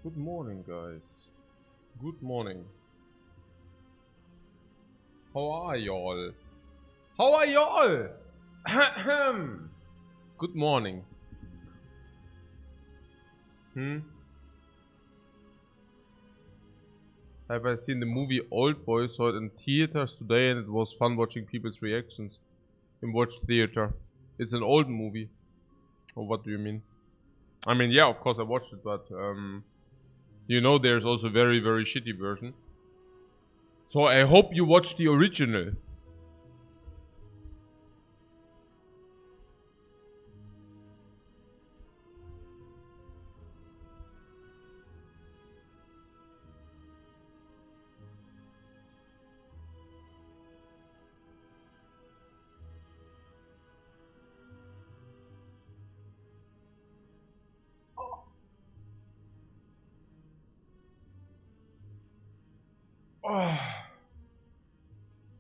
Good morning, guys. Good morning. How are y'all? How are y'all? Good morning. Have I seen the movie Old Boy? Saw it in theaters today and it was fun watching people's reactions in watch theater. It's an old movie. Or what do you mean? I mean, yeah, of course I watched it, but you know there's also a very, very shitty version. So I hope you watched the original.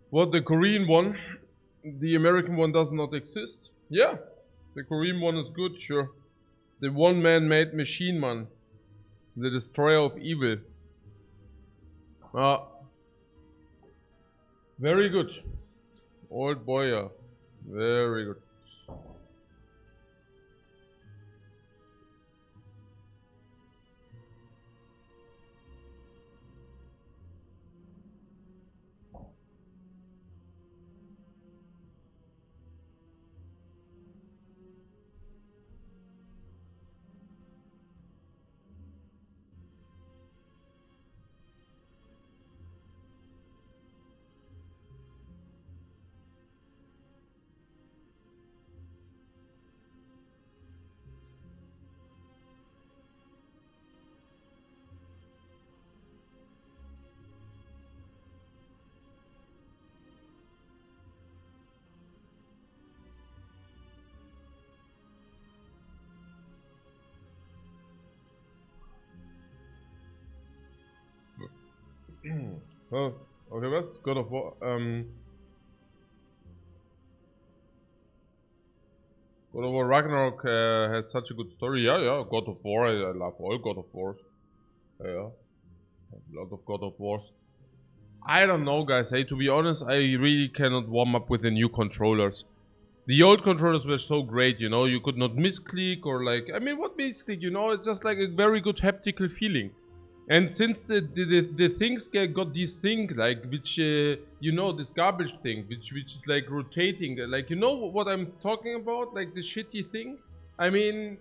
What, the Korean one? The American one does not exist? Yeah, the Korean one is good, sure. The one-man-made machine, man. The destroyer of evil. Very good. Old Boy, yeah. Very good. Well, okay, was? God of War, God of War Ragnarok has such a good story. Yeah, God of War, I love all God of Wars. Yeah, a lot of God of Wars. I don't know, guys. Hey, to be honest, I really cannot warm up with the new controllers. The old controllers were so great, you know, you could not misclick or like, I mean, what misclick, you know, it's just like a very good haptical feeling. And since the things got this thing, like, which, you know, this garbage thing, which is like rotating, like, you know what I'm talking about? Like the shitty thing? I mean,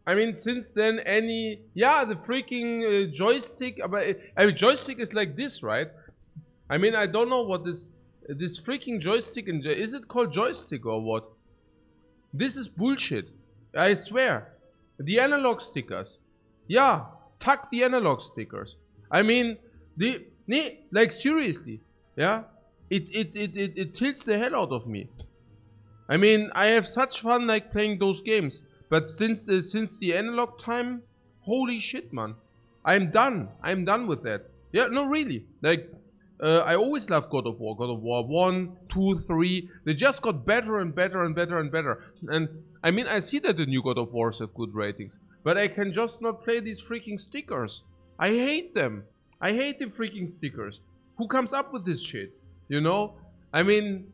since then, the freaking joystick, but I mean, joystick is like this, right? I mean, I don't know what this freaking joystick, is it called joystick or what? This is bullshit. I swear. The analog stickers. Yeah, tuck the analog stickers. I mean, like seriously, yeah? It tilts the hell out of me. I mean, I have such fun like playing those games. But since the analog time, holy shit, man. I'm done. I'm done with that. Yeah, no, really. Like, I always loved God of War. God of War 1, 2, 3. They just got better and better and better and better. And I mean, I see that the new God of Wars have good ratings. But I can just not play these freaking stickers. I hate them. I hate the freaking stickers. Who comes up with this shit? You know? I mean,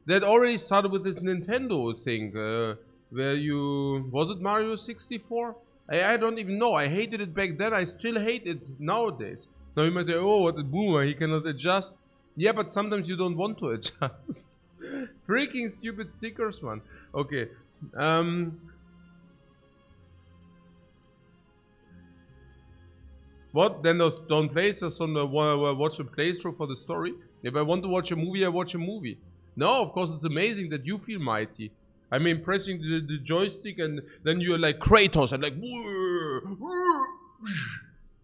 that already started with this Nintendo thing. Where you... Was it Mario 64? I don't even know. I hated it back then. I still hate it nowadays. Now you might say, oh, what a boomer, he cannot adjust. Yeah, but sometimes you don't want to adjust. Freaking stupid stickers, man. Okay. What? Then those don't play, so watch a playthrough for the story? If I want to watch a movie, I watch a movie. No, of course, it's amazing that you feel mighty. I mean, pressing the joystick and then you're like Kratos and like...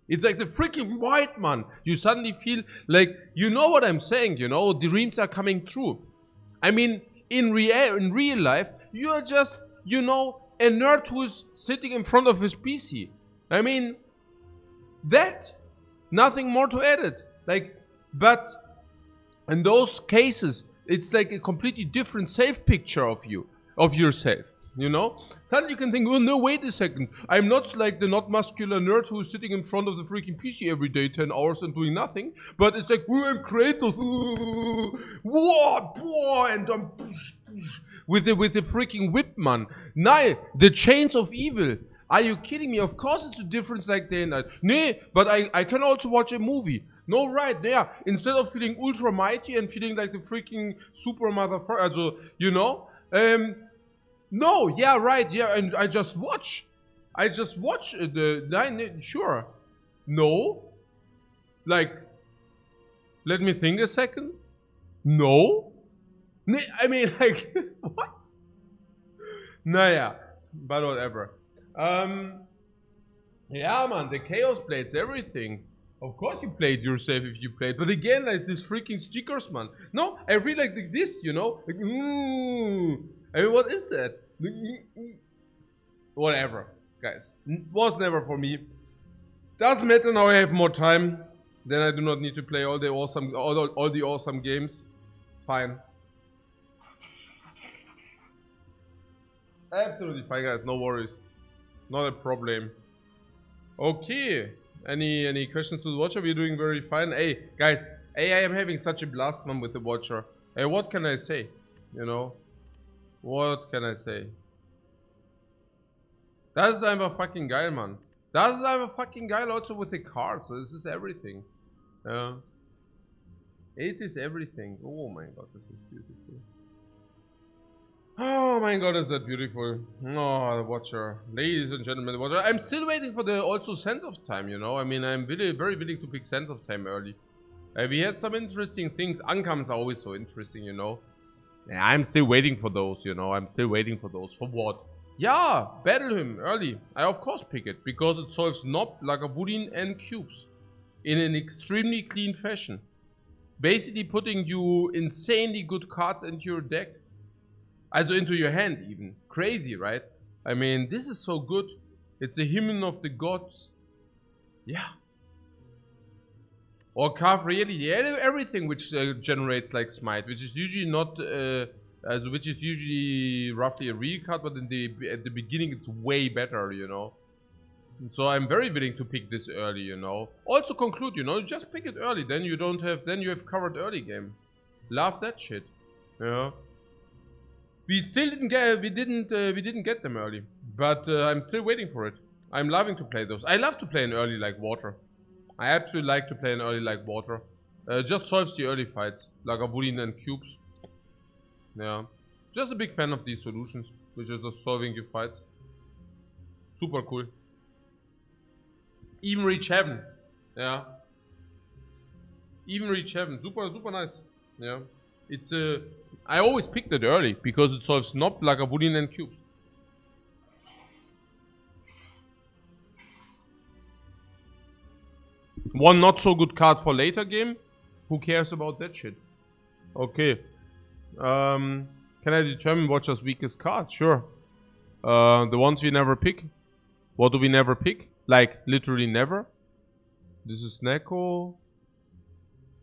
It's like the freaking white man. You suddenly feel like, you know what I'm saying, you know, dreams are coming true. I mean, in real life, you're just, you know, a nerd who's sitting in front of his PC. I mean, that, nothing more to edit. Like, but in those cases, it's like a completely different self picture of you, of yourself. you know? Suddenly you can think, oh no, wait a second. I'm not like the not muscular nerd who's sitting in front of the freaking PC every day 10 hours and doing nothing. But it's like, oh, I'm Kratos. Whoa, and I'm with the freaking whip, man. Nah, the chains of evil. Are you kidding me? Of course it's a difference like day and night. Nee, but I can also watch a movie. No, right, there. Instead of feeling ultra mighty and feeling like the freaking super motherfucker, also, you know? No, yeah, right, yeah, and I just watch. Sure. No. Like, let me think a second. No. I mean, like, what? Naja, but whatever. Yeah, man, the Chaos Blades, everything. Of course you played yourself if you played, but again, like this freaking stickers, man. No, I really like this, you know? Like, I mean, what is that? Whatever, guys. Was never for me. Doesn't matter now I have more time. Then I do not need to play all the awesome games. Fine. Absolutely fine, guys. No worries. Not a problem. Okay. Any questions to the watcher? We're doing very fine. Hey, guys. Hey, I am having such a blast, man, with the watcher. Hey, what can I say? You know? What can I say? Das ist einfach fucking geil, man. Das ist einfach fucking geil also with the cards. This is everything. Yeah. It is everything. Oh my god, this is beautiful. Oh my god, is that beautiful. Oh, the watcher. Ladies and gentlemen, the watcher. I'm still waiting for the also Sense of Time, you know? I mean, I'm really, very willing to pick Sense of Time early. We had some interesting things. Uncomes are always so interesting, you know? Yeah, I'm still waiting for those, you know? I'm still waiting for those. For what? Yeah, battle him early. I of course pick it, because it solves Nob, Lagavulin and cubes. In an extremely clean fashion. Basically putting you insanely good cards into your deck. Also into your hand even. Crazy, right? I mean, this is so good. It's a hymn of the gods. Yeah. Or carve reality. Everything which generates like smite, which is usually not, which is usually roughly a real card, but at the beginning it's way better, you know. So I'm very willing to pick this early, you know. Also conclude, you know, just pick it early. Then you don't have, then you have covered early game. Love that shit. Yeah. We still didn't get, we didn't get them early, but I'm still waiting for it. I'm loving to play those. I love to play an early like water. I absolutely like to play an early like water. Just solves the early fights, like Lagavulin and cubes. Yeah. Just a big fan of these solutions, which is just solving your fights. Super cool. Even reach heaven. Yeah. Even reach heaven. Super, super nice. Yeah. It's I always picked it early because it solves Nob, Lagavulin and cubes. One not so good card for later game. Who cares about that shit? Okay. Can I determine Watcher's weakest card? Sure. The ones we never pick. What do we never pick? Like, literally never. This is Neko.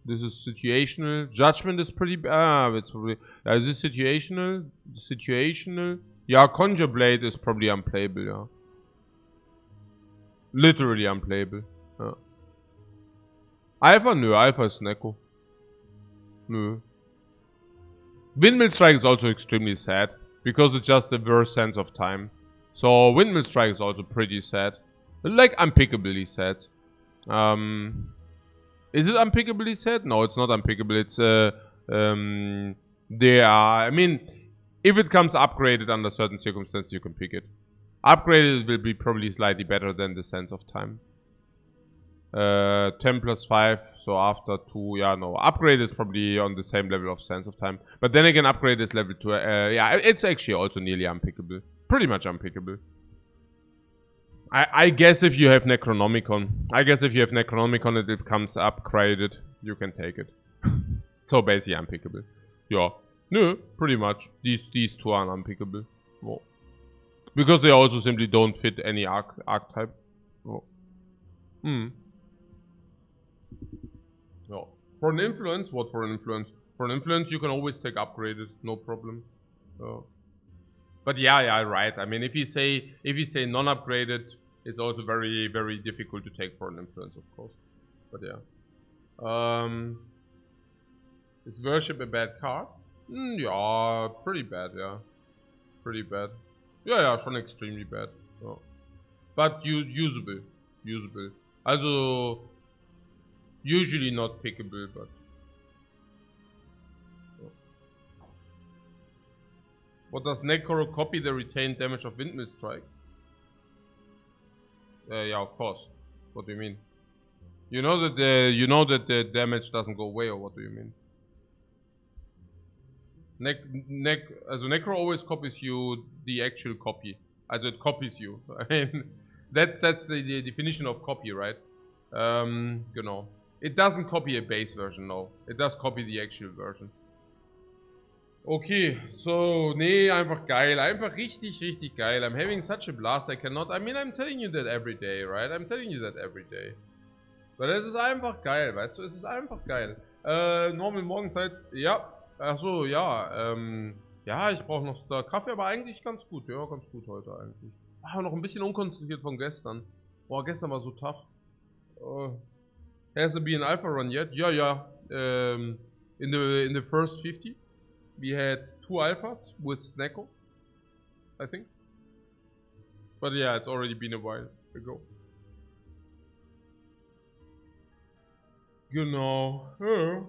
This is situational. Judgment is pretty... it's probably... this is situational. Situational. Yeah, Conjure Blade is probably unplayable, yeah. Literally unplayable. Yeah. Alpha? No, Alpha is Neko. No. Windmill Strike is also extremely sad. Because it's just the worst Sense of Time. So, Windmill Strike is also pretty sad. Like, unpickably sad. Is it unpickably sad? No, it's not unpickable. It's, there are... I mean, if it comes upgraded under certain circumstances, you can pick it. Upgraded will be probably slightly better than the Sense of Time. 10 plus 5, so after 2, yeah, no. Upgrade is probably on the same level of Sense of Time. But then again, upgrade is level 2. Yeah, it's actually also nearly unpickable. Pretty much unpickable. I guess if you have Necronomicon. I guess if you have Necronomicon and it comes upgraded, you can take it. So basically unpickable. Yeah. No, pretty much. These two are unpickable. Oh. Because they also simply don't fit any archetype. Oh. Hmm. No. For an influence, what for an influence? For an influence you can always take upgraded, no problem. But yeah, right. I mean, if you say non-upgraded, it's also very, very difficult to take for an influence, of course. But yeah. Is worship a bad card? Yeah, pretty bad. Yeah, pretty bad. Yeah, schon extremely bad. So. But usable. Also usually not pickable, but. What does Necro copy the retained damage of Windmill Strike? Yeah, of course. What do you mean? You know that the damage doesn't go away, or what do you mean? Also Necro always copies you the actual copy. Also it copies you. I mean, that's the definition of copy, right? Genau. It doesn't copy a base version, no. It does copy the actual version. Okay, so, nee, einfach geil. Einfach richtig, richtig geil. I'm having such a blast, I cannot... I mean, I'm telling you that every day, right? I'm telling you that every day. Weil es ist einfach geil, weißt du? Es ist einfach geil. Normal Morgenzeit, ja. Achso, ja. Ja, ich brauche noch da Kaffee, aber eigentlich ganz gut. Ja, ganz gut heute eigentlich. Ah, noch ein bisschen unkonzentriert von gestern. Boah, gestern war so tough. Has there been an alpha run yet? Yeah. In the first 50. We had 2 alphas with Snecko, I think. But yeah, it's already been a while ago. Genau. Ja.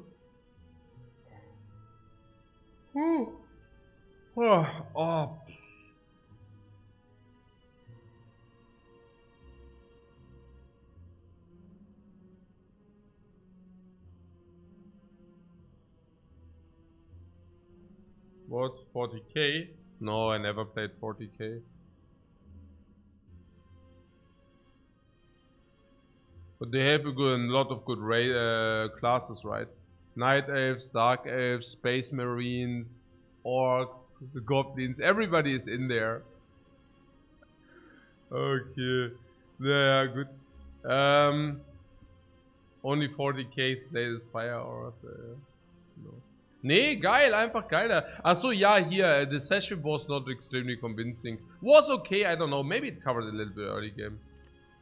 Oh. What? 40k? No, I never played 40k. But they have a lot of good classes, right? Night Elves, Dark Elves, Space Marines, Orcs, the Goblins, everybody is in there. Okay. Yeah, good. Only 40k Slay the Spire or no. Nee, geil, einfach geiler. Achso, ja, hier, the session was not extremely convincing. Was okay, I don't know. Maybe it covered a little bit early game.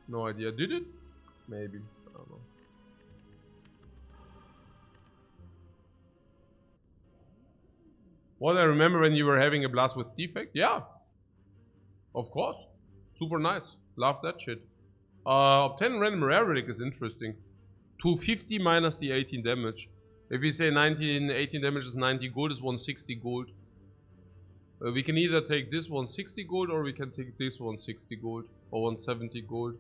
No idea. Did it? Maybe. I don't know. What I remember when you were having a blast with Defect? Yeah. Of course. Super nice. Love that shit. Obtain random rare relic is interesting. 250 minus the 18 damage. If we say 18 damage is 90 gold, is 160 gold. We can either take this 160 gold or we can take this 160 gold or 170 gold.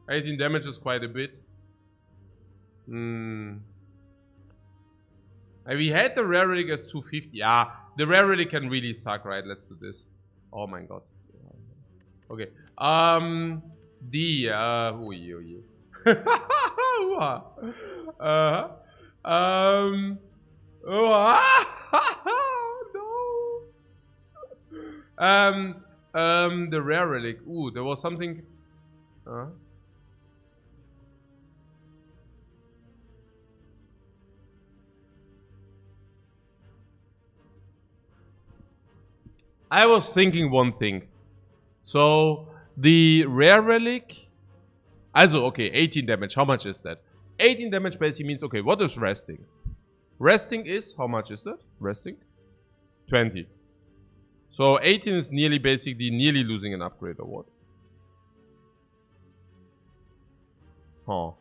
18 damage is quite a bit. We had the rare relic as 250. Yeah, the rare relic can really suck, right? Let's do this. Oh my god. Okay. Oh yeah. No. The rare relic. Ooh, there was something. I was thinking one thing. So the rare relic. Also, okay, 18 damage. How much is that? 18 damage basically means, okay, what is resting? Resting is, how much is that? Resting? 20. So 18 is basically nearly losing an upgrade or what?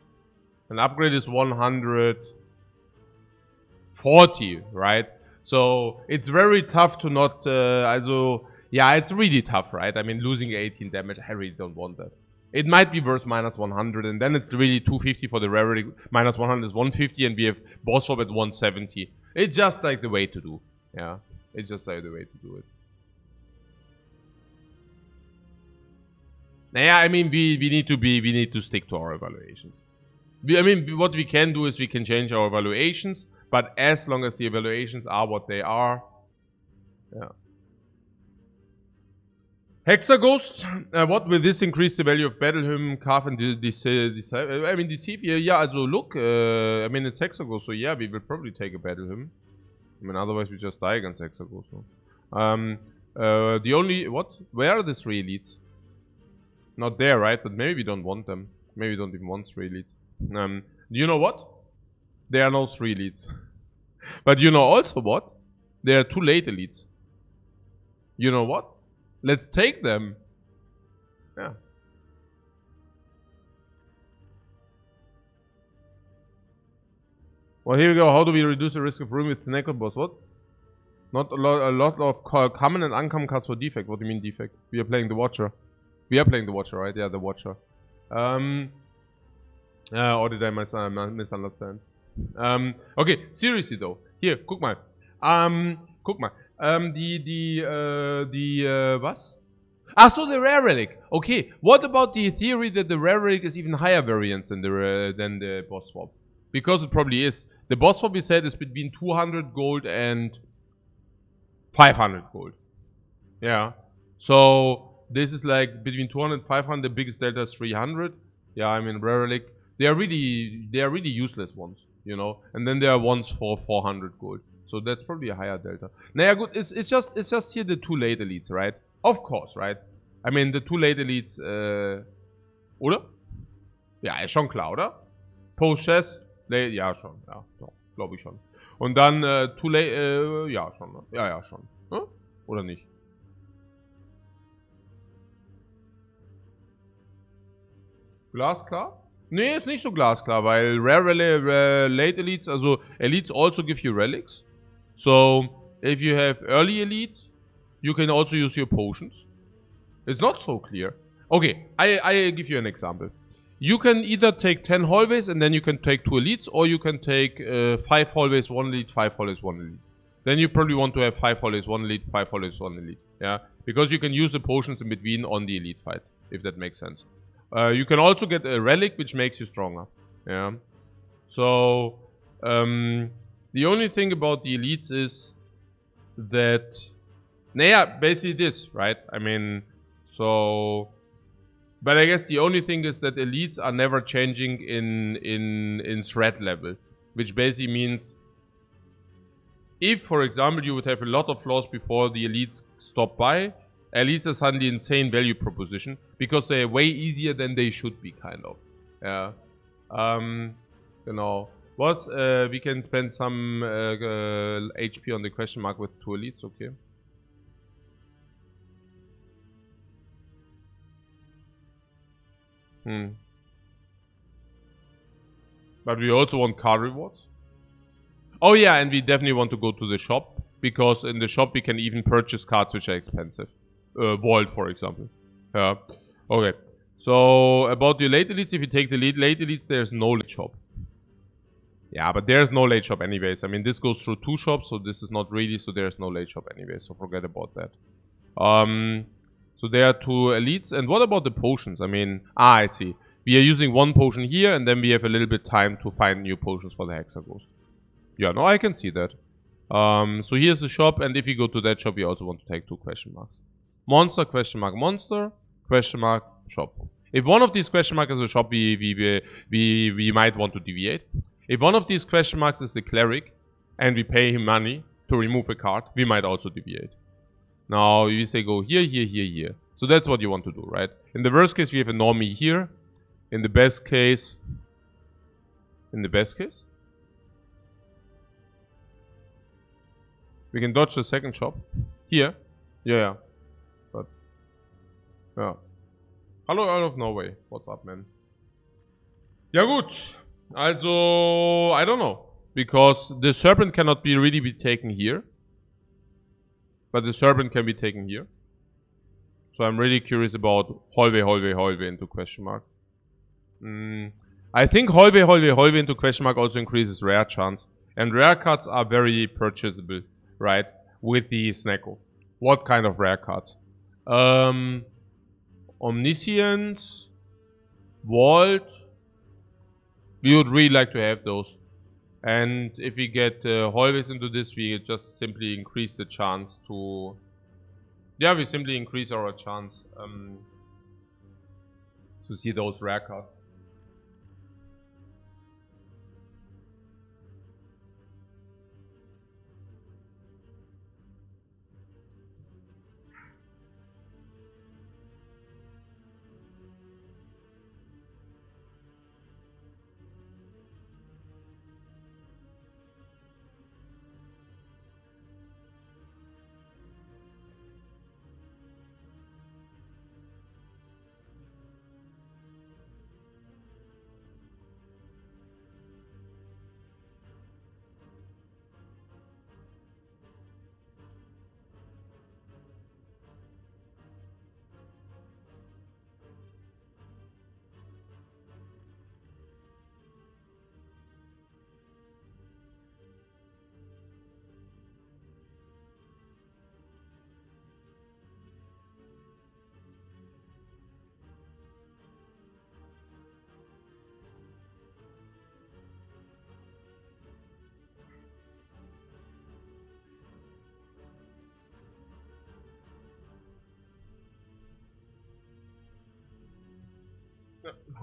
An upgrade is 140, right? So it's very tough to not, yeah, it's really tough, right? I mean, losing 18 damage, I really don't want that. It might be worth minus 100, and then it's really 250 for the rarity. Minus 100 is 150, and we have boss swap at 170. It's just like the way to do. Yeah, it's just like the way to do it. Yeah, I mean, we need to stick to our evaluations. I mean, what we can do is we can change our evaluations, but as long as the evaluations are what they are, yeah. Hexaghost, what will this increase the value of Battle Hymn, Carve and Deceive? I mean, Deceive, yeah, also look, I mean, it's Hexaghost, so yeah, we will probably take a Battle Hymn. I mean, otherwise we just die against Hexagos. So. The only... What? Where are the 3 elites? Not there, right? But maybe we don't want them. Maybe we don't even want 3 elites. You know what? There are no 3 elites. But you know also what? There are 2 late elites. You know what? Let's take them. Yeah. Well, here we go. How do we reduce the risk of ruin with Snecko boss? What? Not a lot of common and uncommon cards for defect. What do you mean defect? We are playing the Watcher. We are playing the Watcher, right? Yeah, the Watcher. Or did I misunderstand? Okay, seriously though. Here, guck mal. Guck mal. Was? Ah, so the rare relic. Okay, what about the theory that the rare relic is even higher variance than the boss swap? Because it probably is. The boss swap we said is between 200 gold and 500 gold. Yeah. So this is like between 200 and 500. The biggest delta is 300. Yeah, I mean rare relic. They are really useless ones, you know. And then there are ones for 400 gold. So that's probably a higher delta. Naja, gut, it's just here the 2 late elites, right? Of course, right? I mean the 2 late elites, oder? Ja, ist schon klar, oder? Post-Chest, ja schon, ja, glaube ich schon. Und dann 2 late, ja schon, ne? Ja, schon. Hm? Oder nicht? Glasklar? Nee, ist nicht so glasklar, weil late elites, also elites also give you relics. So, if you have early elite, you can also use your potions. It's not so clear. Okay, I give you an example. You can either take 10 hallways and then you can take 2 elites, or you can take 5 hallways, 1 elite, 5 hallways, 1 elite. Then you probably want to have 5 hallways, 1 elite, 5 hallways, 1 elite. Yeah, because you can use the potions in between on the elite fight, if that makes sense. You can also get a relic which makes you stronger. Yeah. So, the only thing about the elites is that, naja, basically this, right? I mean, so, but I guess the only thing is that elites are never changing in threat level, which basically means if, for example, you would have a lot of flaws before the elites stop by, elites are suddenly insane value proposition because they're way easier than they should be, kind of. Yeah. You know. What? We can spend some HP on the question mark with 2 elites, okay. But we also want card rewards. Oh yeah, and we definitely want to go to the shop, because in the shop we can even purchase cards which are expensive. Vault, for example. Yeah. Okay. So, about the late elites, if you take the late elites, there's no late shop. Yeah, but there's no late shop anyways. I mean, this goes through 2 shops, so this is not really, so there's no late shop anyways, so forget about that. So there are 2 elites, and what about the potions? I mean, I see. We are using 1 potion here, and then we have a little bit time to find new potions for the Hexaghost. Yeah, no, I can see that. So here's the shop, and if you go to that shop, you also want to take 2 question marks. Monster, question mark, monster, question mark, shop. If one of these question marks is a shop, we might want to deviate. If one of these question marks is the cleric, and we pay him money to remove a card, we might also deviate. Now, you say go here, here, here, here. So that's what you want to do, right? In the worst case, we have a normie here. In the best case... In the best case? We can dodge the second shop. Here. Yeah. But... Yeah. Hallo, out of Norway. What's up, man? Ja gut. Also, I don't know. Because the serpent cannot really be taken here. But the serpent can be taken here. So I'm really curious about hallway into question mark. I think hallway into question mark also increases rare chance. And rare cards are very purchasable, right? With the Snecko. What kind of rare cards? Omniscience. Vault. We would really like to have those. And if we get hallways into this, we just simply increase the chance to... Yeah, we simply increase our chance to see those rare cards.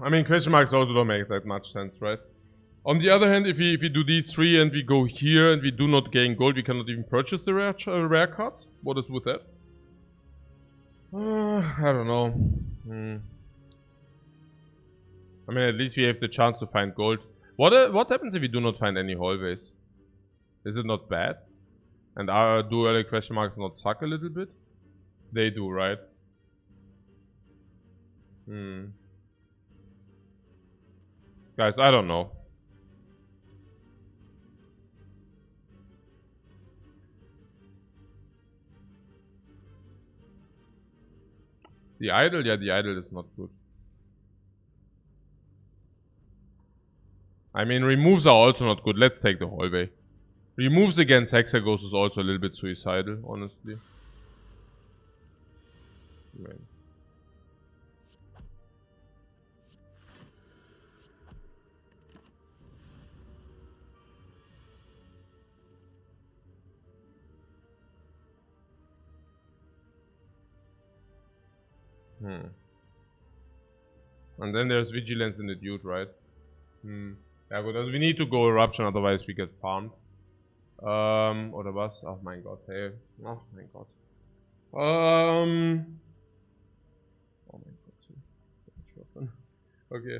I mean, question marks also don't make that much sense, right? On the other hand, if we do these three and we go here and we do not gain gold, we cannot even purchase the rare cards. What is with that? I don't know. I mean, at least we have the chance to find gold. What happens if we do not find any hallways? Is it not bad? And do early question marks not suck a little bit? They do, right? Guys, I don't know. The idol? Yeah, the idol is not good. I mean, removes are also not good. Let's take the hallway. Removes against Hexaghost is also a little bit suicidal, honestly. Right. And then there's Vigilance in the dude, right? Yeah, but we need to go Eruption, otherwise we get farmed. Oder was? Oh mein Gott, hey. Oh mein Gott. Oh mein Gott. Okay.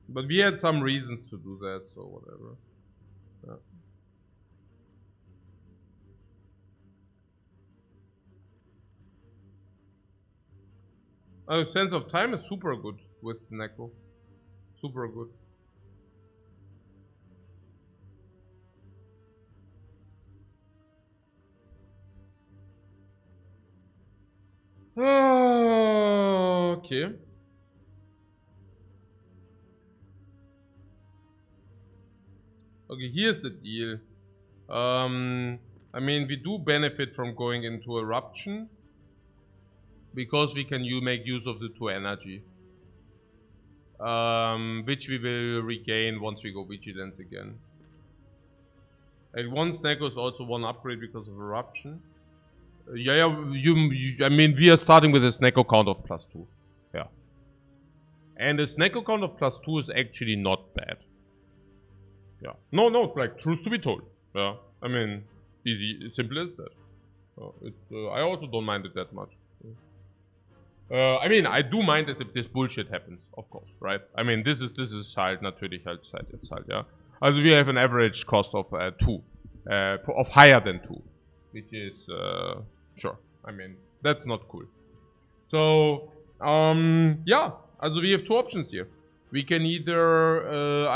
But we had some reasons to do that, so whatever. Yeah. Sense of Time is super good with Neko. Super good. Okay. Okay, here's the deal. I mean, we do benefit from going into Eruption because we can make use of the 2 energy. Which we will regain once we go Vigilance again. And one Snecko is also 1 upgrade because of Eruption. Yeah, I mean, we are starting with a Snecko count of +2. Yeah. And a Snecko count of +2 is actually not bad. Yeah. No, like, truth to be told. Yeah. I mean, easy, simple as that. I also don't mind it that much. I mean, I do mind it if this bullshit happens, of course, right? I mean, this is halt natürlich halt jetzt halt, ja. Also we have an average cost of 2, of higher than 2, which is sure. I mean, that's not cool. So yeah, also we have 2 options here. We can either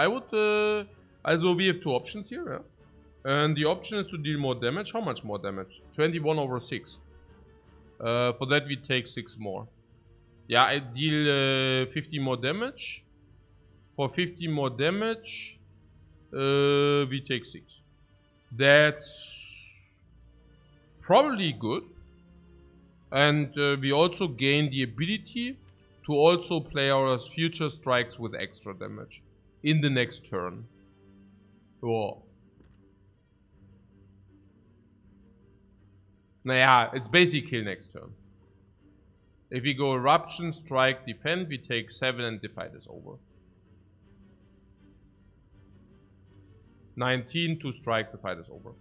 also we have 2 options here, yeah. And the option is to deal more damage. How much more damage? 21/6. For that we take 6 more. Yeah, I deal 50 more damage. For 50 more damage, we take 6. That's probably good. And we also gain the ability to also play our future strikes with extra damage in the next turn. Oh. Naja, it's basically kill next turn. If we go Eruption, Strike, Defend, we take 7 and the fight is over. 19, 2 strikes, the fight is over.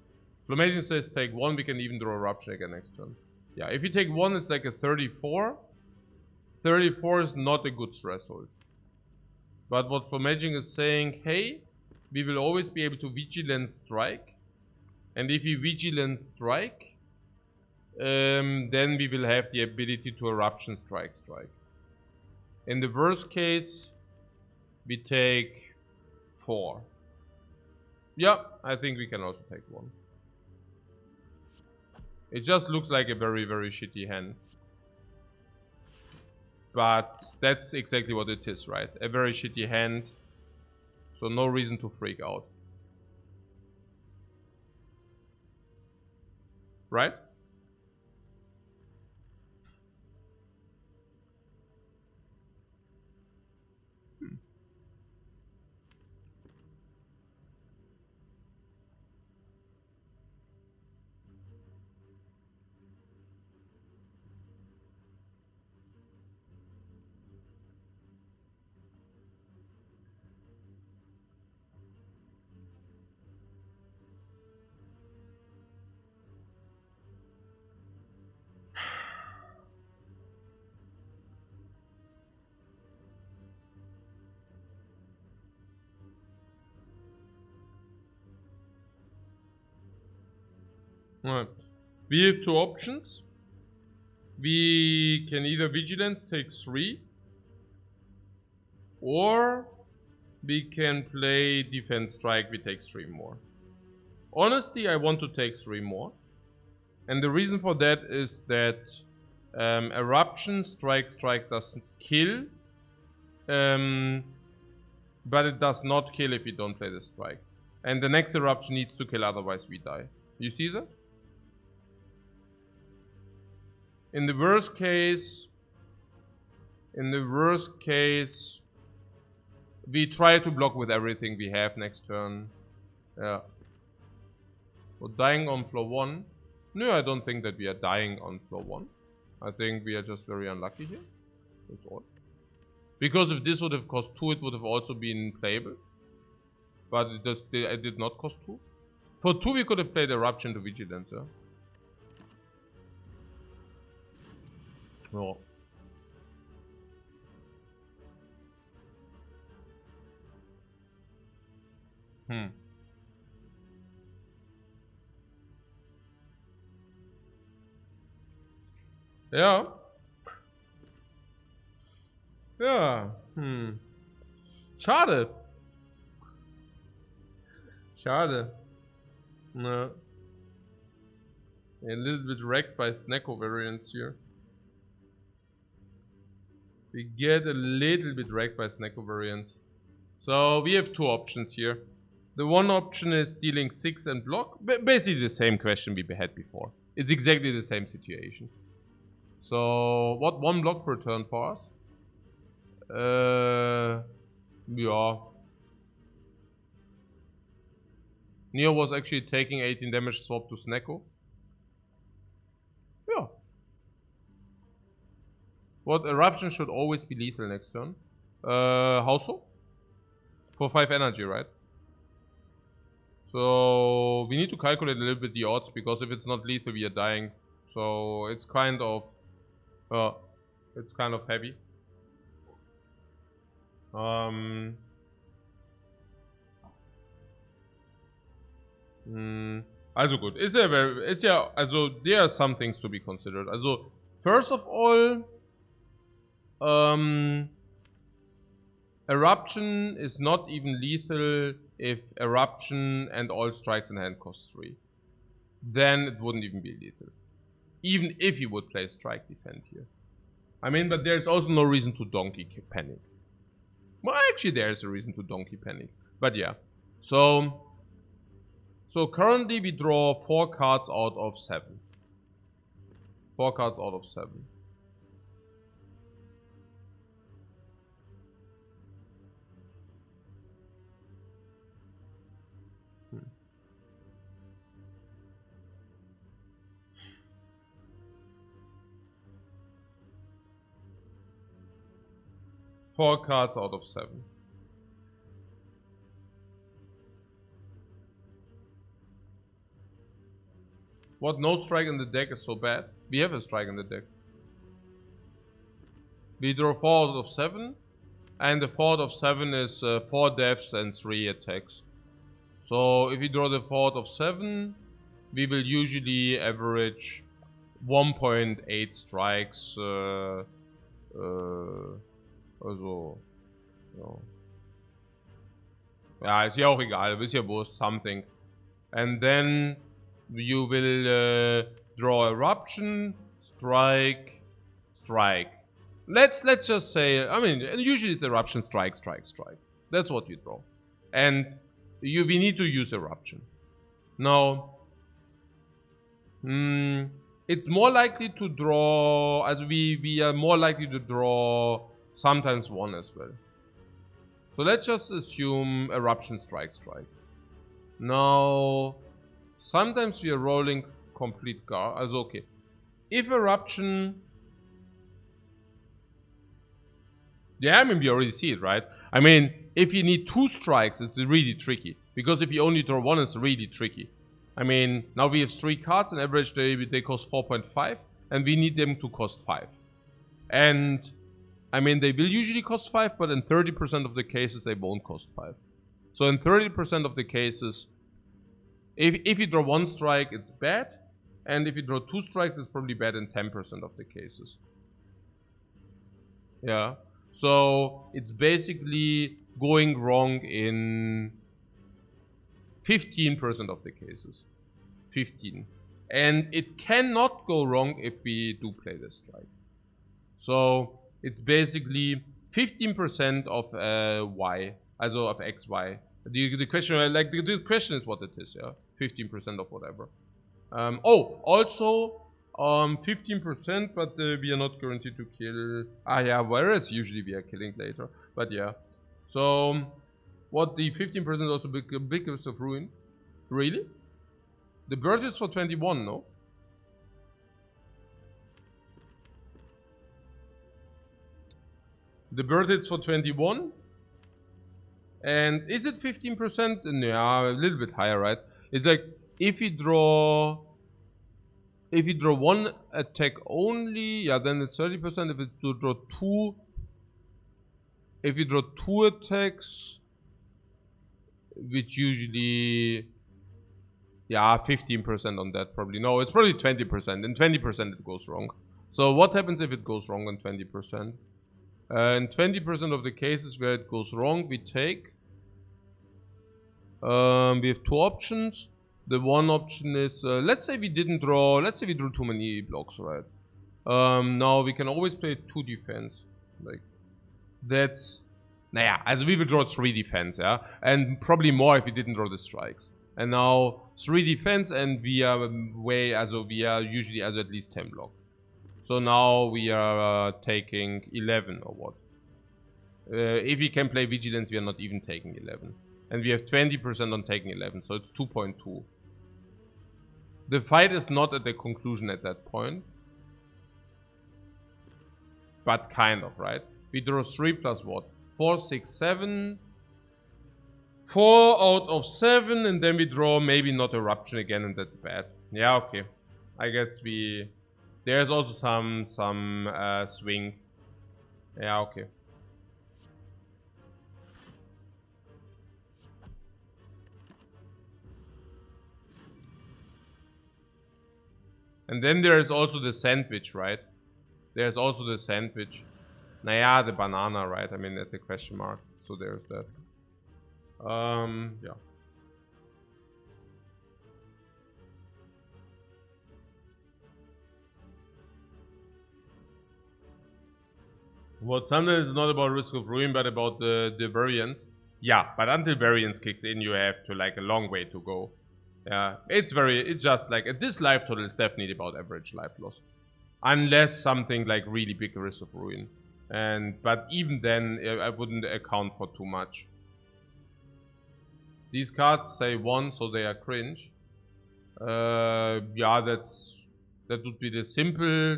Flammation says take 1, we can even draw Eruption again next turn. Yeah, if you take 1, it's like a 34. 34 is not a good threshold. But what Flammation is saying, hey, we will always be able to Vigilance Strike. And if we Vigilance Strike, then we will have the ability to Eruption Strike. In the worst case, we take 4. Yeah, I think we can also take 1. It just looks like a very, very shitty hand. But that's exactly what it is, right? A very shitty hand. So no reason to freak out. Right? Alright. We have two options. We can either Vigilance take 3, or we can play Defense Strike, we take 3 more. Honestly, I want to take 3 more. And the reason for that is that Eruption Strike doesn't kill. But it does not kill if you don't play the Strike. And the next Eruption needs to kill, otherwise we die. You see that? In the worst case, we try to block with everything we have next turn. Yeah. So dying on floor 1. No, I don't think that we are dying on floor 1. I think we are just very unlucky here. That's all. Because if this would have cost 2, it would have also been playable. But it did not cost 2. For 2, we could have played Eruption to Vigilance, yeah? No. Ja. Ja. Schade. Schade. No. A little bit wrecked by Snecko variants here. We get a little bit wrecked by Snecko variants. So we have 2 options here. The one option is dealing 6 and block. Basically the same question we had before. It's exactly the same situation. So what 1 block per turn for us? Yeah. Neo was actually taking 18 damage swap to Snecko. Yeah. What Eruption should always be lethal next turn. How so? For 5 energy, right? So we need to calculate a little bit the odds, because if it's not lethal, we are dying. So it's kind of heavy. Also gut, also there are some things to be considered. Also first of all, Eruption is not even lethal if Eruption and all strikes in hand cost 3. Then it wouldn't even be lethal. Even if you would play Strike Defend here. I mean, but there's also no reason to Donkey Panic. Well, actually there is a reason to Donkey Panic. But yeah. So currently we draw 4 cards out of 7. 4 cards out of 7. 4 cards out of 7. What no strike in the deck is so bad? We have a strike in the deck. We draw 4 out of 7. And the 4 out of 7 is 4 deaths and 3 attacks. So if we draw the 4 out of 7, we will usually average 1.8 strikes. Also, ja. Ja, ist ja auch egal, ist ja wurscht, something. And then you will draw Eruption, Strike, Strike. Let's just say, I mean, usually it's Eruption, Strike, Strike, Strike. That's what you draw. And we need to use Eruption. Now, it's more likely to draw, as we are more likely to draw sometimes 1 as well. So let's just assume Eruption, Strike, Strike. Now, sometimes we are rolling complete guard. Also, okay. If Eruption... Yeah, I mean, we already see it, right? I mean, if you need 2 strikes, it's really tricky. Because if you only draw 1, it's really tricky. I mean, now we have 3 cards, on average they cost 4.5, and we need them to cost 5. And, I mean, they will usually cost 5, but in 30% of the cases they won't cost 5. So in 30% of the cases, if you draw 1 strike, it's bad. And if you draw 2 strikes, it's probably bad in 10% of the cases. Yeah. So it's basically going wrong in 15% of the cases. 15. And it cannot go wrong if we do play the strike. So it's basically 15% of y, also of xy. The question, like the question is what it is, yeah, 15% of whatever. Also 15%, but we are not guaranteed to kill. Yeah, whereas usually we are killing later, but yeah. So what the 15% also big risk of ruin? Really? The bird is for 21, no? The bird hits for 21. And is it 15%? Yeah, a little bit higher, right? It's like if you draw one attack only, yeah, then it's 30%. If you draw two attacks, which usually, yeah, 15% on that probably. No, it's probably 20%. And 20% it goes wrong. So what happens if it goes wrong on 20%? In 20% of the cases where it goes wrong, we take. We have 2 options. The one option is, let's say we drew too many blocks, right? Now we can always play 2 defense. Like, that's, also we will draw 3 defense, yeah? And probably more if we didn't draw the strikes. And now 3 defense and we are usually at least 10 block. So now we are taking 11 or what? If we can play vigilance, we are not even taking 11. And we have 20% on taking 11, so it's 2.2. The fight is not at the conclusion at that point. But kind of, right? We draw 3 plus what? 4, 6, 7. 4 out of 7, and then we draw maybe not Eruption again, and that's bad. Yeah, okay. I guess there's also some swing. Yeah, okay. And then there's also the sandwich, right? There's also the sandwich. The banana, right? I mean, at the question mark. So there's that. Yeah. What sometimes is not about risk of ruin, but about the variance. Yeah, but until variance kicks in, you have to like a long way to go. Yeah, it's just like this life total is definitely about average life loss, unless something like really big risk of ruin. But even then, I wouldn't account for too much. These cards say 1, so they are cringe. Yeah, that would be the simple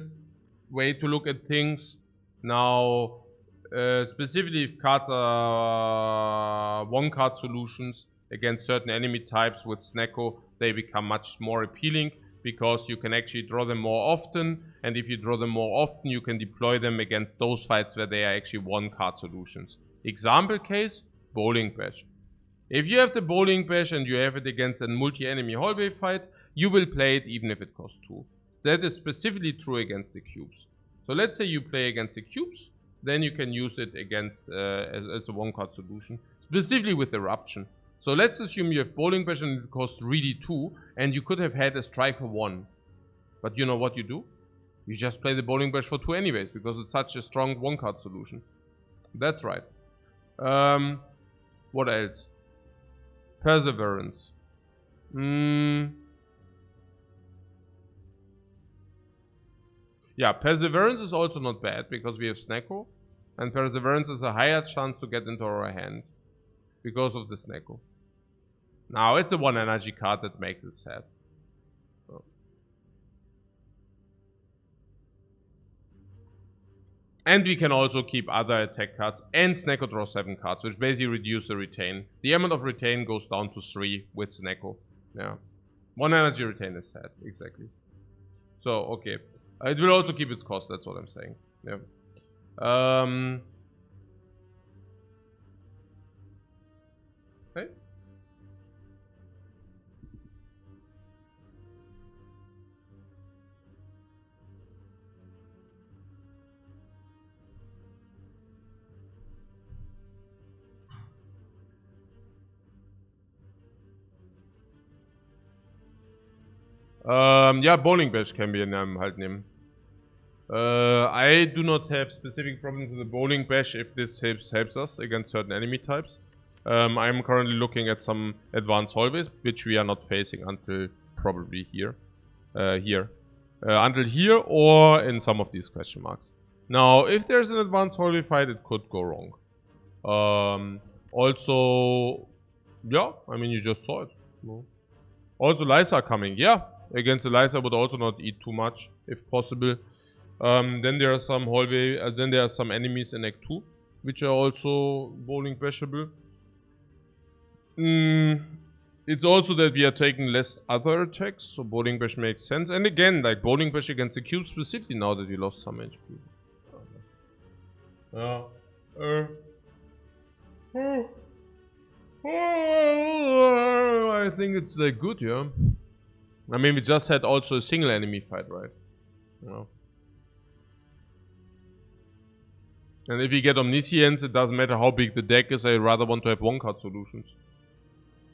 way to look at things. Now, specifically if cards are 1-card solutions against certain enemy types with Snecko, they become much more appealing because you can actually draw them more often, and if you draw them more often, you can deploy them against those fights where they are actually 1-card solutions. Example case, Bowling Bash. If you have the Bowling Bash and you have it against a multi-enemy hallway fight, you will play it even if it costs 2. That is specifically true against the cubes. So let's say you play against the cubes, then you can use it against as a 1-card solution, specifically with Eruption. So let's assume you have Bowling Bash and it costs really 2, and you could have had a strike for 1. But you know what you do? You just play the Bowling Bash for 2 anyways, because it's such a strong 1-card solution. That's right. What else? Perseverance. Yeah, Perseverance is also not bad, because we have Snecko. And Perseverance is a higher chance to get into our hand because of the Snecko. Now, it's a 1 energy card that makes it sad. So. And we can also keep other attack cards, and Snecko draws 7 cards, which basically reduce the retain. The amount of retain goes down to 3 with Snecko. Yeah. 1 energy retain is sad, exactly. So, okay. It will also keep its cost, that's what I'm saying. Yeah. Okay. Yeah, Bowling Bash can be a name halt nehmen. I do not have specific problems with the Bowling Bash if this helps us against certain enemy types. I'm currently looking at some advanced hallways, which we are not facing until probably here. Until here or in some of these question marks. Now, if there's an advanced hallway fight, it could go wrong. Also, yeah, I mean, you just saw it. No. Also, Lysa coming. Yeah, against the Lysa would also not eat too much, if possible. Then there are some hallway, then there are some enemies in Act 2, which are also bowling bashable. It's also that we are taking less other attacks, so bowling bash makes sense. And again, like bowling bash against the cube specifically now that we lost some HP. I think it's like good, yeah. I mean, we just had also a single enemy fight, right? Yeah. And if we get Omniscience, it doesn't matter how big the deck is, I rather want to have one-card solutions.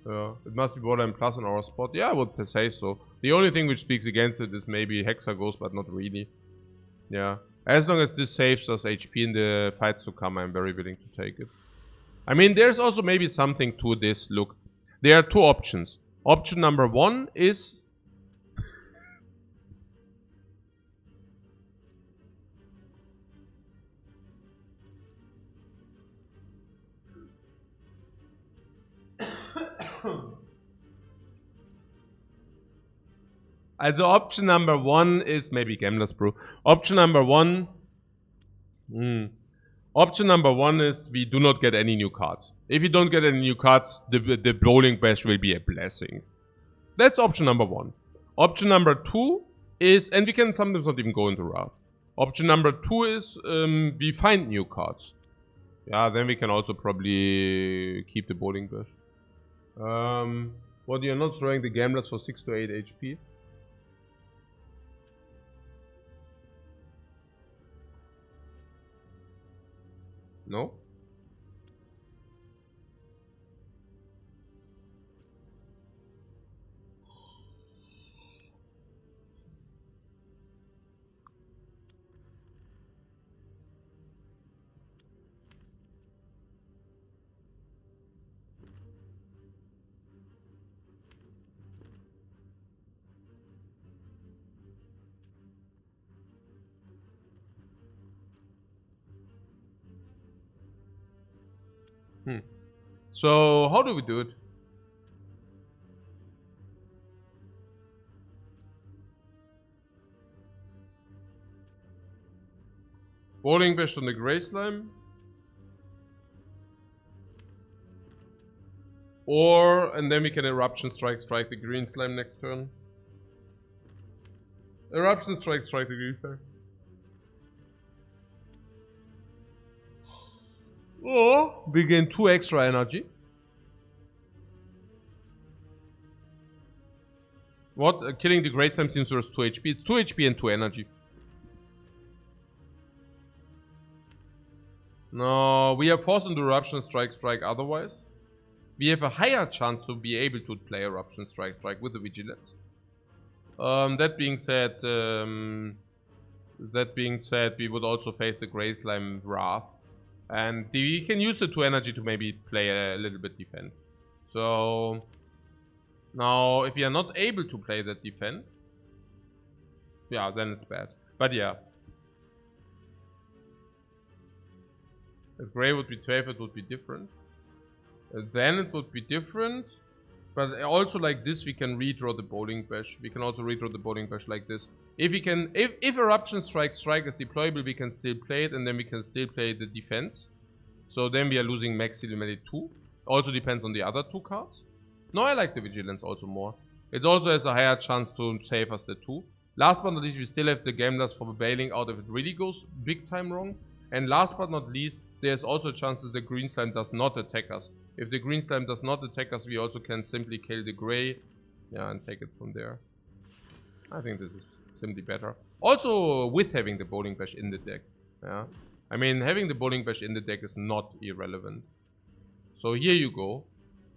It must be Borderline Plus in our spot. Yeah, I would say so. The only thing which speaks against it is maybe Hexaghost, but not really. Yeah. As long as this saves us HP in the fights to come, I'm very willing to take it. I mean, there's also maybe something to this. Look, there are two options. Option number one is... Also option number one is maybe Gambler's Brew. Option number one... Option number one is we do not get any new cards. If you don't get any new cards, the Bowling Bash will be a blessing. That's option number one. Option number two is, and we can sometimes not even go into Wrath. Option number two is we find new cards. Yeah, then we can also probably keep the Bowling Bash. What, you're not throwing the Gamblers for 6 to 8 HP? No? So, how do we do it? Bowling Bash on the Grey Slime. Or, and then we can Eruption Strike the Green Slime next turn. Eruption Strike the Green Slime. Or we gain 2 extra energy. What? Killing the Great Slime seems to us 2 HP. It's 2 HP and 2 energy. No, we are forced into Eruption Strike otherwise. We have a higher chance to be able to play Eruption Strike with the Vigilance. That being said, we would also face the Grey Slime Wrath. And we can use the 2 energy to maybe play a little bit defend. So... Now, if we are not able to play that defend... Yeah, then it's bad. But yeah. If Grey would be 12, it would be different. Then it would be different. But also like this, we can redraw the Bowling Bash. We can also redraw the Bowling Bash like this. If Eruption Strike is deployable, we can still play it, and then we can still play the defense. So then we are losing maximum melee 2. Also depends on the other 2 cards. No, I like the Vigilance also more. It also has a higher chance to save us the 2. Last but not least, we still have the Gamblers for bailing out if it really goes big time wrong. And last but not least, there's also chances the Green Slime does not attack us. If the Green Slime does not attack us, we also can simply kill the Grey. Yeah, and take it from there. I think this is simply better. Also, with having the Bowling Bash in the deck. Yeah, I mean, having the Bowling Bash in the deck is not irrelevant. So here you go,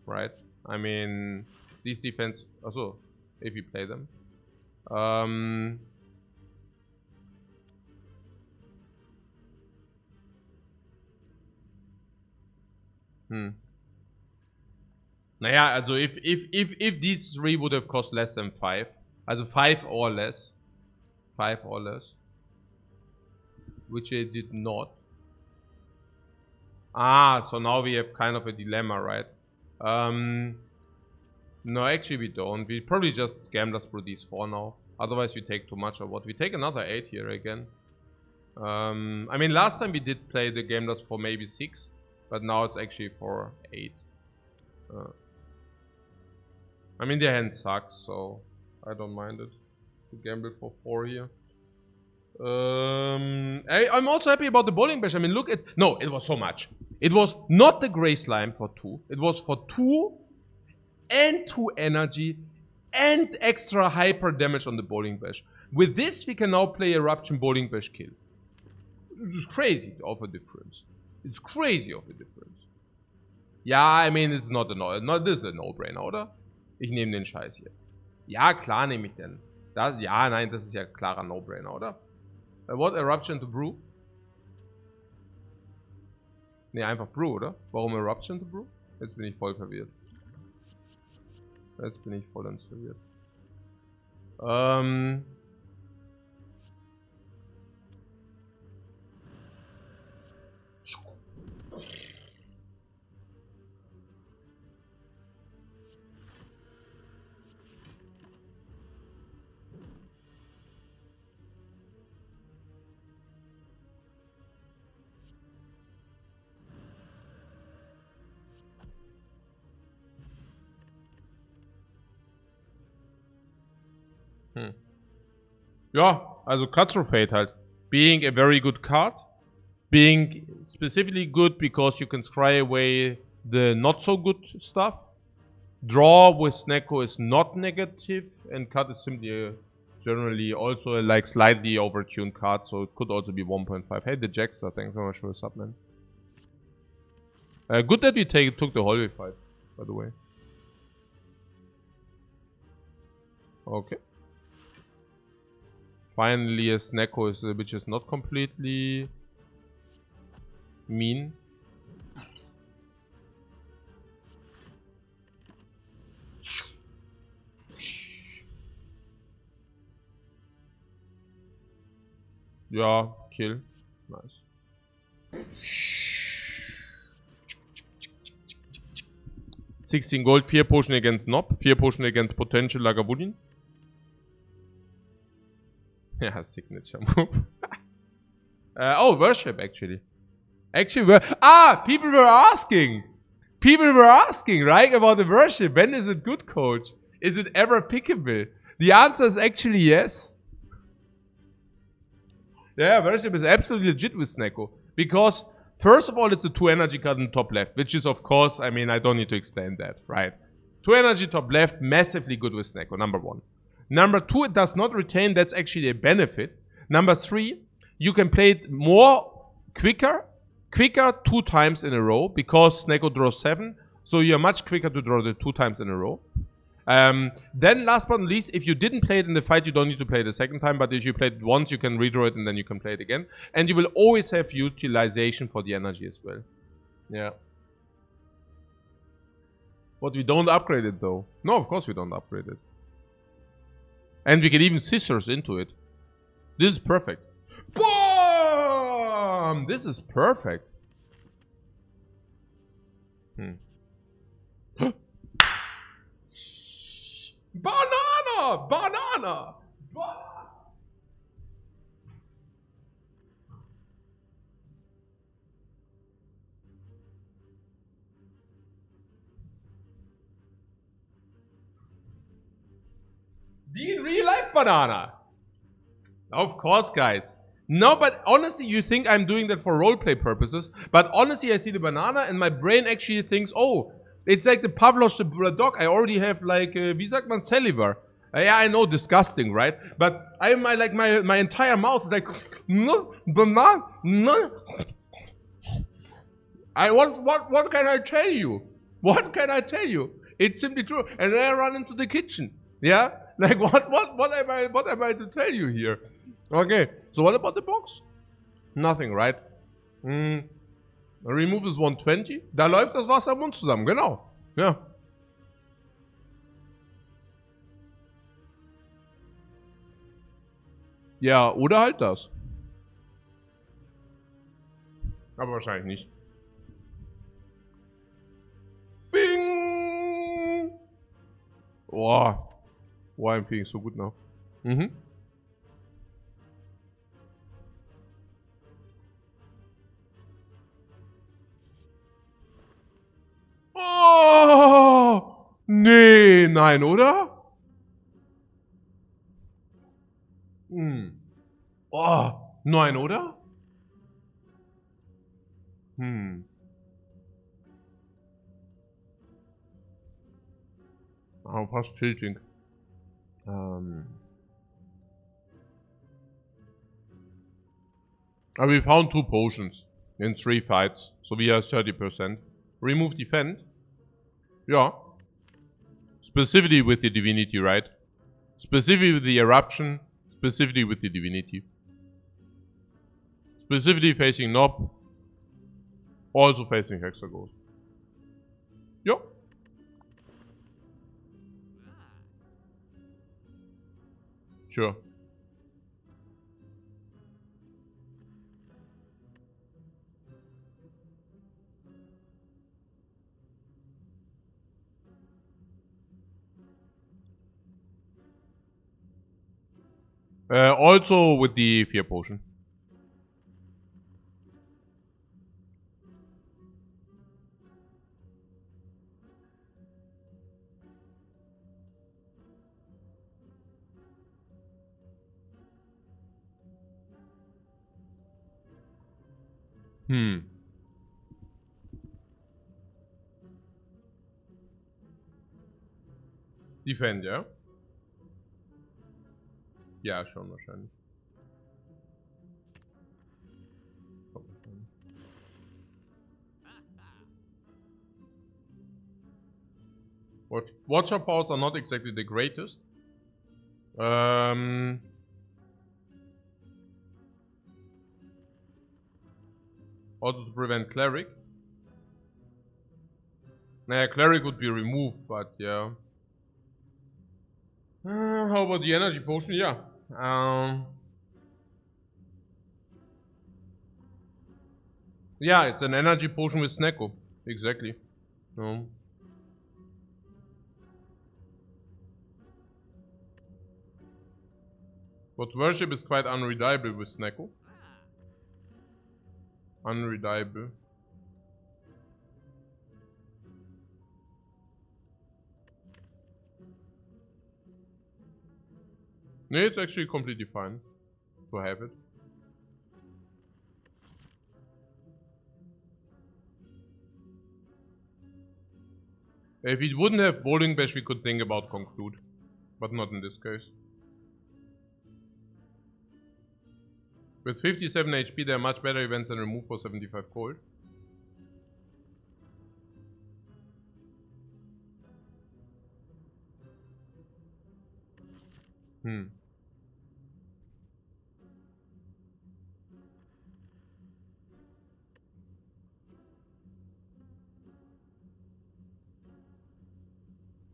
right? I mean, these defense... Also, if you play them. Um... Naja, also if these 3 would have cost less than 5, also 5 or less, 5 or less, which they did not. Ah, so now we have kind of a dilemma, right? No, actually we don't. We probably just Gamblers Brew these 4 now. Otherwise we take too much or what. We take another 8 here again. I mean, last time we did play the Gamblers for maybe 6, but now it's actually for 8. I mean, their hand sucks, so I don't mind it. To gamble for 4 here. I'm also happy about the bowling bash. I mean, look at... No, it was so much. It was not the gray slime for 2. It was for 2 and 2 energy and extra hyper damage on the bowling bash. With this, we can now play Eruption bowling bash kill. It's crazy of a difference. It's crazy of a difference. Ja, I mean, it's not a no... This is a no-brainer, oder? Ich nehme den Scheiß jetzt. Ja, klar nehme ich den. Das, ja, nein, das ist ja klarer No-Brainer, oder? What Eruption to Brew? Ne, einfach Brew, oder? Warum Eruption to Brew? Jetzt bin ich voll verwirrt. Jetzt bin ich vollends verwirrt. Ja, also Cutthroat Fate halt. Being a very good card. Being specifically good because you can scry away the not so good stuff. Draw with Snecko is not negative. And cut is simply generally also a like slightly overtuned card. So it could also be 1.5. Hey, the Jackster, thanks so much for the sub, man. Good that we took the hallway fight, by the way. Okay. Finally, a Snecko is which is not completely mean. Ja, kill. Nice. $16 Gold, 4 Potion against Nob, 4 Potion against Potential Lagavulin. Yeah, signature move. Oh, worship actually. People were asking. People were asking, right, about the worship. When is it good, coach? Is it ever pickable? The answer is actually yes. Yeah, worship is absolutely legit with Snecko. Because, first of all, it's a 2 energy card in the top left. Which is, of course, I mean, I don't need to explain that, right? 2 energy top left, massively good with Snecko, number 1. Number 2, it does not retain, that's actually a benefit. Number 3, you can play it quicker 2 times in a row, because Snecko draws 7, so you're much quicker to draw the 2 times in a row. Then last but not least, if you didn't play it in the fight, you don't need to play it the second time, but if you played it once, you can redraw it and then you can play it again. And you will always have utilization for the energy as well. Yeah. But we don't upgrade it though. No, of course we don't upgrade it. And we can even scissors into it. This is perfect. Boom! This is perfect. Banana! Banana! The real life banana. Of course, guys. No, but honestly, you think I'm doing that for roleplay purposes. But honestly, I see the banana and my brain actually thinks, oh, it's like the Pavlov's the dog. I already have like, wie sagt man, saliva. Yeah, I know, disgusting, right? But I like my entire mouth is like, no, banana, no. What can I tell you? What can I tell you? It's simply true. And then I run into the kitchen. Yeah? Like what am I to tell you here? Okay, so what about the box? Nothing, right? Remove is 120. Da läuft das Wasser im Mund zusammen, genau. Ja. Ja, oder halt das. Aber wahrscheinlich nicht. Bing! Boah. Boah, I'm feeling so good now. Mhm. Oh! Nee, nein, oder? Oh, nein, oder? Oh, fast tilting. We found 2 potions in 3 fights, so we are 30%. Remove defend. Yeah. Specifically with the divinity, right? Specifically with the eruption. Specifically with the divinity. Specifically facing Nob. Also facing Hexaghost. Yeah. Sure. Also with the fear potion. Defend, ja? Ja, schon wahrscheinlich. Watcher powers are not exactly the greatest. Also to prevent Cleric. Naja, Cleric would be removed, but yeah. How about the energy potion? Yeah. Yeah, it's an energy potion with Snecko. Exactly. No. But worship is quite unreliable with Snecko. Unreliable. No, it's actually completely fine to have it. If we wouldn't have Bowling Bash, we could think about Conclude. But not in this case. With 57 HP, there are much better events than remove for 75 gold.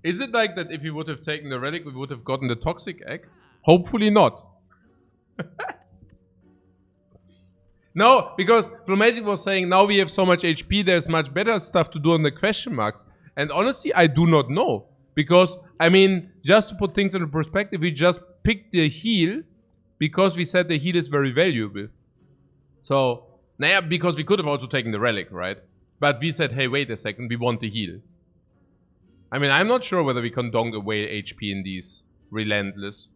Is it like that if we would have taken the relic, we would have gotten the toxic egg? Hopefully not. No, because Flomagic was saying now we have so much HP, there's much better stuff to do on the question marks. And honestly, I do not know. Because, I mean, just to put things into perspective, we just picked the heal because we said the heal is very valuable. So, naja, because we could have also taken the relic, right? But we said, hey, wait a second, we want the heal. I mean, I'm not sure whether we can donk away HP in these Relentless.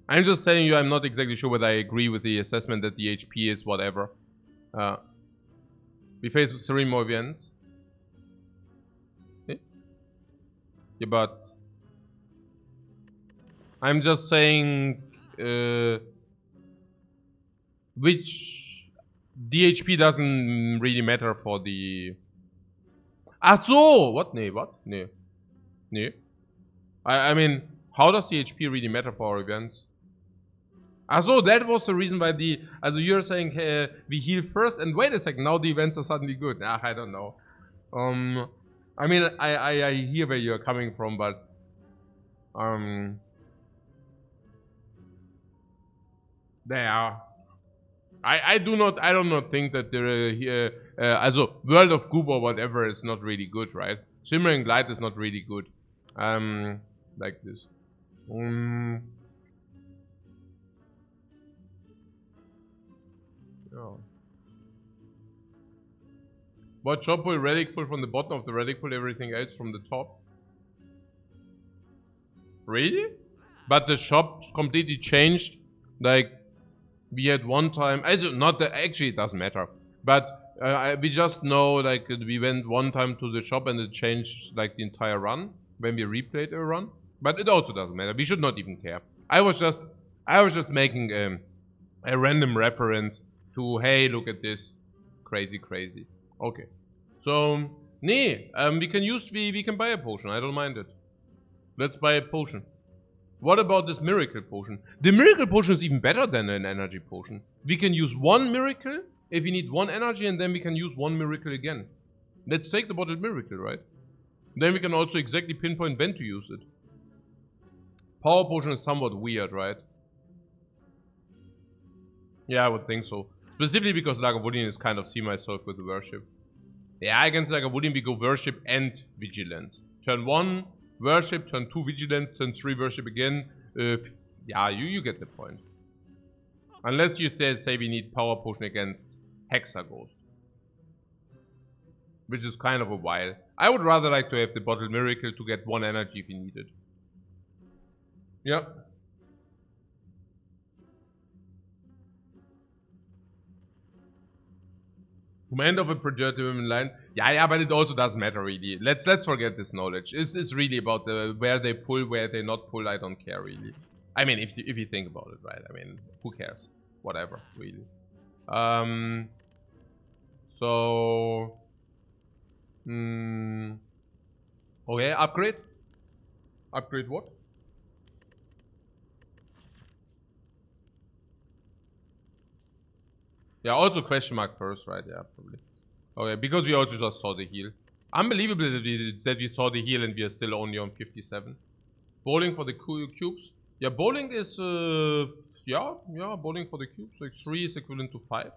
I'm just telling you, I'm not exactly sure whether I agree with the assessment that the HP is whatever. We face 3 more events. Okay. Yeah, but I'm just saying which DHP doesn't really matter for the... Ach so! What? Nee, what? Nee. Nee. I mean, How does the HP really matter for our events? So that was the reason why the... Also you're saying we heal first and wait a second, now the events are suddenly good. I don't know. I mean, I hear where you're coming from, but... There. I do not think that the also World of Goop or whatever is not really good, right? Shimmering Light is not really good. Like this. Yeah. What shop pull? Relic pull from the bottom of the relic pull, everything else from the top. Really? But the shop completely changed. Like we had one time. Not that actually it doesn't matter. But we just know like we went one time to the shop and it changed like the entire run when we replayed a run. But it also doesn't matter. We should not even care. I was just making a random reference to hey, look at this, crazy. Okay, so nee, we can buy a potion. I don't mind it. Let's buy a potion. What about this miracle potion? The miracle potion is even better than an energy potion. We can use one miracle if we need one energy, and then we can use one miracle again. Let's take the bottled miracle, right? Then we can also exactly pinpoint when to use it. Power potion is somewhat weird, right? Yeah, I would think so. Specifically because Lagavulin is kind of see myself with the worship. Yeah, against Lagavulin we go worship and vigilance. Turn 1, worship, turn 2 vigilance, turn 3 worship again. Yeah, you get the point. Unless you say we need power potion against Hexaghost. Which is kind of a while. I would rather like to have the bottled miracle to get 1 energy if we need it. Yep. Command of a projectile in line. Yeah, but it also doesn't matter really. Let's forget this knowledge. It's really about where they pull, where they not pull. I don't care really. I mean, if you think about it, right? I mean, who cares? Whatever, really. So. Okay, upgrade. Upgrade what? Yeah, also question mark first, right? Yeah, probably. Okay, because we also just saw the heal. Unbelievable that we saw the heal and we are still only on 57. Bowling for the cubes. Yeah, bowling is, yeah, bowling for the cubes. Like 3 is equivalent to 5.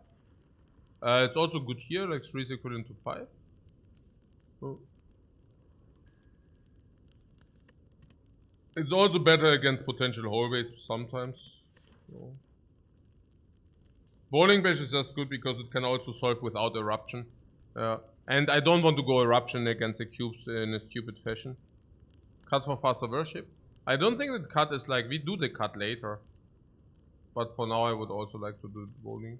It's also good here, like 3 is equivalent to 5. Oh. It's also better against potential hallways sometimes. So. Bowling bash is just good because it can also solve without eruption. And I don't want to go eruption against the cubes in a stupid fashion. Cut for faster worship. I don't think that cut is like, we do the cut later. But for now I would also like to do bowling.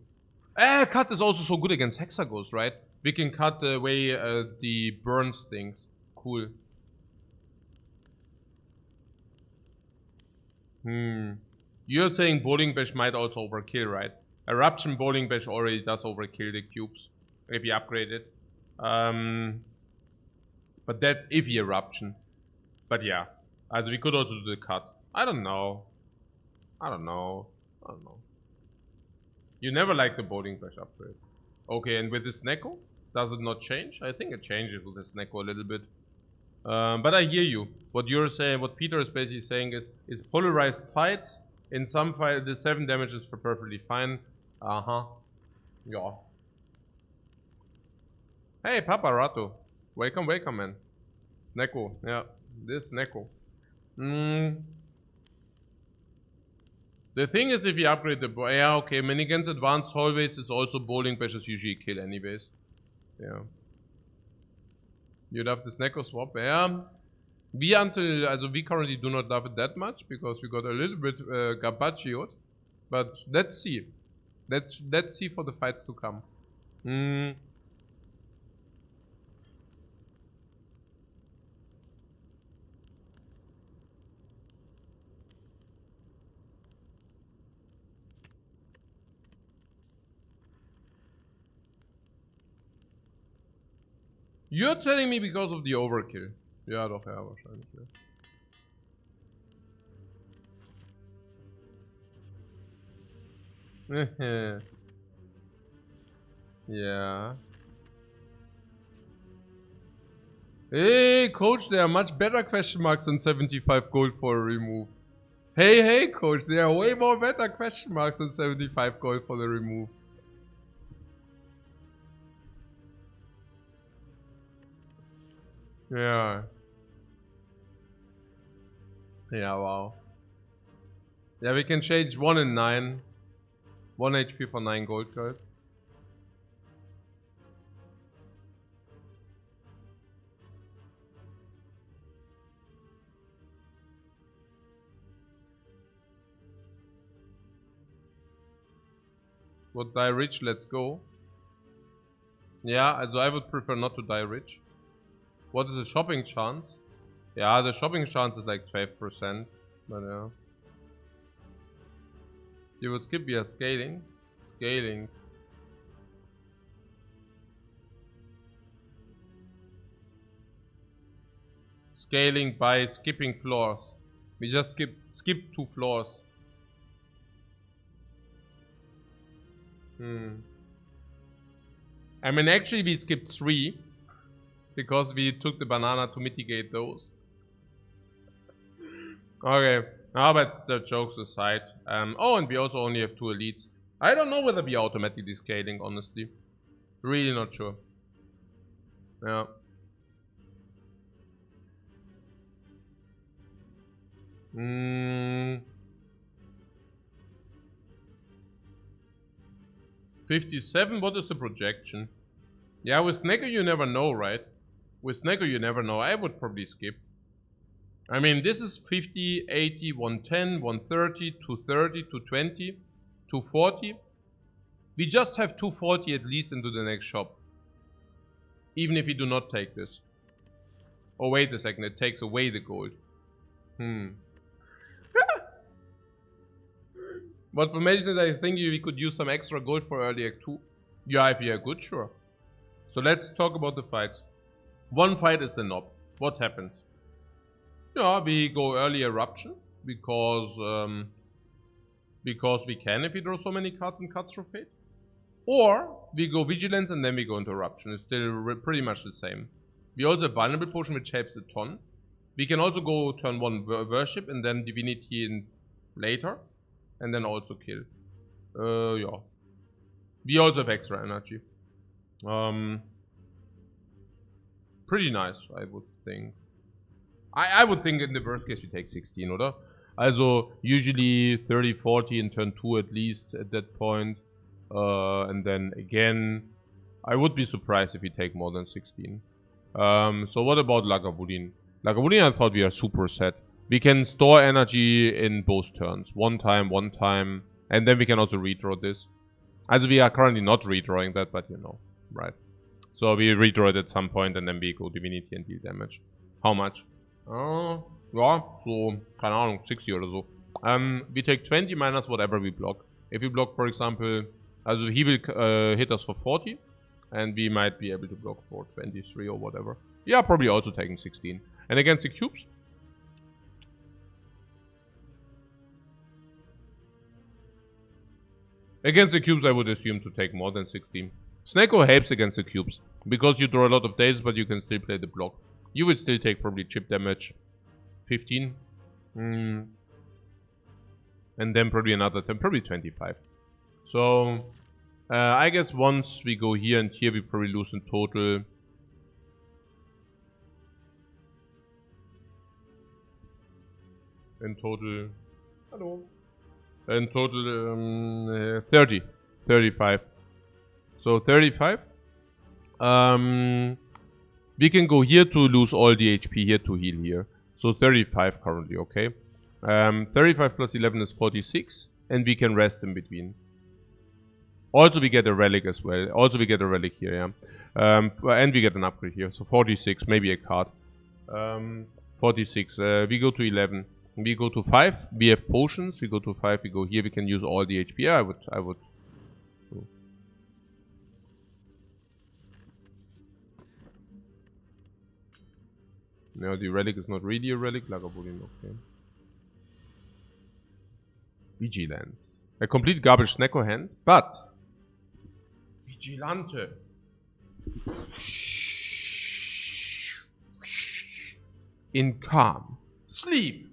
Cut is also so good against Hexaghost, right? We can cut away the burns things. Cool. You're saying bowling bash might also overkill, right? Eruption bowling bash already does overkill the cubes if you upgrade it. But that's if you eruption. But yeah, also we could also do the cut. I don't know. You never like the bowling bash upgrade. Okay, and with this Neko, does it not change? I think it changes with this Neko a little bit. But I hear you. What you're saying, what Peter is basically saying is polarized fights. In some fight, the 7 damage is perfectly fine. Yeah. Hey, Paparato. Welcome, man. Neko. Yeah, this Neko. The thing is, if you upgrade the... Yeah, okay. When against advanced hallways, it's also bowling bashes usually kill anyways. Yeah. You'd have this Neko swap. Yeah. We currently do not love it that much because we got a little bit garbagioed. But let's see. Let's see for the fights to come. You're telling me because of the overkill. Ja, doch, ja, wahrscheinlich. Ja. Yeah. Hey, coach, there are much better question marks than 75 gold for a remove. Hey, coach, there are way more better question marks than 75 gold for the remove. Yeah. Yeah, wow. Yeah, we can change 1 and 9. 1 HP for 9 gold, guys. What die rich? Let's go. Yeah, so I would prefer not to die rich. What is the shopping chance? Yeah, the shopping chance is like 12%. But yeah. You would skip via scaling. Scaling. Scaling by skipping floors. We just skip 2 floors. I mean, actually we skipped 3. Because we took the banana to mitigate those. Okay. Ah, but the jokes aside. Oh, and we also only have 2 elites. I don't know whether we are automatically scaling, honestly. Really not sure. Yeah. Hmm. 57, what is the projection? Yeah, with Snagger you never know, right? With Snagger you never know. I would probably skip. I mean, this is 50, 80, 110, 130, 230, 220, 240. We just have 240 at least into the next shop. Even if we do not take this. Oh, wait a second. It takes away the gold. But for Magicians, I think we could use some extra gold for early act 2. Yeah, if we are good, sure. So let's talk about the fights. One fight is the knob. What happens? Yeah, we go early eruption because we can if we draw so many cards in Cuts through Fate. Or we go vigilance and then we go into eruption. It's still pretty much the same. We also have vulnerable potion which helps a ton. We can also go turn 1 worship and then divinity in later. And then also kill. Yeah. We also have extra energy. Pretty nice, I would think. I would think in the worst case you take 16, oder? Also usually 30, 40 in turn 2 at least at that point. And then again, I would be surprised if we take more than 16. So what about Lagavulin? Lagavulin, I thought we are super set. We can store energy in both turns. One time, and then we can also redraw this. Also we are currently not redrawing that, but you know, right. So we redraw it at some point and then we go Divinity and deal damage. How much? Ja, so, keine Ahnung, 60 oder so. We take 20 minus whatever we block. If we block, for example, also he will hit us for 40. And we might be able to block for 23 or whatever. Yeah, probably also taking 16. And against the cubes? Against the cubes, I would assume to take more than 16. Sneko helps against the cubes. Because you draw a lot of days, but you can still play the block. You will still take probably chip damage. 15. And then probably another 10. Probably 25. So, I guess once we go here and here, we probably lose in total. Hello. In total, 30. 35. So 35. We can go here to lose all the HP, here to heal here. So 35 currently, okay. 35 plus 11 is 46. And we can rest in between. Also we get a relic as well. Also we get a relic here, yeah. And we get an upgrade here. So 46, maybe a card. 46. We go to 11. We go to 5. We have potions. We go to 5. We go here. We can use all the HP. Yeah, I would. No, the relic is not really a relic. Lagavulin, okay. Vigilance. A complete garbage Snecko hand, but Vigilante. In calm. Sleep.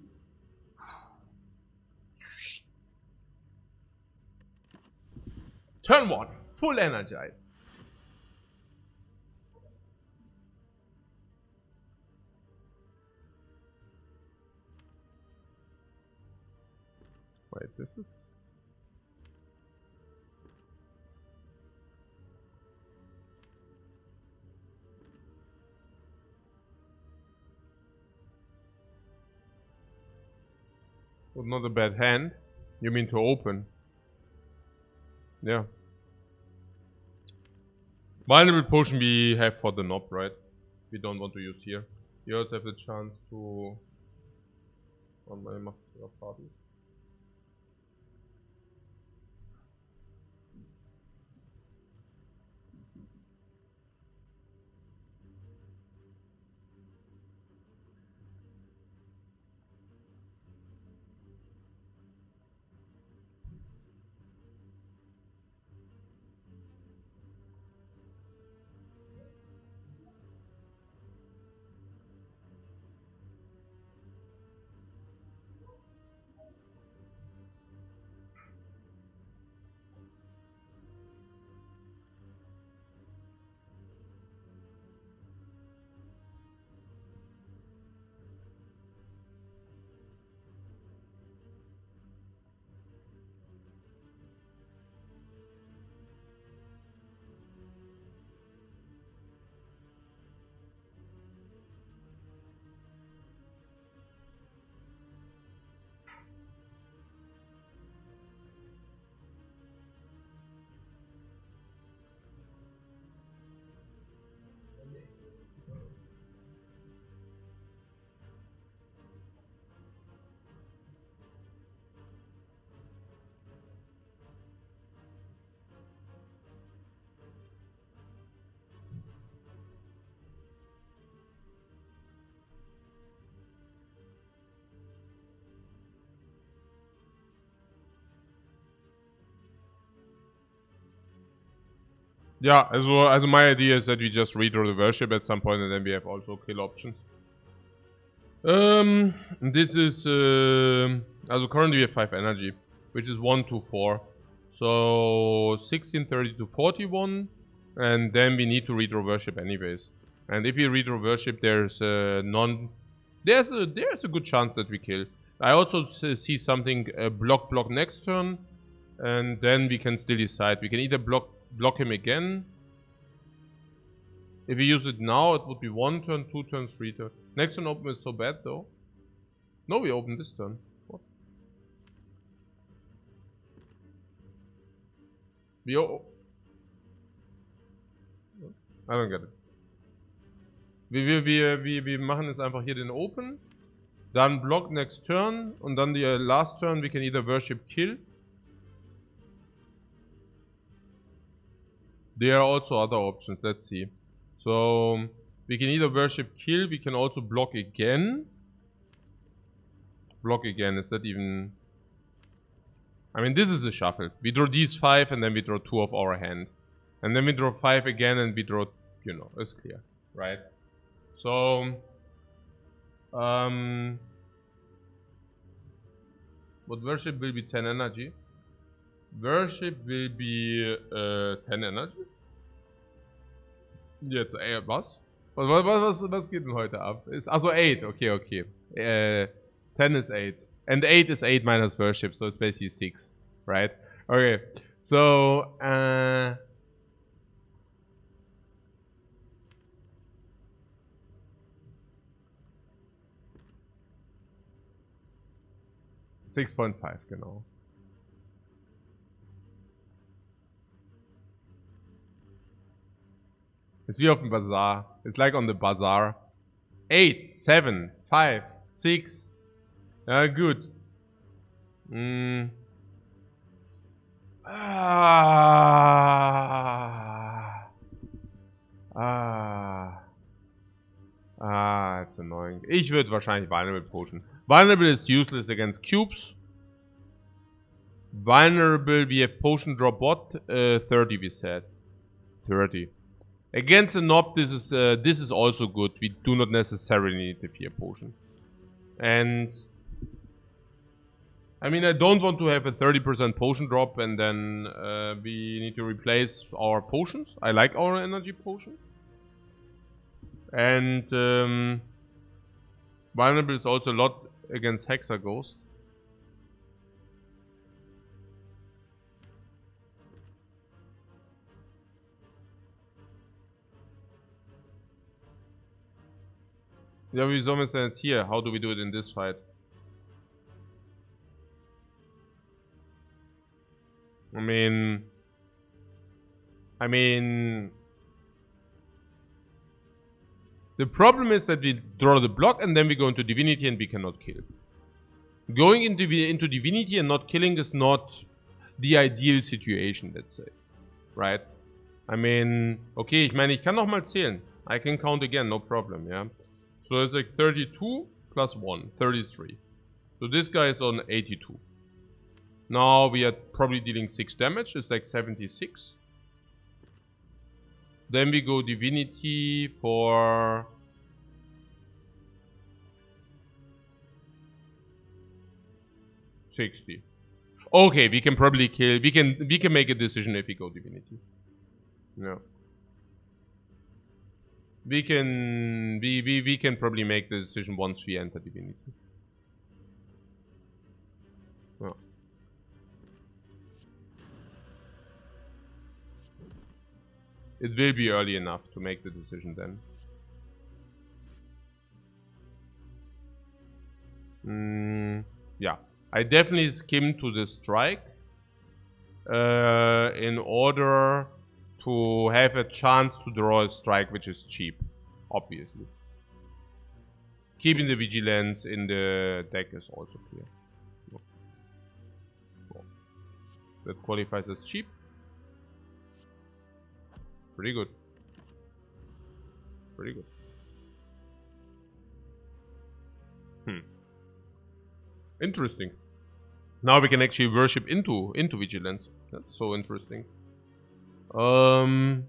Turn 1. Full energized. Wait, this is... Well, not a bad hand. You mean to open? Yeah. Vulnerable potion we have for the knob, right? We don't want to use here. You also have the chance to... Oh, my macht party. Yeah, also my idea is that we just redraw the worship at some point and then we have also kill options. This is, also currently we have 5 energy, which is 1 to 4. So 16, 30 to 41, and then we need to redraw worship anyways. And if we redraw worship, there's a good chance that we kill. I also see something block next turn, and then we can still decide. We can either block him again. If we use it now, it would be 1 turn, 2 turns, 3 turns. Next turn open is so bad though. No, we open this turn. What? I don't get it. Wir machen jetzt einfach hier den Open. Dann Block next turn. Und dann die last turn we can either worship kill. There are also other options, let's see. So, we can either worship kill, we can also block again. Block again, is that even... I mean, this is a shuffle. We draw these 5 and then we draw 2 of our hand. And then we draw 5 again and we draw, you know, it's clear, right? So... what worship will be 10 energy? Worship will be 10 energy. Jetzt, was? Was geht denn heute ab? Also 8, okay. 10 is 8. And 8 is 8 minus worship, so it's basically 6, right? Okay, so... 6.5, genau. It's wie auf dem Bazaar. It's like on the bazaar. 8, 7, 5, 6. Ja, gut. It's annoying. Ich würde wahrscheinlich Vulnerable pushen. Vulnerable is useless against cubes. Vulnerable, we have potion drop what? 30 we said. 30. Against the knob, this is also good. We do not necessarily need the fear potion. And I mean, I don't want to have a 30% potion drop and then we need to replace our potions. I like our energy potion. And vulnerable is also a lot against Hexa Ghost. Ja, wie sollen wir es denn jetzt hier? How do we do it in this fight? I mean, the problem is that we draw the block and then we go into Divinity and we cannot kill. Going into Divinity and not killing is not the ideal situation, let's say. Right? I mean, okay, ich meine, ich kann noch mal zählen. I can count again, no problem, yeah? So it's like 32 plus 1, 33. So this guy is on 82. Now we are probably dealing 6 damage, it's like 76. Then we go Divinity for 60. Okay, we can probably kill. We can make a decision if we go Divinity. Yeah. We can probably make the decision once we enter Divinity. Yeah. It will be early enough to make the decision then. Yeah, I definitely skim to the strike in order to have a chance to draw a strike which is cheap, obviously. Keeping the vigilance in the deck is also clear. That qualifies as cheap. Pretty good. Pretty good. Interesting. Now we can actually worship into vigilance. That's so interesting. 5.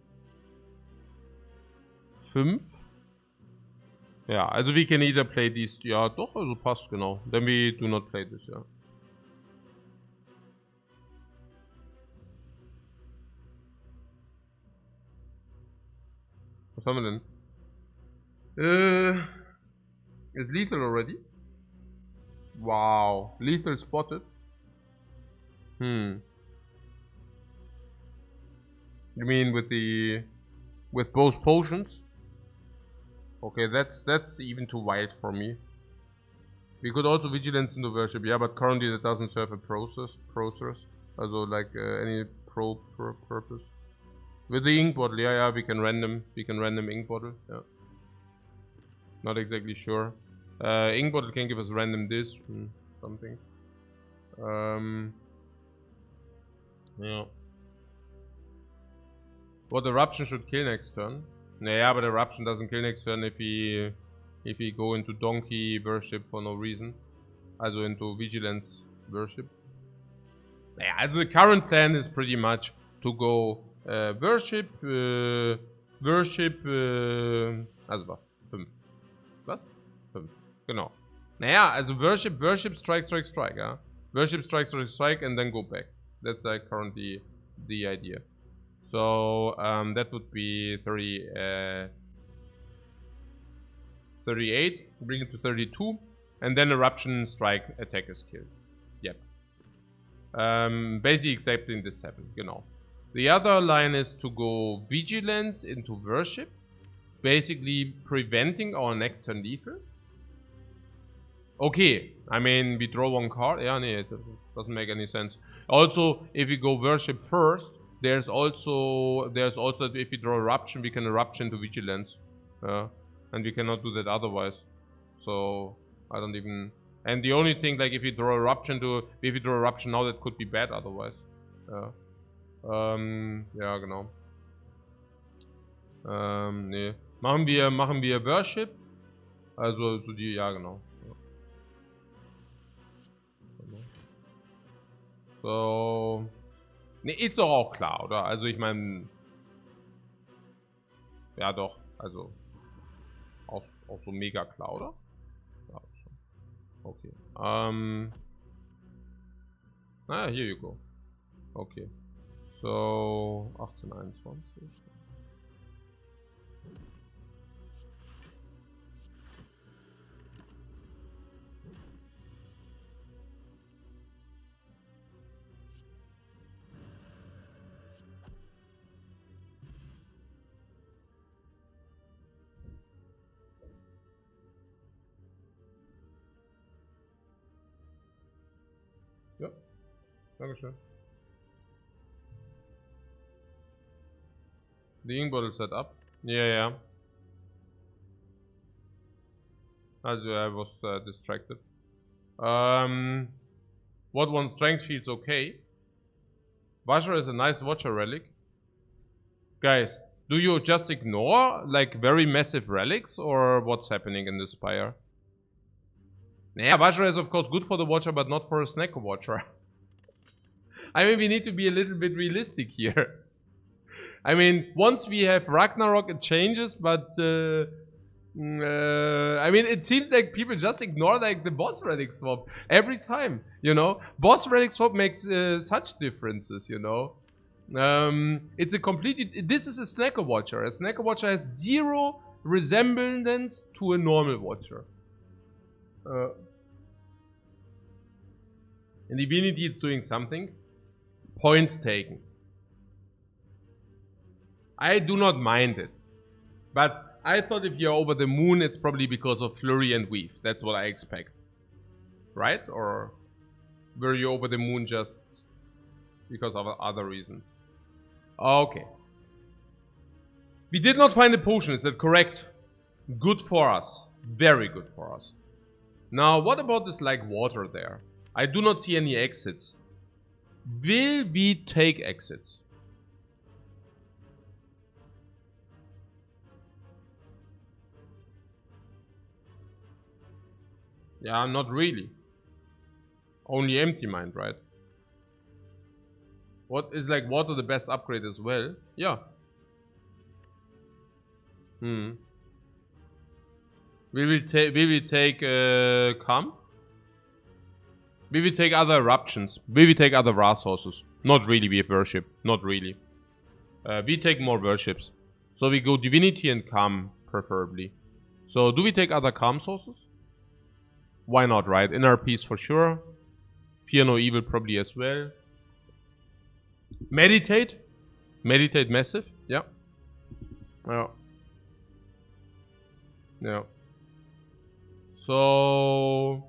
Ja, also we can either play these. Ja, doch, also passt genau. Then we do not play this, ja. Was haben wir denn? Is lethal already? Wow, lethal spotted. You mean with both potions? Okay, that's even too wild for me. We could also vigilance into worship, yeah, but currently that doesn't serve a process, also like any purpose. With the ink bottle, yeah, we can random ink bottle, yeah. Not exactly sure. Ink bottle can give us random this, something. Yeah. What eruption should kill next turn? Yeah, but eruption doesn't kill next turn if we go into donkey worship for no reason. Also into vigilance worship. Yeah, also the current plan is pretty much to go worship, also was? 5. Was? 5. Genau. Naja, also worship, strike, ja. Worship, strike, and then go back. That's like currently the idea. So that would be 38, bring it to 32, and then eruption, strike, attack is killed. Yep. Basically accepting the 7, genau. The other line is to go vigilance into worship, basically preventing our next turn lethal. Okay, I mean we draw 1 card. Yeah, nee, it doesn't make any sense. Also, if we go worship first, there's also if we draw eruption, we can eruption to vigilance, and we cannot do that otherwise. So I don't even. And the only thing, like if you draw eruption now, that could be bad otherwise. Ja, genau. Nee. Machen wir Worship. Also so die, ja genau. So... Ne, ist doch auch klar, oder? Also ich meine... Ja doch, also... Auch so mega klar, oder? Ja, schon. Okay. Naja, here you go. Okay. So... 1821. Ja, dankeschön. The ink bottle set up. Yeah. Also I was distracted. What one strength feels okay. Vasher is a nice watcher relic. Guys, do you just ignore like very massive relics or what's happening in the Spire? Yeah, Vasher is of course good for the watcher, but not for a snack watcher. I mean, we need to be a little bit realistic here. I mean, once we have Ragnarok, it changes, but I mean, it seems like people just ignore like the boss relic swap every time. You know, boss relic swap makes such differences. You know, it's a completely. This is a snacker watcher. A snacker watcher has zero resemblance to a normal watcher. In Divinity, it's doing something. Points taken. I do not mind it. But I thought if you're over the moon, it's probably because of Flurry and Weave. That's what I expect. Right? Or were you over the moon just because of other reasons? Okay. We did not find a potion, is that correct? Good for us. Very good for us. Now, what about this like water there? I do not see any exits. Will we take exits? Yeah, not really. Only empty mind, right? What is like water the best upgrade as well? Yeah. We will take calm. We will take other eruptions. We will take other Ra sources. Not really, we have worship. Not really. We take more worships. So we go divinity and calm, preferably. So do we take other calm sources? Why not, right? Inner peace for sure. Fear no evil probably as well. Meditate. Meditate massive. Yeah. Yeah. Yeah. So...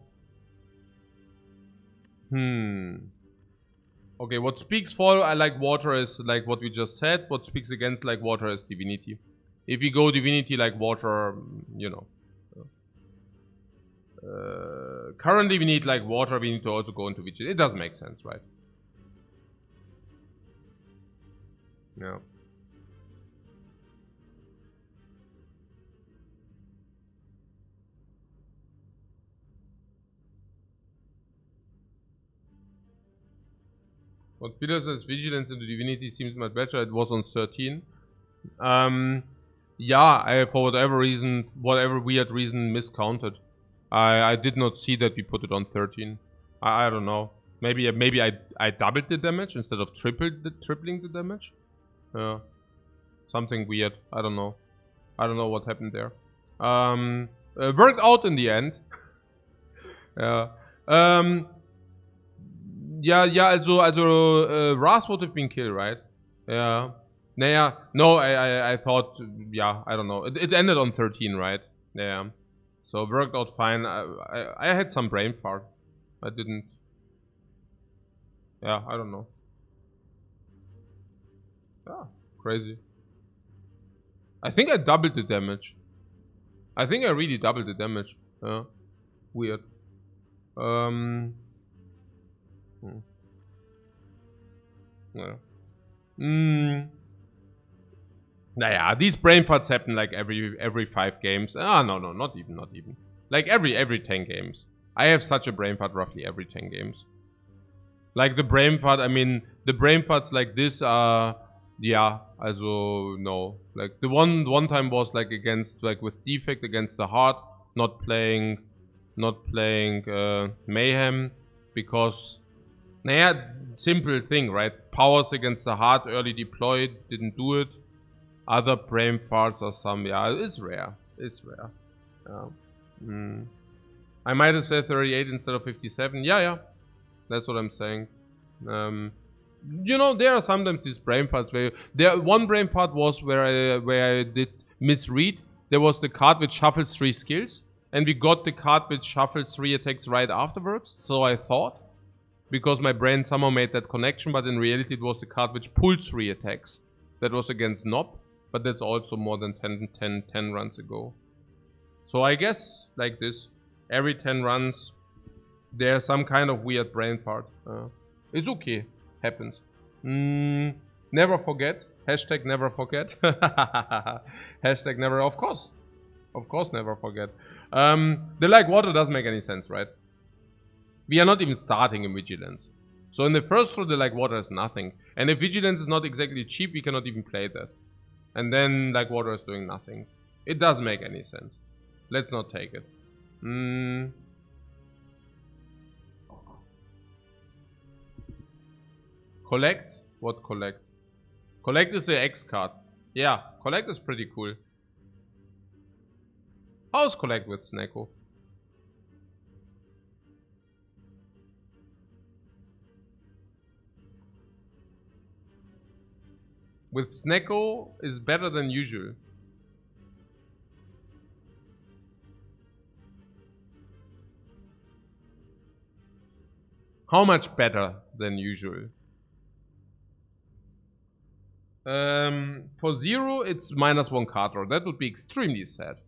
Okay, what speaks for I like water is like what we just said. What speaks against like water is divinity. If we go divinity like water, you know. Currently we need like water, we need to also go into vigilance. It does make sense, right? Yeah. What Peter says, vigilance into divinity seems much better. It was on 13. Yeah, I for whatever reason, whatever weird reason, miscounted. I did not see that we put it on 13. I don't know. Maybe I doubled the damage instead of tripling the damage. Something weird. I don't know. I don't know what happened there. Worked out in the end. Yeah. Ja, also Ras would have been killed, right? Yeah. Naja, no, I thought, yeah, I don't know. It ended on 13, right? Yeah. So it worked out fine. I had some brain fart. I didn't. Yeah, I don't know. Yeah, crazy. I think I doubled the damage. I think I really doubled the damage. Yeah. Weird. Yeah. Naja, these brain farts happen like every 5 games. Ah, no, not even. Like every 10 games. I have such a brain fart roughly every 10 games. Like the brain fart, I mean, the brain farts like this are, yeah, also, no. Like the one time was like against, like with defect against the heart, not playing Mayhem, because, naja, simple thing, right? Powers against the heart, early deployed, didn't do it. Other brain farts or some, yeah, it's rare. It's rare. Yeah. I might have said 38 instead of 57. Yeah. That's what I'm saying. You know, there are sometimes these brain farts where one brain fart was where I did misread. There was the card which shuffles 3 skills, and we got the card which shuffles 3 attacks right afterwards. So I thought, because my brain somehow made that connection, but in reality it was the card which pulls 3 attacks. That was against Nob, but that's also more than 10 runs ago. So I guess like this, every 10 runs there's some kind of weird brain fart. It's okay. Happens. Never forget. Hashtag never forget. Hashtag never. Of course, never forget. The like water doesn't make any sense, right? We are not even starting in vigilance. So in the first row, the like water is nothing. And if vigilance is not exactly cheap, we cannot even play that. And then like water is doing nothing. It doesn't make any sense. Let's not take it. Collect? What collect? Collect is the X card. Yeah, collect is pretty cool. How's collect with Snecko? With Snecko is better than usual. How much better than usual? For 0, it's -1 card draw. That would be extremely sad.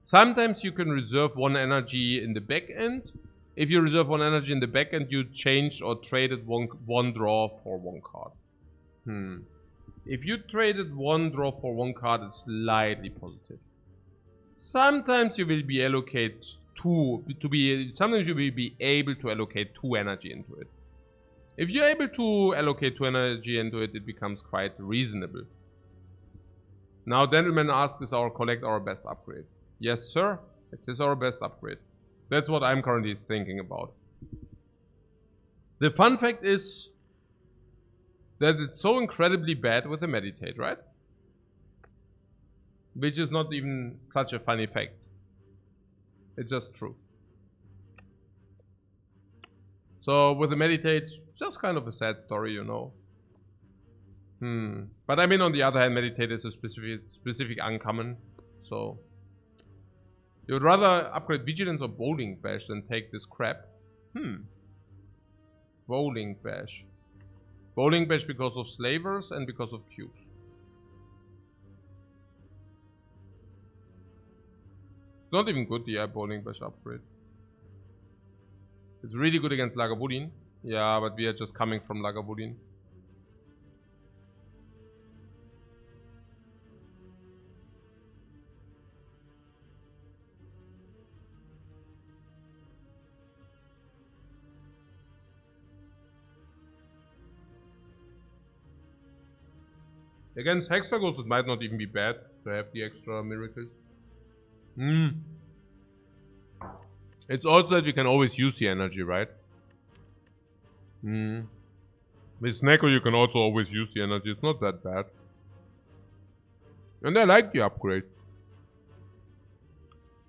Sometimes you can reserve 1 energy in the back end. If you reserve 1 energy in the back end, you changed or traded one draw for 1 card. If you traded 1 draw for 1 card, it's slightly positive. Sometimes you will be allocate 2 sometimes you will be able to allocate 2 energy into it. If you're able to allocate 2 energy into it, it becomes quite reasonable. Now, Gentleman asks, is our collect our best upgrade? Yes, sir. It is our best upgrade. That's what I'm currently thinking about. The fun fact is that it's so incredibly bad with the meditate, right? Which is not even such a funny fact. It's just true. So with the meditate, just kind of a sad story, you know. But I mean, on the other hand, meditate is a specific uncommon. So you would rather upgrade vigilance or bowling bash than take this crap. Bowling bash. Bowling bash because of slavers and because of cubes. Not even good, the bowling bash upgrade. It's really good against Lagavulin. Yeah, but we are just coming from Lagavulin. Against Hexagons, it might not even be bad to have the extra miracles. It's also that we can always use the energy, right? With Snecko, you can also always use the energy. It's not that bad. And I like the upgrade.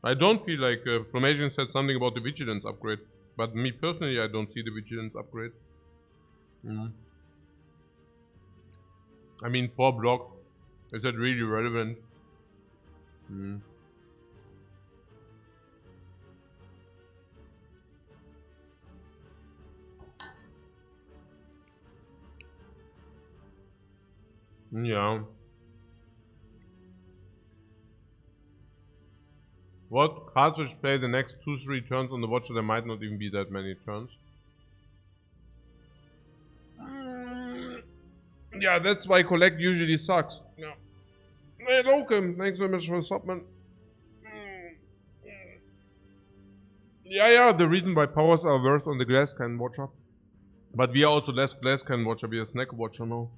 I don't feel like Flammation said something about the Vigilance upgrade. But me personally, I don't see the Vigilance upgrade. I mean, 4 block. Is that really relevant? Yeah. What cartridge play the next 2-3 turns on the watcher? There might not even be that many turns. Yeah, that's why collect usually sucks. Yeah. Hey, Locum, thanks so much for the sub, man. Yeah, the reason why powers are worse on the glass can watch up. But we are also less Glasscan watcher, we are snack watcher now.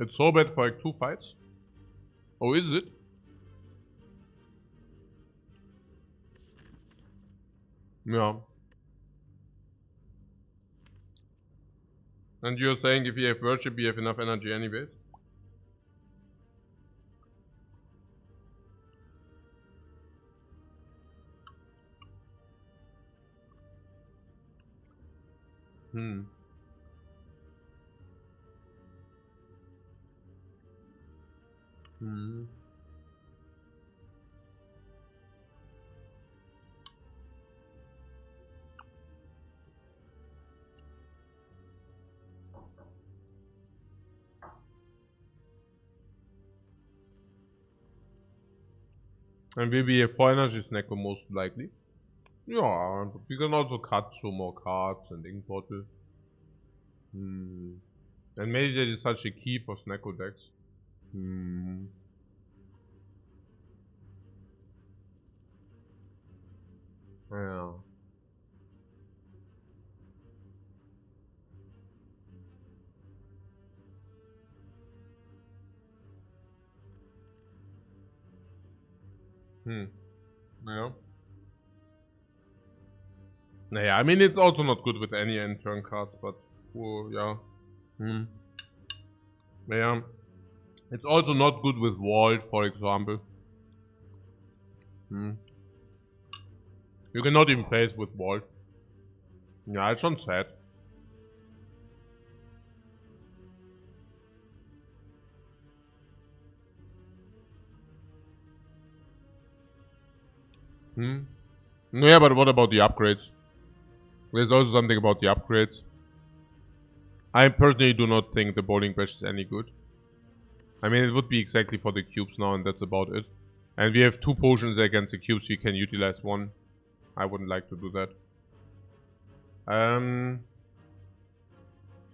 It's so bad for like 2 fights. Oh, is it? Yeah. And you're saying if you have worship, you have enough energy anyways? And will be a 4 energy snack most likely. Yeah, we can also cut through more cards and ink bottle. And maybe that is such a key for Snacko decks. Yeah. Yeah. Naja, I mean, it's also not good with any end turn cards, but yeah. Yeah. It's also not good with Vault, for example. You cannot even play it with Vault. Ja, ist schon sad. No, yeah, but what about the upgrades? There's also something about the upgrades. I personally do not think the bowling bash is any good. I mean, it would be exactly for the cubes now, and that's about it. And we have 2 potions against the cubes, so you can utilize 1. I wouldn't like to do that.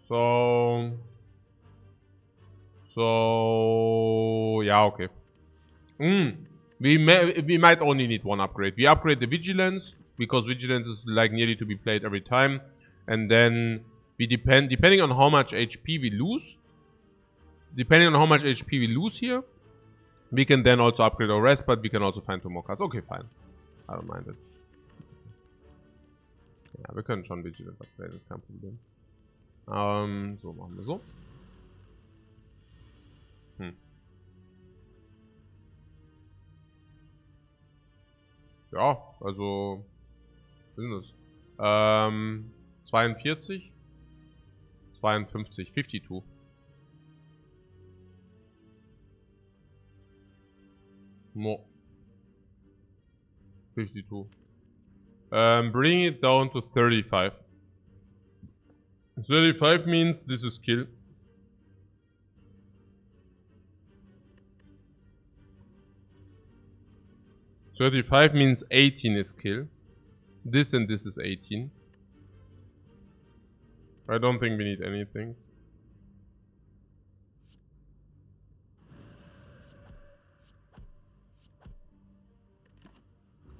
So yeah, okay. We might only need 1 upgrade. We upgrade the vigilance because vigilance is like nearly to be played every time, and then we depending on how much HP we lose. Depending on how much HP we lose here, we can then also upgrade our rest, but we can also find 2 more cards. Okay, fine. I don't mind it. Ja, wir können schon Vigilance upgraden, ist kein Problem. So machen wir so. Ja, also, was sind das? 42, 52, 52. No. 52. Bring it down to 35. 35 means this is kill. $35 means 18 is kill. This and this is 18. I don't think we need anything.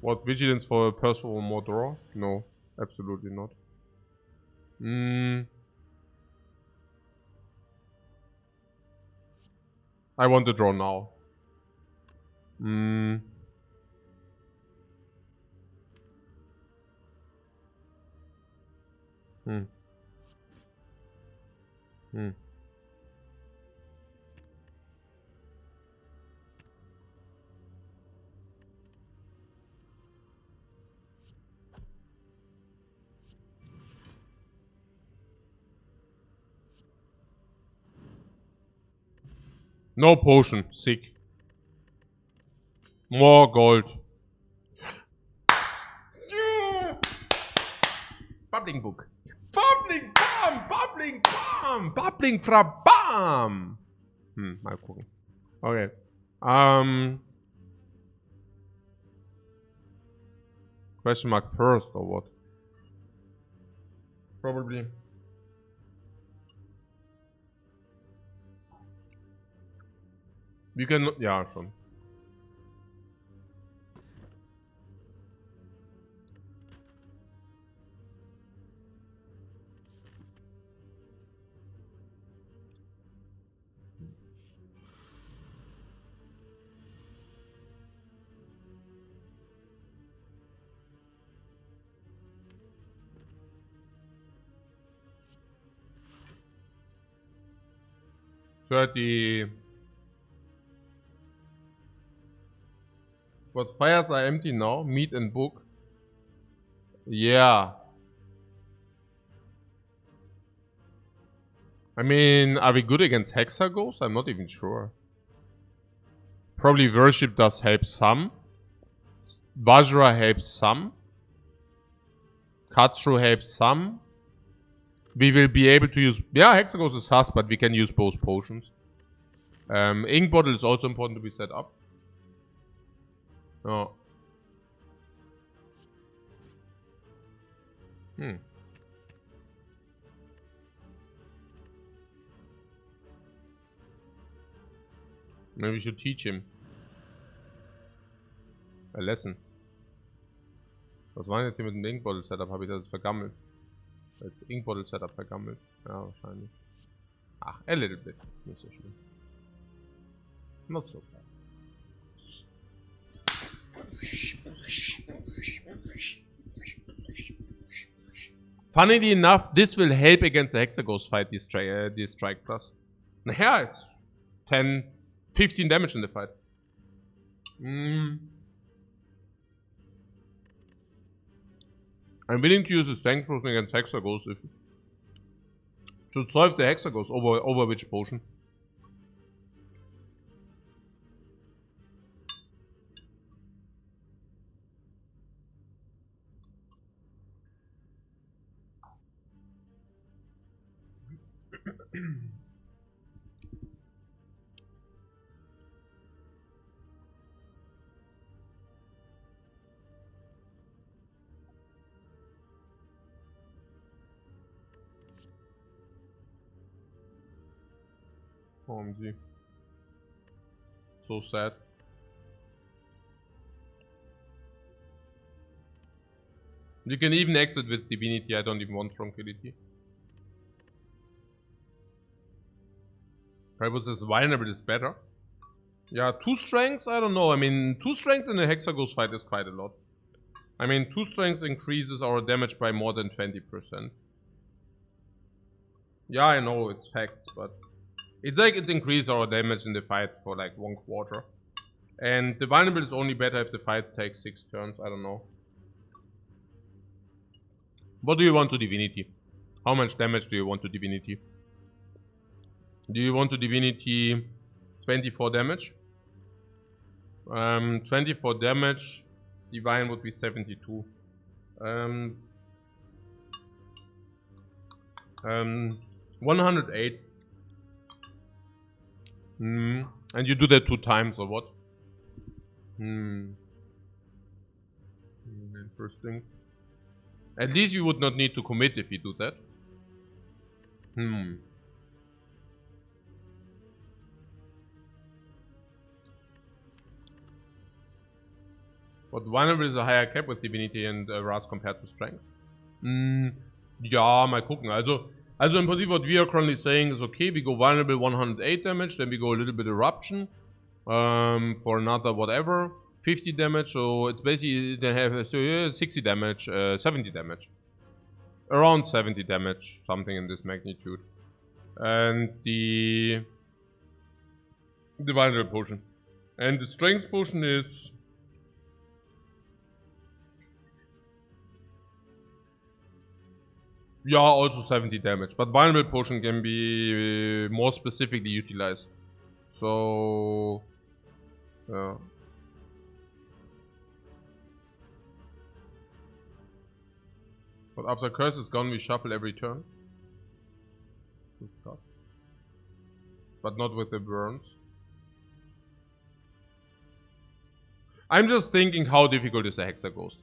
What, vigilance for a personal more draw? No, absolutely not. I want to draw now. No potion, sick. More gold. Bubbling book. Bubbling bam! Bubbling bam! Bubbling frabam! Mal gucken. Okay. Question mark first or what? Probably. We can, ja, schon. What fires are empty now? Meat and book. Yeah. I mean, are we good against Hexaghost? I'm not even sure. Probably Worship does help some. Vajra helps some. Katsu helps some. We will be able to use... Yeah, Hexaghost is sus, but we can use both potions. Ink bottle is also important to be set up. Oh. Maybe we should teach him a lesson. Was war jetzt hier mit dem Ink Bottle Setup? Habe ich das vergammelt? Das Ink Bottle Setup vergammelt? Ja, wahrscheinlich. Ach, a little bit. Nicht so schlimm. Not so bad. Funnily enough, this will help against the Hexaghost fight, this strike plus. Naja, it's 10, 15 damage in the fight. I'm willing to use a strength potion against Hexaghost if should solve the Hexaghost over which potion. OMG. So sad. You can even exit with Divinity, I don't even want Tranquility. Perhaps this vulnerable is better. Yeah, 2 strengths, I don't know. I mean, 2 strengths in a Hexaghost fight is quite a lot. I mean, 2 strengths increases our damage by more than 20%. Yeah, I know, it's facts, but... It's like it increases our damage in the fight for like 1/4. And the vulnerable is only better if the fight takes 6 turns, I don't know. What do you want to Divinity? How much damage do you want to Divinity? Do you want to Divinity 24 damage? 24 damage, Divine would be 72. 108. And you do that 2 times or what? Interesting. At least you would not need to commit if you do that. But vulnerable is a higher cap with Divinity and Ras compared to Strength. Ja, mal gucken. Also im Prinzip what we are currently saying is okay, we go vulnerable 108 damage, then we go a little bit eruption for another whatever, 50 damage, so it's basically they have 60 damage, 70 damage. Around 70 damage, something in this magnitude. And the vulnerable potion. And the strength potion is yeah, also 70 damage, but vulnerable potion can be more specifically utilized. So, yeah. But after curse is gone, we shuffle every turn. But not with the burns. I'm just thinking how difficult is a Hexaghost.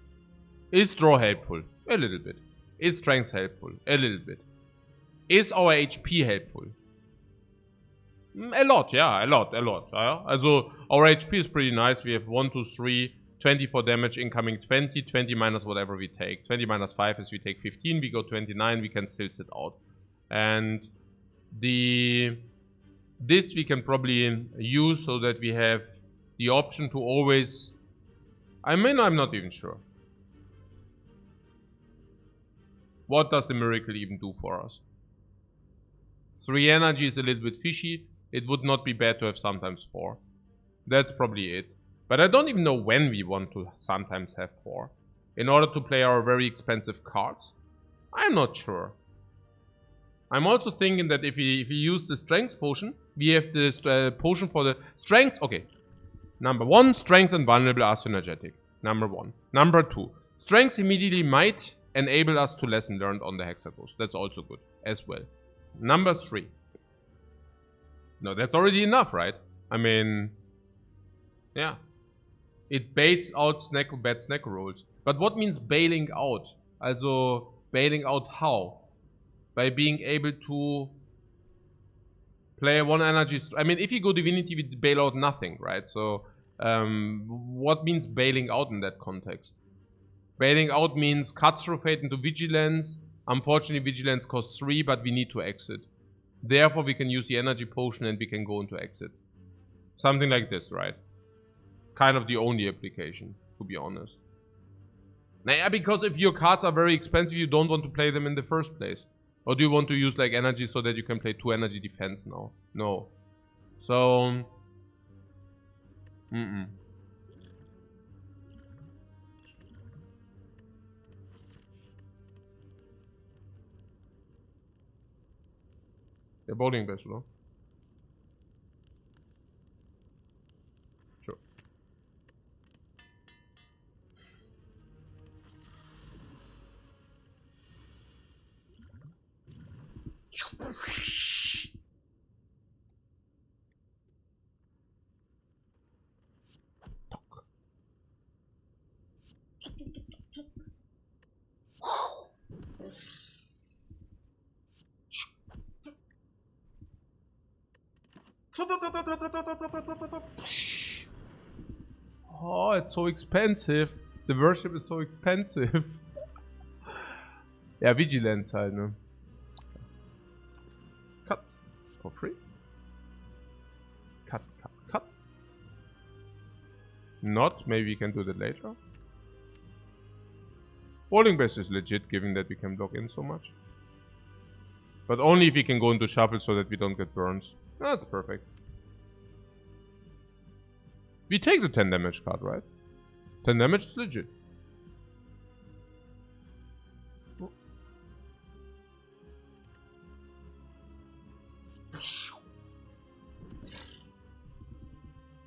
Is draw helpful? A little bit. Is strength helpful? A little bit. Is our HP helpful? A lot, yeah, a lot. Also, our HP is pretty nice. We have 1, 2, 3, 24 damage, incoming 20, 20 minus whatever we take. 20 minus 5 is we take 15, we go 29, we can still sit out. And this we can probably use so that we have the option to always... I mean, I'm not even sure. What does the miracle even do for us? 3 energy is a little bit fishy. It would not be bad to have sometimes 4. That's probably it. But I don't even know when we want to sometimes have 4. In order to play our very expensive cards? I'm not sure. I'm also thinking that if we use the strength potion, we have this potion for the strength. Okay. Number 1, strength and vulnerable are synergetic. Number 1. Number 2, strength immediately might enable us to lesson learned on the Hexaghost. That's also good as well. Number 3. No, that's already enough, right? I mean, yeah. It baits out bad snack rolls. But what means bailing out? Also, bailing out how? By being able to play 1 energy... I mean, if you go Divinity, we bail out nothing, right? So, what means bailing out in that context? Bailing out means cut through fate into Vigilance. Unfortunately, Vigilance costs 3, but we need to exit. Therefore, we can use the energy potion and we can go into exit. Something like this, right? Kind of the only application, to be honest. Nah, because if your cards are very expensive, you don't want to play them in the first place. Or do you want to use like energy so that you can play 2 energy defense now? No. So... Der Bowling Bash, oder? Sure. Oh, it's so expensive. The worship is so expensive. Ja, Vigilance halt, ne? Cut. For free. Cut. Not. Maybe we can do that later. Bowling Bash is legit, given that we can block in so much. But only if we can go into shuffle so that we don't get burns. That's perfect. We take the 10 damage card, right? 10 damage is legit.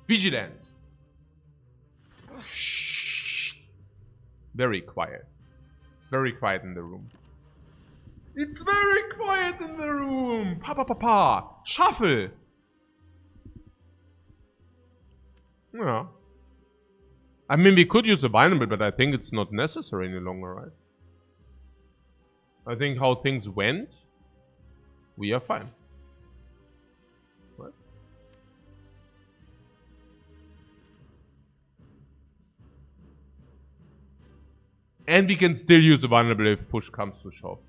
Vigilance. Very quiet. It's very quiet in the room. It's very quiet in the room. Pa. Shuffle. Yeah. I mean, we could use a vulnerable, but I think it's not necessary any longer, right? I think how things went, we are fine. Right? And we can still use a vulnerable if push comes to shove.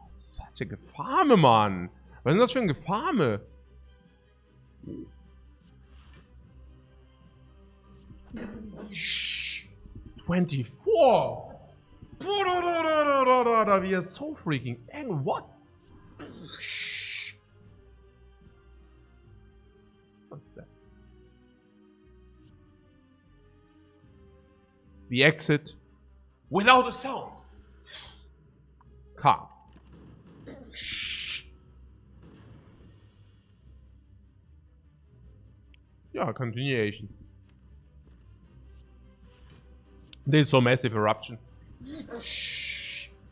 Such a Gefarme, Mann. Was ist denn das für ein Gefarme? $24! We are so freaking angry. What? What's that? We exit without a sound. Calm. Yeah, continuation. This is so massive eruption.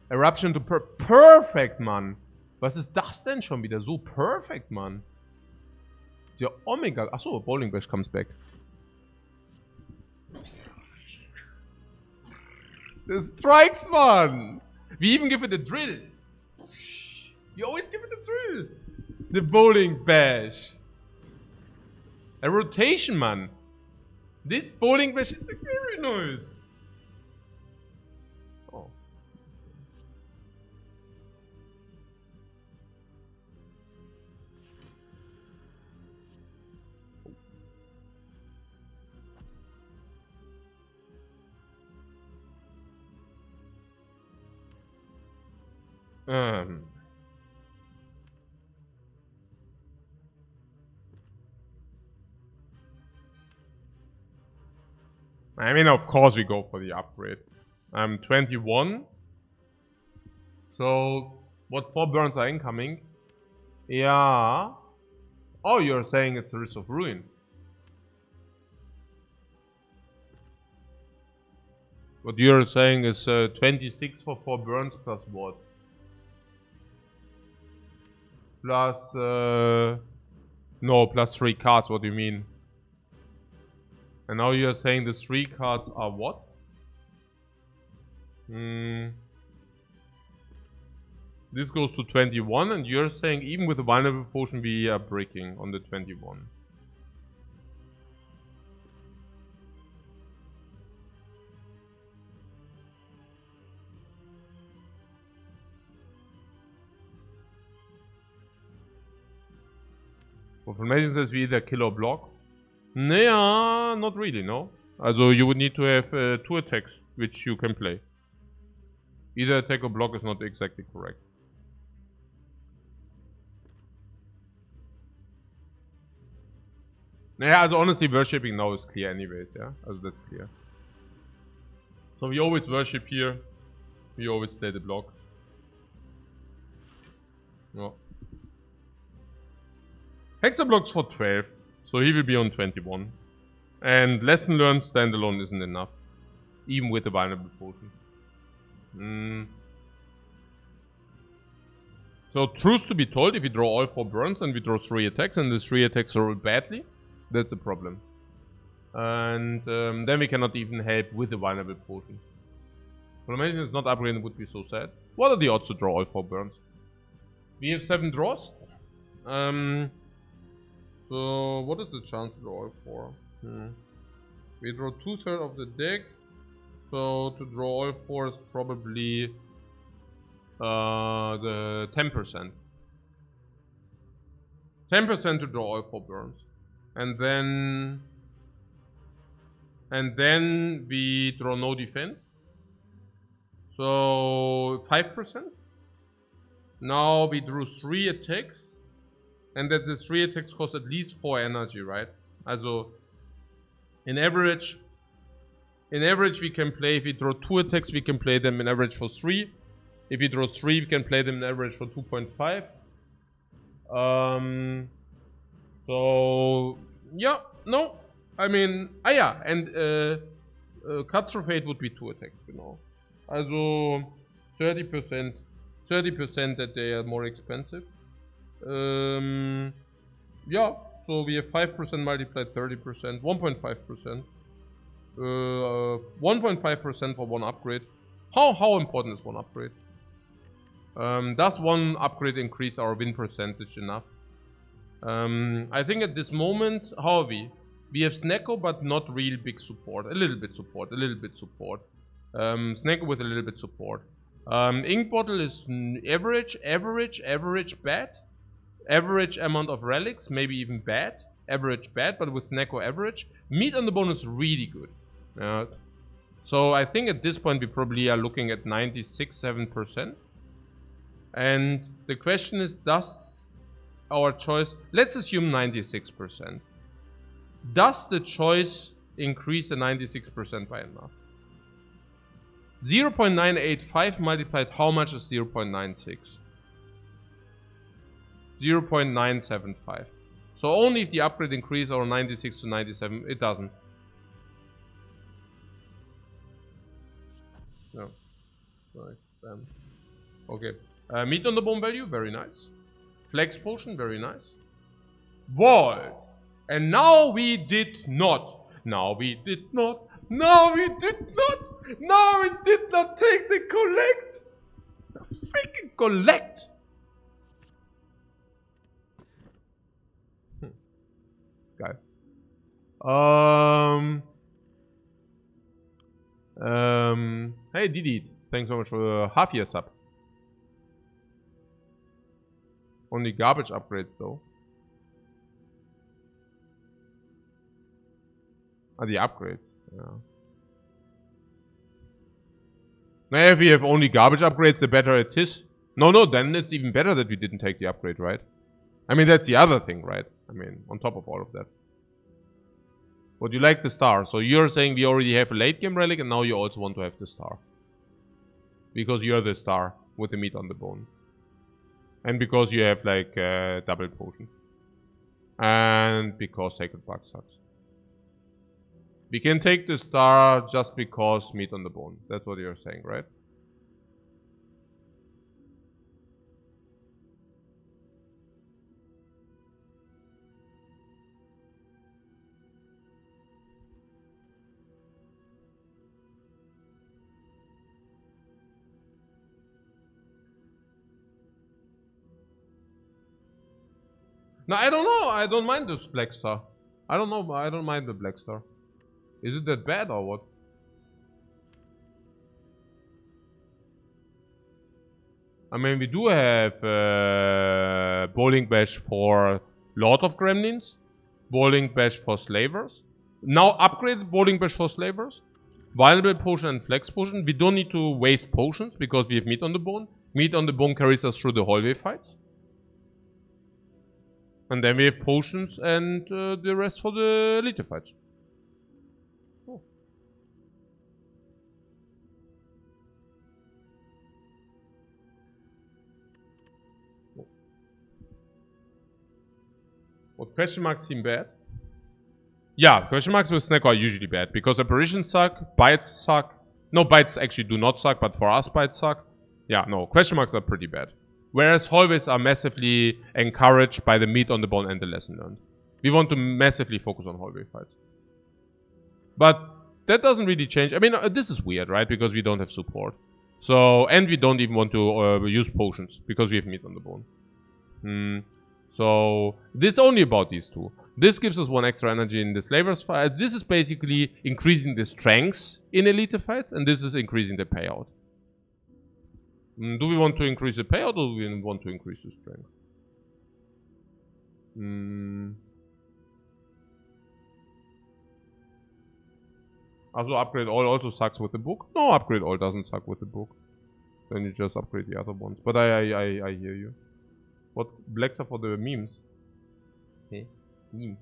Eruption to perfect, Mann. Was ist das denn schon wieder? So perfect, Mann. Der Omega. Achso, Bowling Bash comes back. The strikes, Mann. We even give it a drill. You always give it a drill. The bowling bash. A rotation, man. This bowling bash is like very nice. Oh. I mean, of course we go for the upgrade. I'm 21. So, what 4 burns are incoming? Yeah. Oh, you're saying it's a Risk of Ruin. What you're saying is 26 for 4 burns plus what? Plus, no, plus 3 cards, what do you mean? And now you're saying the 3 cards are what? This goes to 21, and you're saying even with the vulnerable potion we are breaking on the 21. Confirmation says we either kill or block. Nah, not really, no. Also you would need to have 2 attacks which you can play. Either attack or block is not exactly correct. Yeah, also honestly worshipping now is clear anyways, yeah? Also that's clear. So we always worship here. We always play the block. Yeah. Hexer blocks for 12, so he will be on 21. And lesson learned standalone isn't enough. Even with the vulnerable potion. So truth to be told, if we draw all 4 burns and we draw 3 attacks and the 3 attacks roll badly, that's a problem. And then we cannot even help with the vulnerable potion. But imagine it's not upgraded, would be so sad. What are the odds to draw all 4 burns? We have 7 draws. So what is the chance to draw all 4? We draw 2/3 of the deck. So to draw all 4 is probably the 10%. 10% to draw all 4 burns. And then we draw no defense. So 5%. Now we drew 3 attacks. And that the 3 attacks cost at least 4 energy, right? Also in average we can play, if we draw 2 attacks we can play them in average for 3. If we draw 3 we can play them in average for 2.5. So yeah, no, I mean, yeah, and Cuts of Fate would be 2 attacks, you know. Also 30% that they are more expensive. Yeah, so we have 5% multiplied 30%, 1.5%. 1.5% for 1 upgrade. How important is 1 upgrade? Does 1 upgrade increase our win percentage enough? I think at this moment, how are we? We have Snecko, but not real big support. A little bit support. Snecko with a little bit support. Ink Bottle is average, bad. Average amount of relics, maybe even bad. Average bad, but with Snecko average. Meat on the bone is really good. So I think at this point we probably are looking at 96-7%. And the question is, does our choice, let's assume 96%. Does the choice increase the 96% by enough? 0.985 multiplied, how much is 0.96? 0.975. So only if the upgrade increases our 96 to 97, it doesn't. No. Right. Okay. Meat on the bone value, very nice. Flex potion, very nice. Void. And now we did not. Now we did not take the collect. freaking collect. Geil. Hey Didi, thanks so much for the half-year sub. Only garbage upgrades though. Ah, the upgrades. Yeah. Now, if we have only garbage upgrades, the better it is. No, then it's even better that we didn't take the upgrade, right? I mean, that's the other thing, right? I mean, on top of all of that. Would you like the star? So you're saying we already have a late game relic and now you also want to have the star. Because you're the star with the meat on the bone. And because you have like double potion. And because Sacred Bug sucks. We can take the star just because meat on the bone. That's what you're saying, right? No, I don't know. I don't mind this black star. I don't know. I don't mind the black star. Is it that bad or what? I mean, we do have Bowling Bash for Lord of Gremlins, Bowling Bash for Slavers. Now upgraded Bowling Bash for Slavers, Vulnerable Potion and Flex Potion. We don't need to waste potions because we have meat on the bone. Meat on the bone carries us through the hallway fights. And then we have potions and the rest for the elite fights. Oh. What question marks seem bad? Yeah, question marks with Snack are usually bad because apparitions suck, bites suck. No, bites actually do not suck, but for us bites suck. Yeah, no, question marks are pretty bad. Whereas hallways are massively encouraged by the meat on the bone and the lesson learned. We want to massively focus on hallway fights. But that doesn't really change. I mean, this is weird, right? Because we don't have support. So, and we don't even want to use potions because we have meat on the bone. So, this is only about these two. This gives us 1 extra energy in the Slavers fight. This is basically increasing the strengths in elite fights, and this is increasing the payout. Do we want to increase the payout, or do we want to increase the strength? Also, upgrade all also sucks with the book. No, upgrade all doesn't suck with the book. Then you just upgrade the other ones. But I hear you. What blacks are for the memes? Okay, memes.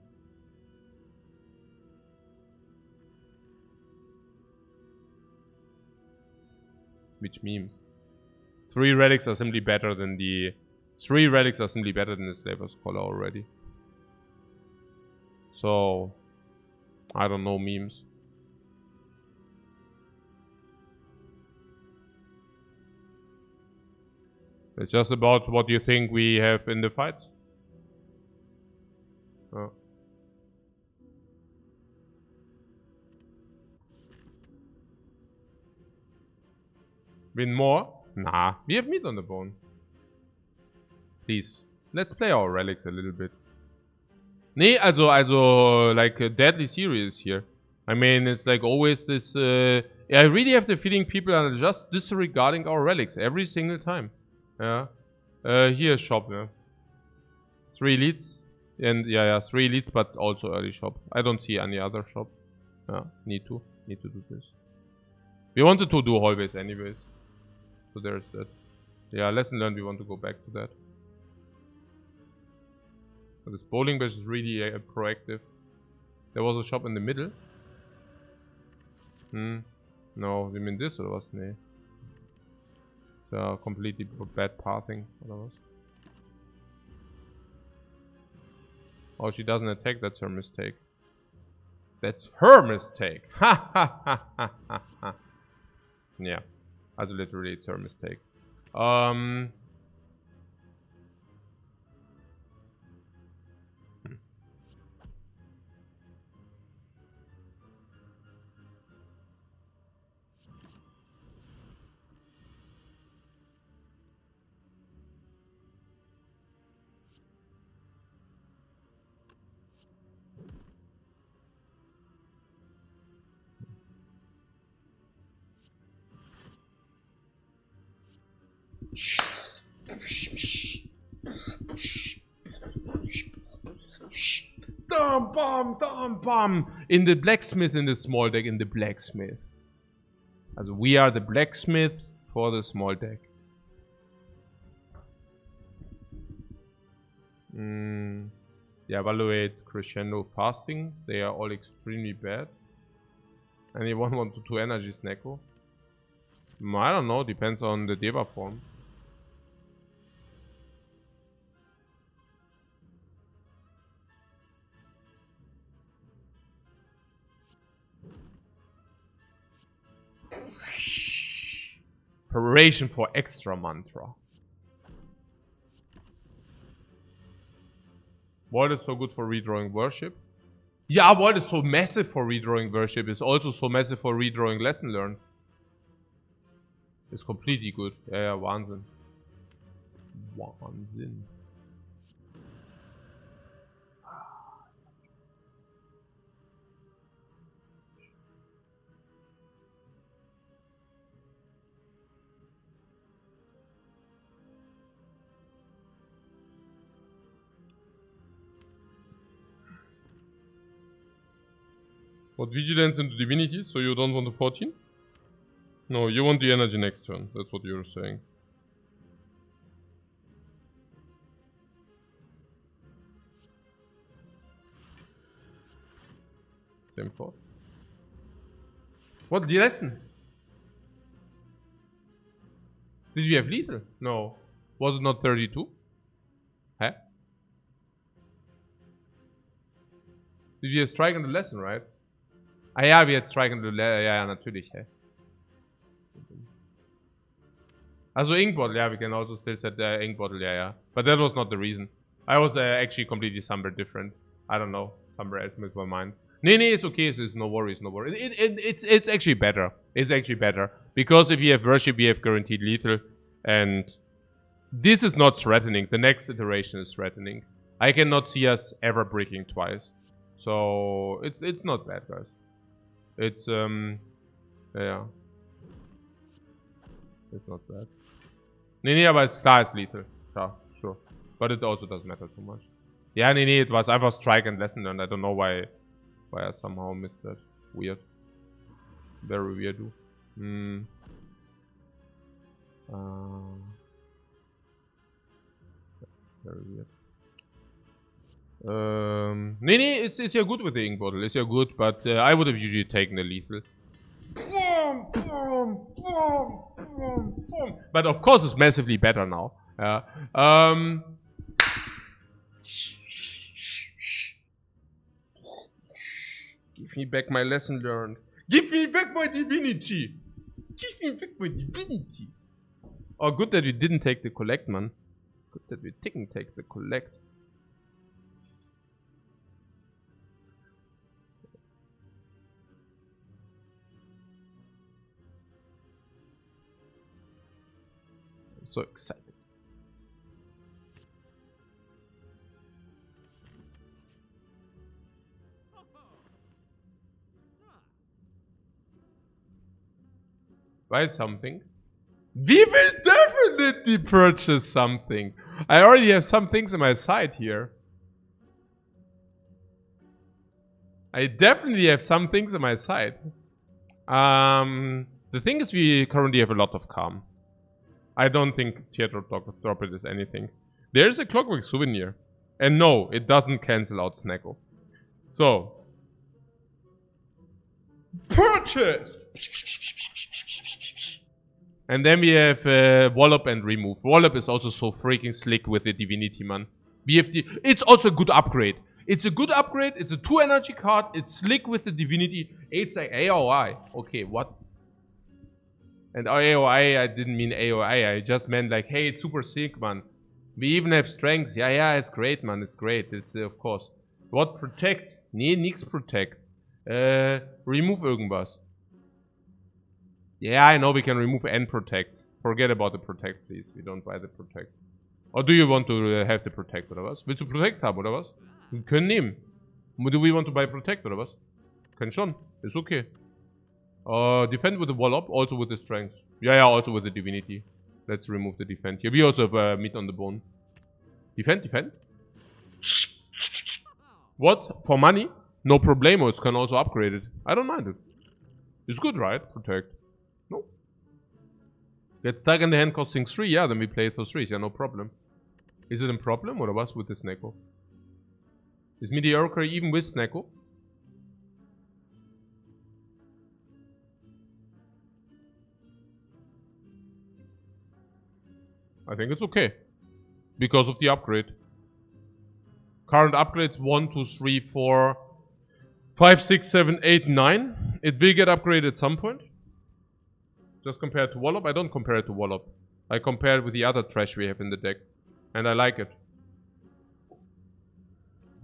Which memes? 3 relics are simply better than the... 3 relics are simply better than the Slaver's Collar already. So... I don't know memes. It's just about what you think we have in the fights. Oh. Win more? Nah, we have meat on the bone. Please, let's play our relics a little bit. Nee, also, like, deadly serious here. I mean, it's like always this, I really have the feeling people are just disregarding our relics every single time. Yeah. Here, shop, yeah. 3 leads. And, yeah, 3 leads, but also early shop. I don't see any other shop. Yeah, need to do this. We wanted to do hallways anyways. So there's that. Yeah, lesson learned, we want to go back to that. But this bowling bash is really proactive. There was a shop in the middle. No, you mean this or was? Nee. It's completely bad pathing. Oh, she doesn't attack, that's her mistake. That's her mistake! Ha ha ha ha ha ha. Yeah. Also literally it's her mistake. Dum, bum, dum, bum. In the blacksmith, in the small deck, in the blacksmith. Also, we are the blacksmith for the small deck. Yeah, evaluate crescendo fasting. They are all extremely bad. Anyone want to 2 energy Snecko? I don't know, depends on the Deva form. Preparation for extra mantra. Void is so good for redrawing worship. Yeah, Void is so massive for redrawing worship. It's also so massive for redrawing lesson learned. It's completely good. Yeah, Wahnsinn. Wahnsinn. What, vigilance into divinity? So you don't want the 14? No, you want the energy next turn. That's what you're saying. Same thought. What, the lesson? Did you have lethal? No. Was it not 32? Huh? Did you have strike on the lesson, right? Ah ja, wir jetzt striken the ja, natürlich, hä. Also ink bottle, yeah, we can also still set the ink bottle, yeah. But that was not the reason. I was actually completely somewhere different. I don't know, somewhere else with my mind. Nee, it's okay, it's no worries, no worries. It's actually better. It's actually better. Because if you have worship, you have guaranteed lethal. And this is not threatening. The next iteration is threatening. I cannot see us ever breaking twice. So it's not bad, guys. It's yeah. It's not bad. Nee, aber it's klar, it's lethal. Yeah, sure. But it also doesn't matter too much. Yeah, nee, it was einfach strike and lesson learned. I don't know why I somehow missed that. Weird. Very weird. Very weird. Nee, it's yeah good with the ink bottle. It's yeah good, but I would have usually taken the lethal. But of course, it's massively better now. Give me back my lesson learned. Give me back my divinity. Give me back my divinity. Oh, good that we didn't take the collect, man. Good that we didn't take the collect. I'm so excited. Buy something. We will definitely purchase something. I already have some things on my side here. I definitely have some things on my side. The thing is, we currently have a lot of calm. I don't think Teardrop Drop It is anything. There's a Clockwork Souvenir. And no, it doesn't cancel out Snaggle. So. Purchased! And then we have Wallop and Remove. Wallop is also so freaking slick with the Divinity, man. BFD. It's also a good upgrade. It's a good upgrade. It's a 2 energy card. It's slick with the Divinity. It's like AOI. Okay, what? And AOI, I didn't mean AOI. I just meant like, hey, it's super sick, man. We even have strengths. Yeah, it's great, man. It's great. It's, of course. What? Protect? Nee, nix Protect. Remove irgendwas. Yeah, I know we can remove and protect. Forget about the protect, please. We don't buy the protect. Or do you want to have the protect, oder was? Willst du protect haben, oder was? Wir können nehmen. Do we want to buy protect, oder was? Können schon. Ist okay. Defend with the wall up, also with the strength. Yeah, also with the divinity. Let's remove the defend here. We also have meat on the bone. Defend, defend. What? For money? No problemo. It can also upgrade it. I don't mind it. It's good, right? Protect. No. Get stuck in the hand costing 3. Yeah, then we play it for 3. Yeah, no problem. Is it a problem or was with the Snecko? Is mediocre even with Snecko? I think it's okay. Because of the upgrade. Current upgrades 1, 2, 3, 4, 5, 6, 7, 8, 9. It will get upgraded at some point. Just compared to Wallop. I don't compare it to Wallop. I compare it with the other trash we have in the deck. And I like it.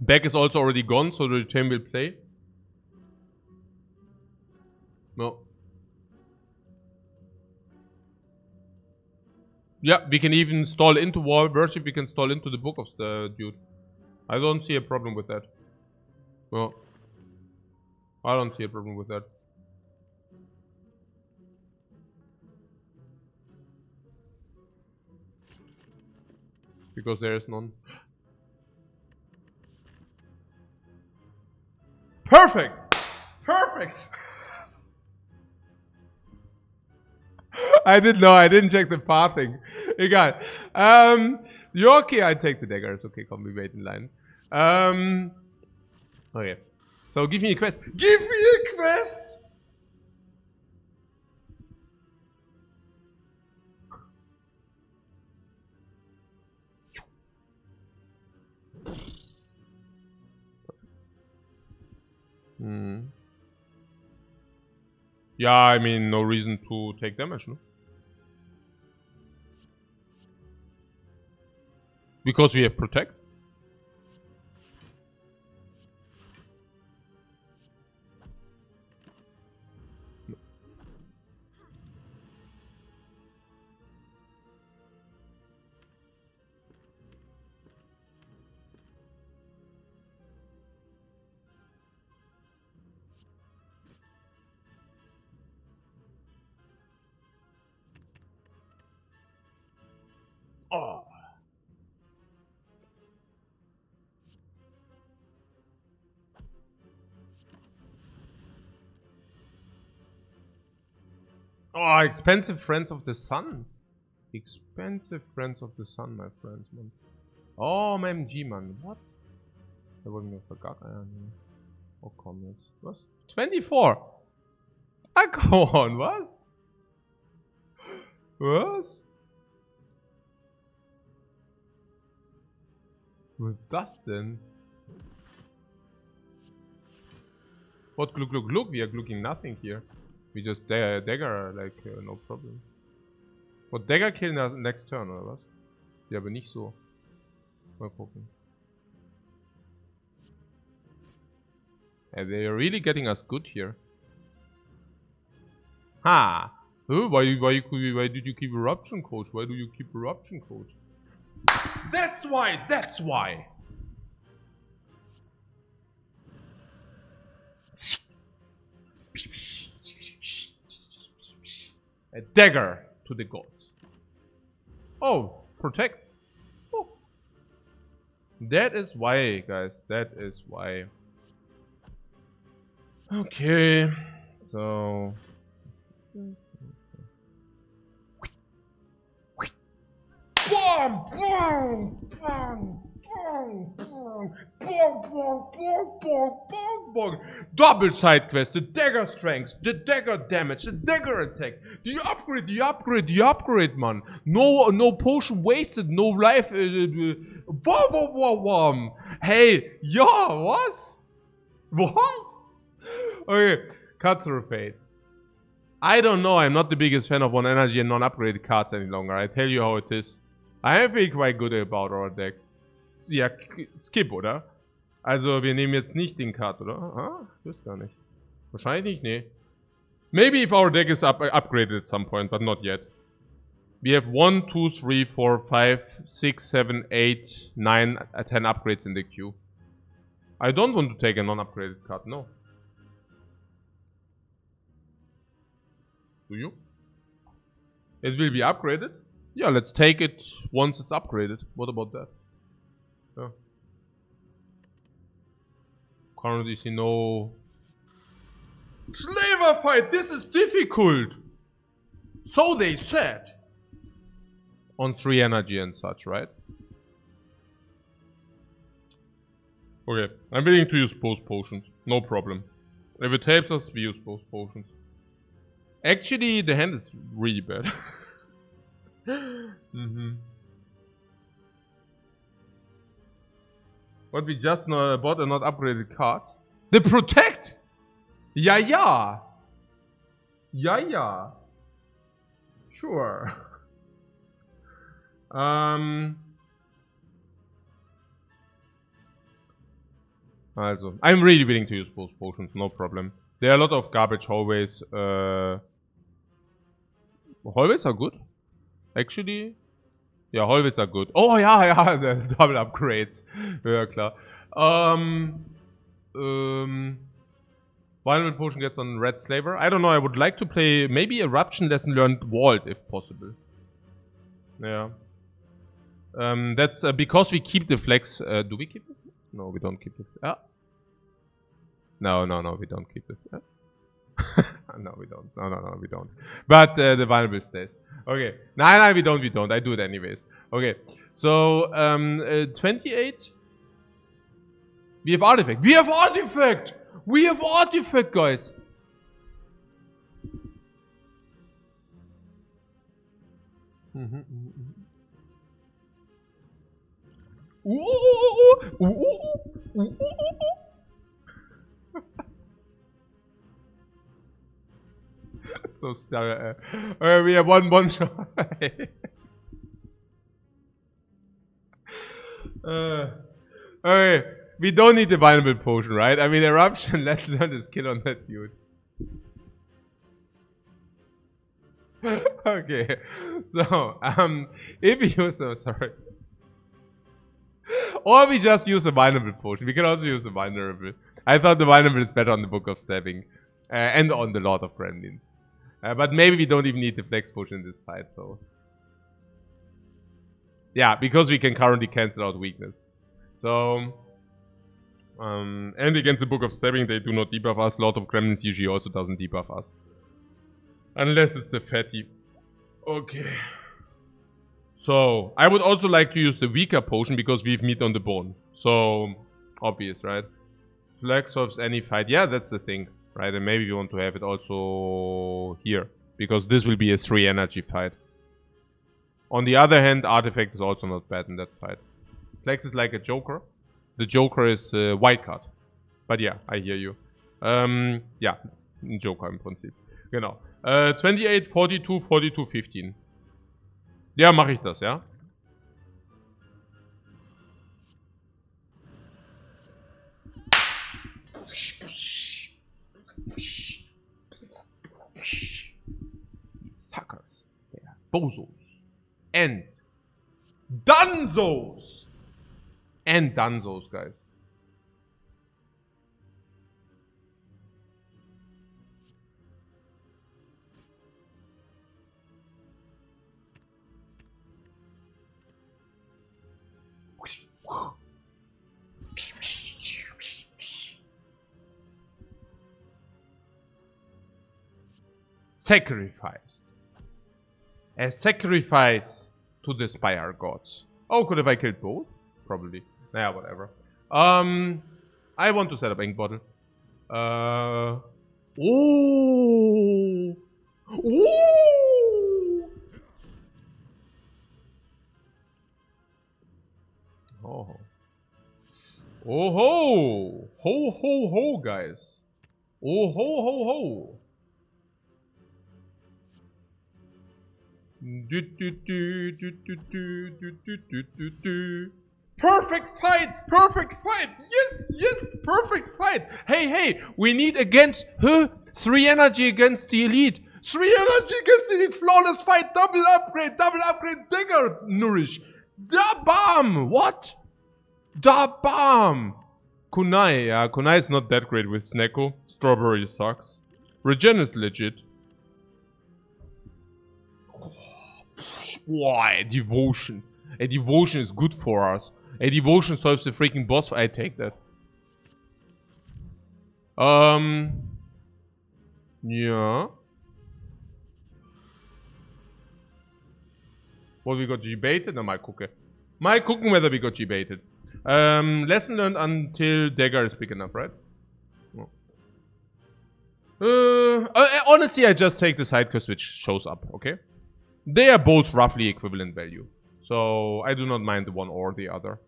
Back is also already gone, so the return will play. No. Yeah, we can even stall into War Worship. We can stall into the Book of the Dude. I don't see a problem with that. No. I don't see a problem with that. Because there is none. Perfect! Perfect! I didn't know. I didn't check the pathing. Egal. Okay, I take the dagger. It's okay. Come, we wait in line. Okay. So give me a quest. Give me a quest! Yeah, I mean, no reason to take damage, no? Because we have protect. Oh. Oh, expensive Friends of the Sun. Expensive Friends of the Sun, my friends, man. Oh, MG, man. What? Da wurden wir vergackert. Oh, komm jetzt. Was? 24! Ah, come on, was? Was? Was ist das denn? What look, look, look? We are looking nothing here. We just dagger, like, no problem. What, dagger kill next turn, oder was? Ja, aber nicht so. Mal gucken. Yeah, they are really getting us good here. Ha! Why did you keep Eruption Coach? Why do you keep Eruption Coach? That's why! That's why! A dagger to the gods. Oh, protect. Oh. That is why, guys. That is why. Okay. So. Boom! Boom! Boom! Double side quest, the dagger strength, the dagger damage, the dagger attack, the upgrade, man. No potion wasted, no life. Hey, yeah, was? Okay, Katsura Fate. I don't know, I'm not the biggest fan of one energy and non-upgraded cards any longer. I tell you how it is. I feel quite good about our deck. Ja, skip, oder? Also, wir nehmen jetzt nicht den Card, oder? Ah, ich weiß gar nicht. Wahrscheinlich nicht, nee. Maybe if our deck is upgraded at some point, but not yet. We have 1, 2, 3, 4, 5, 6, 7, 8, 9, 10 upgrades in the queue. I don't want to take a non-upgraded card, no. Do you? It will be upgraded. Yeah, let's take it once it's upgraded. What about that? Yeah. Currently see no... Slaver fight! This is difficult! So they said! On 3 energy and such, right? Okay, I'm willing to use both potions. No problem. If it helps us, we use both potions. Actually, the hand is really bad. What we just bought are not upgraded cards. The Protect! Yeah, yeah! Yeah, yeah. Sure. Also, I'm really willing to use both potions, no problem. There are a lot of garbage hallways. Hallways are good, actually. Yeah, hallways are good. Oh yeah, yeah, the double upgrades. Ja, klar. Vulnerable potion gets on Red Slaver. I don't know, I would like to play maybe Eruption Lesson Learned Vault if possible. Yeah. That's because we keep the flex. Do we keep it? No, we don't keep it. No, we don't keep it. No, we don't. No, we don't. But the vulnerable stays. Okay. No, we don't. I do it anyways. Okay. So, 28. We have artifact. We have artifact! We have artifact, guys! So stellar. We have one shot. Okay, we don't need the vulnerable potion, right? I mean, eruption. Let's learn this kill on that dude. Okay, so if we use sorry. Or we just use a vulnerable potion. We can also use a vulnerable. I thought the vulnerable is better on the Book of Stabbing. And on the Lord of Gremlins. But maybe we don't even need the flex potion in this fight, so... Yeah, because we can currently cancel out weakness. So... and against the Book of Stabbing, they do not debuff us. Lord of Gremlins usually also doesn't debuff us. Unless it's a fatty. Okay. So, I would also like to use the weaker potion because we have meat on the bone. So, obvious, right? Flex solves any fight. Yeah, that's the thing, right? And maybe we want to have it also here. Because this will be a 3 energy fight. On the other hand, Artifact is also not bad in that fight. Flex is like a Joker. The Joker is a wild card. But yeah, I hear you. Ja, ein Joker im Prinzip. Genau. 28, 42, 42, 15. Ja, mache ich das, ja? Suckers. Yeah. Bozos. And Dunzos. And Dunzos, guys. Sacrificed. A sacrifice to the Spire gods. Oh, could have I killed both? Probably. Nah, whatever. I want to set up ink bottle. Ooh! Ooh! Oh. Oh ho! Ho ho ho, guys. Oh ho ho ho. Perfect fight! Perfect fight! Yes! Yes! Perfect fight! Hey, hey! We need against her 3 energy against the elite. 3 energy against the elite. Flawless fight. Double upgrade. Dagger nourish. Da bomb! What? Da bomb! Kunai. Yeah, Kunai is not that great with Snecko. Strawberry sucks. Regen is legit. Why? A devotion. A devotion is good for us. A devotion solves the freaking boss. I take that. Yeah. What we got G-baited? No, mal gucken. Mal gucken, whether we got G-baited. Lesson learned until dagger is big enough, right? Honestly, I just take the side quest which shows up, okay? They are both roughly equivalent value. So, I do not mind the one or the other.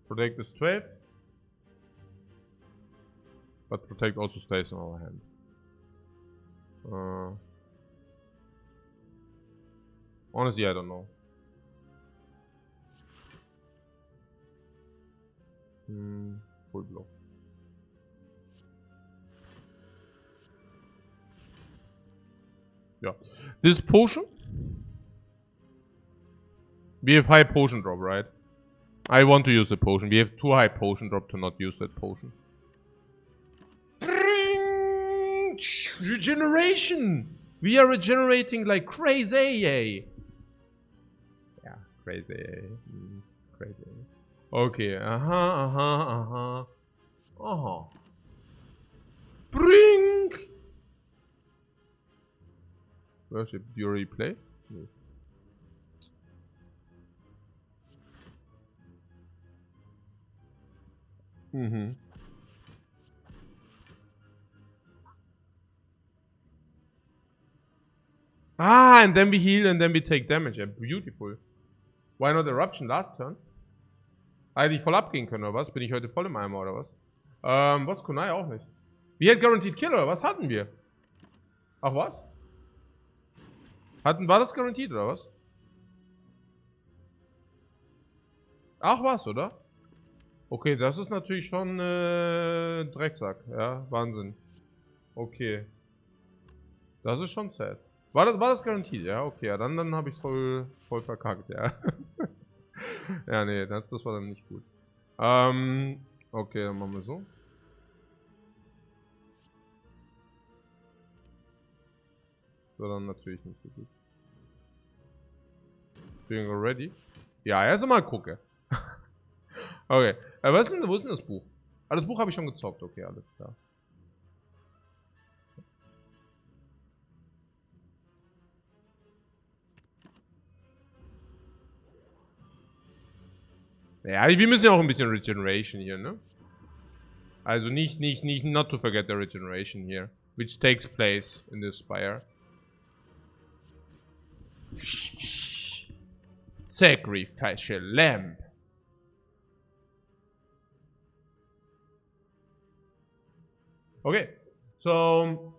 Protect is 12. But protect also stays in our hand. Honestly, I don't know. Full blow. Yeah. This potion? We have high potion drop, right? I want to use the potion. We have too high potion drop to not use that potion. Regeneration! We are regenerating like crazy! Yeah, crazy. Crazy. Okay, Bring! Worship, do you already play? No. Ah, and then we heal and then we take damage. Ja, beautiful. Why not Eruption last turn? Hätte ich voll abgehen können, oder was? Bin ich heute voll im Eimer, oder was? Was? Kunai auch nicht. Wir hätten Guaranteed Kill, oder was hatten wir? Ach, was? War das Guaranteed, oder was? Ach, was, oder? Okay, das ist natürlich schon Drecksack. Ja, Wahnsinn. Okay. Das ist schon sad. War das Guaranteed? Ja, okay. Ja, dann habe ich voll verkackt, ja. Ja, nee, das war dann nicht gut. Okay, dann machen wir so. Das war dann natürlich nicht so gut. Being ready? Ja, erst mal gucken. Okay. Wo ist denn das Buch? Ah, das Buch habe ich schon gezockt. Okay, alles klar. Ja, wir müssen ja auch ein bisschen Regeneration hier, ne? Also not to forget the regeneration here, which takes place in the Spire. Sacrificial lamp. Okay, so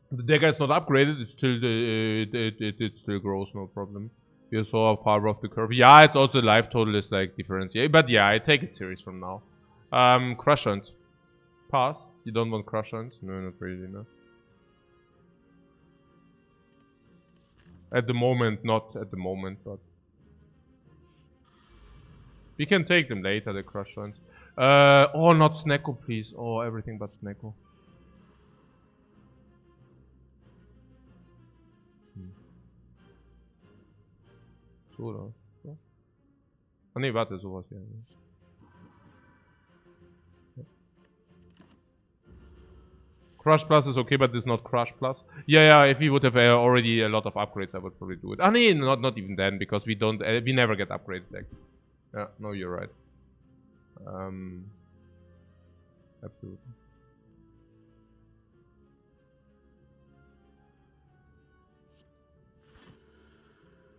the dagger is not upgraded. It's still it still grows, no problem. You saw power of the curve. Yeah, it's also life total is like differentiate. But yeah, I take it serious from now. Crush Hunt. Pass. You don't want Crush Hunt? No, not really, no. At the moment, not at the moment, but we can take them later, the Crush Hunt. Oh, not Snecko, please. Oh, everything but Snecko. So, oder? So. Ah ne, warte, sowas hier. Crush Plus is okay, but it's not Crush Plus. Yeah, if we would have already a lot of upgrades, I would probably do it. Ah nee, not even then, because we don't, we never get upgraded like. Yeah, no, you're right. Absolutely.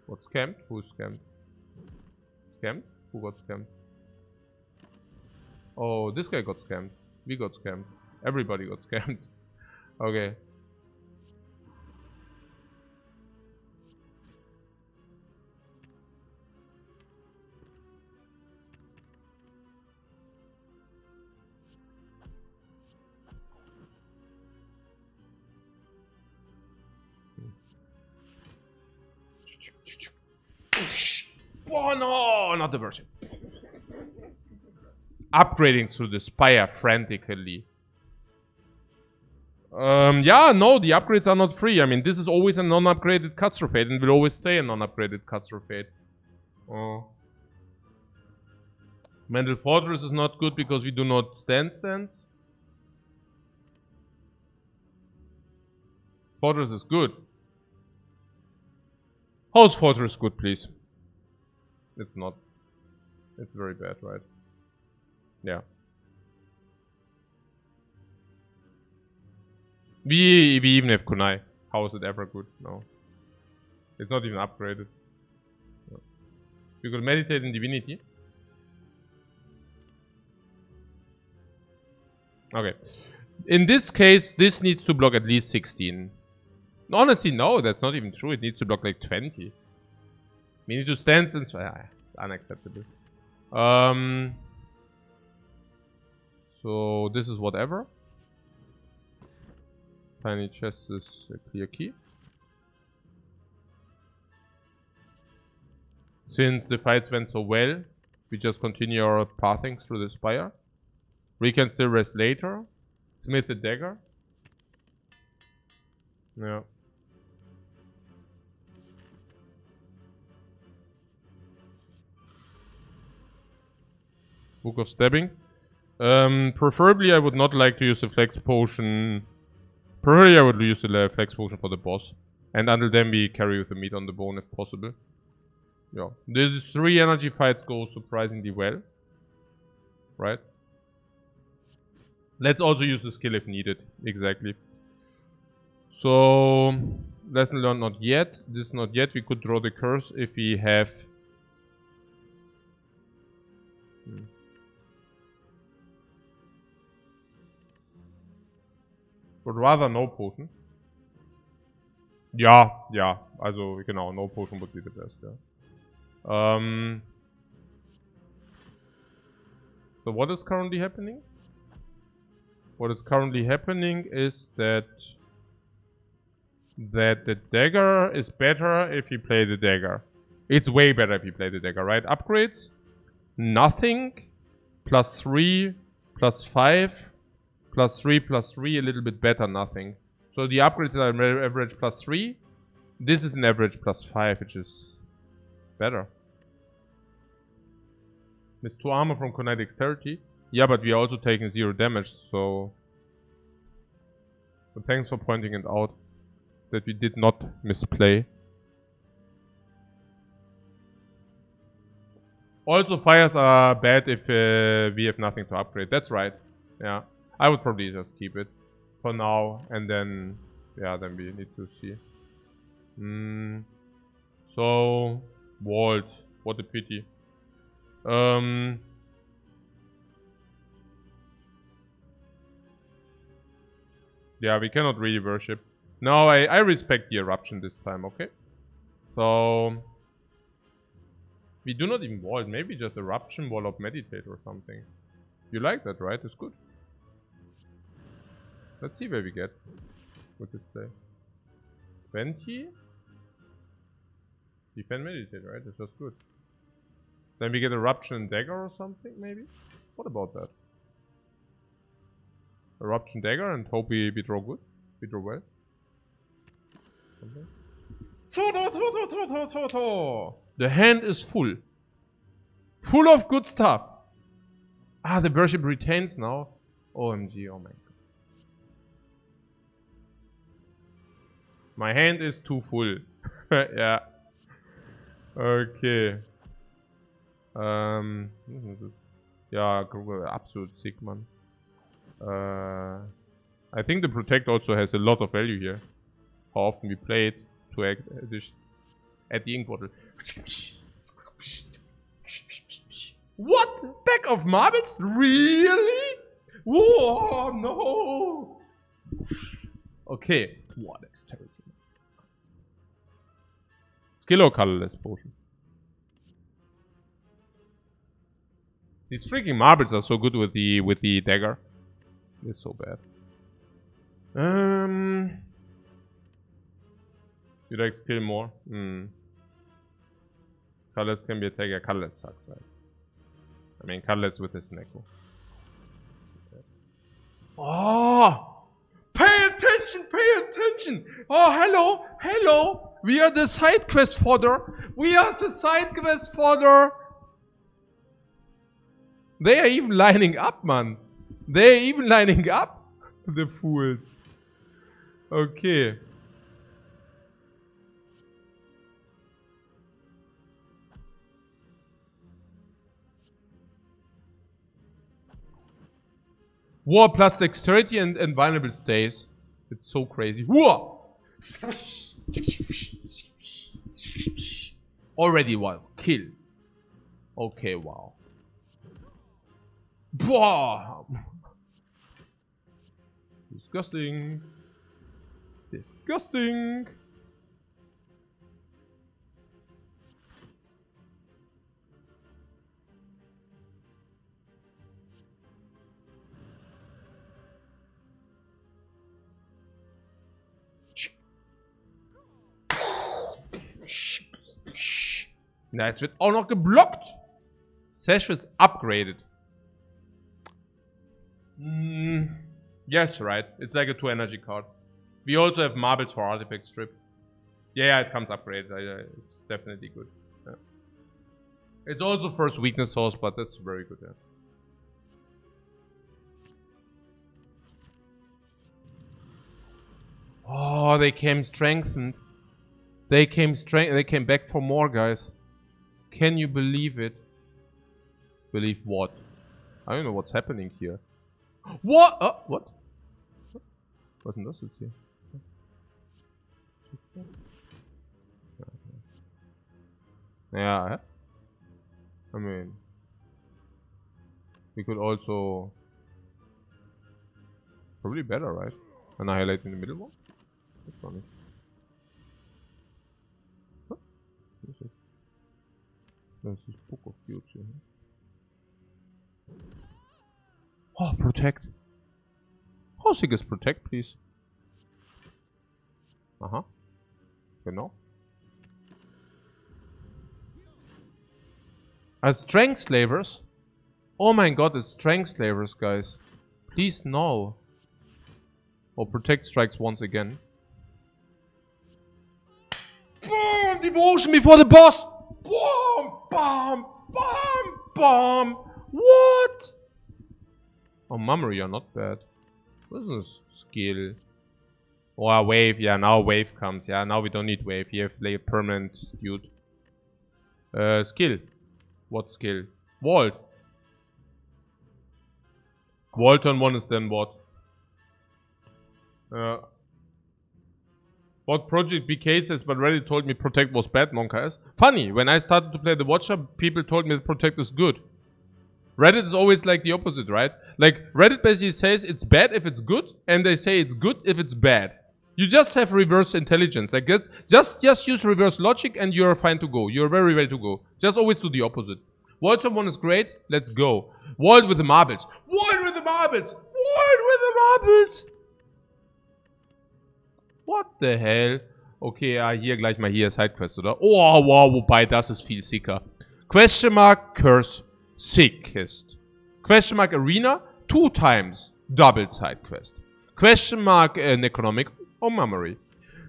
What's scammed? Who's scammed? Scammed? Who got scammed? Oh, this guy got scammed. We got scammed. Everybody got scammed. Okay. Oh no, not the version. Upgrading through the Spire frantically. Yeah, no, the upgrades are not free. I mean, this is always a non-upgraded Catastrophe and will always stay a non-upgraded Catastrophe. Oh. Mental Fortress is not good because we do not stance. Fortress is good. How's Fortress good, please? It's not. It's very bad, right? Yeah. We even have Kunai. How is it ever good? No. It's not even upgraded. No. You could meditate in Divinity. Okay. In this case, this needs to block at least 16. Honestly, no, that's not even true. It needs to block like 20. We need to stance and... it's unacceptable. So this is whatever. Tiny chest is a clear key. Since the fights went so well, we just continue our pathing through the Spire. We can still rest later. Smith the dagger. Yeah. Book of Stabbing. Preferably I would not like to use a flex potion. Preferably I would use a flex potion for the boss. And until then we carry with the meat on the bone if possible. Yeah. These 3 energy fights go surprisingly well. Right? Let's also use the skill if needed. Exactly. So, lesson learned not yet. This not yet. We could draw the curse if we have... Would rather no potion. Ja, also genau, no potion would be the best, yeah. So what is currently happening? What is currently happening is that the dagger is better if you play the dagger. It's way better if you play the dagger, right? Upgrades, nothing, +3, +5, +3, +3, a little bit better, nothing. So the upgrades are average +3. This is an average +5, which is better. With 2 armor from Kunai Dexterity. Yeah, but we are also taking 0 damage, so... But thanks for pointing it out. That we did not misplay. Also, fires are bad if we have nothing to upgrade. That's right. Yeah. I would probably just keep it for now, and then, yeah, then we need to see. So, Vault. What a pity. Yeah, we cannot really worship. No, I respect the eruption this time, okay? So, we do not even Vault. Maybe just eruption, wall of meditate or something. You like that, right? It's good. Let's see where we get with this play. 20? Defend meditate, right? That's just good. Then we get eruption and dagger or something, maybe? What about that? Eruption dagger and hope we draw good. We draw well. Okay. The hand is full. Full of good stuff. Ah, the worship retains now. OMG, oh my god. My hand is too full. Yeah. Okay. Yeah, absolute sick, man. I think the Protect also has a lot of value here. How often we play it to act at the ink bottle. What? Bag of marbles? Really? Whoa, no! Okay. What dexterity? Skill or colorless potion? These freaking marbles are so good with the dagger. It's so bad. You like skill more? Colorless can be a dagger. Colorless sucks, right? I mean, colorless with his Neko. Oh! Pay attention! Ascension. Oh, hello. Hello. We are the side quest fodder. We are the side quest fodder. They are even lining up, man. They are even lining up. The fools. Okay. War plus dexterity and vulnerable stays. It's so crazy. War! Already one. Kill. Okay, wow. Boah. Disgusting. Disgusting. Na, jetzt wird auch noch geblockt. Sash is upgraded. Yes, right. It's like a 2 energy card. We also have marbles for artifact strip. Yeah, it comes upgraded. It's definitely good. Yeah. It's also first weakness source, but that's very good. Yeah. Oh, they came strengthened. They came back for more, guys. Can you believe it? Believe what? I don't know what's happening here. What? What? Was denn das jetzt hier? Yeah. I mean, we could also probably better, right? Annihilate in the middle one. That's funny. Huh? This is Book of Future. Oh, protect. How sick is protect, please? Aha. Genau. As strength slavers? Oh my god, it's strength slavers, guys. Please no. Oh, protect strikes once again. Boom! Devotion before the boss! Boom! Bam! Bam! Bam! What? Oh, Mummery are not bad. What is this? Skill. Oh, wave. Yeah, now wave comes. Yeah, now we don't need wave. You have like a permanent dude. Skill. What skill? Vault. Vault on 1 is then what? What project BK says, but Reddit told me Protect was bad, Monka. Funny, when I started to play the Watcher, people told me that Protect is good. Reddit is always like the opposite, right? Like, Reddit basically says it's bad if it's good, and they say it's good if it's bad. You just have reverse intelligence. Like, just use reverse logic and you're fine to go. You're very well to go. Just always do the opposite. Vault on 1 is great. Let's go. Vault with the marbles. Vault with the marbles. Vault with the marbles. What the hell? Okay, ja, hier gleich mal hier Sidequest, oder? Oh, wow, wobei, das ist viel sicker. Question mark, Curse, sickest. Question mark, Arena, 2 times, double Sidequest. Question mark, Necronomic, or Memory.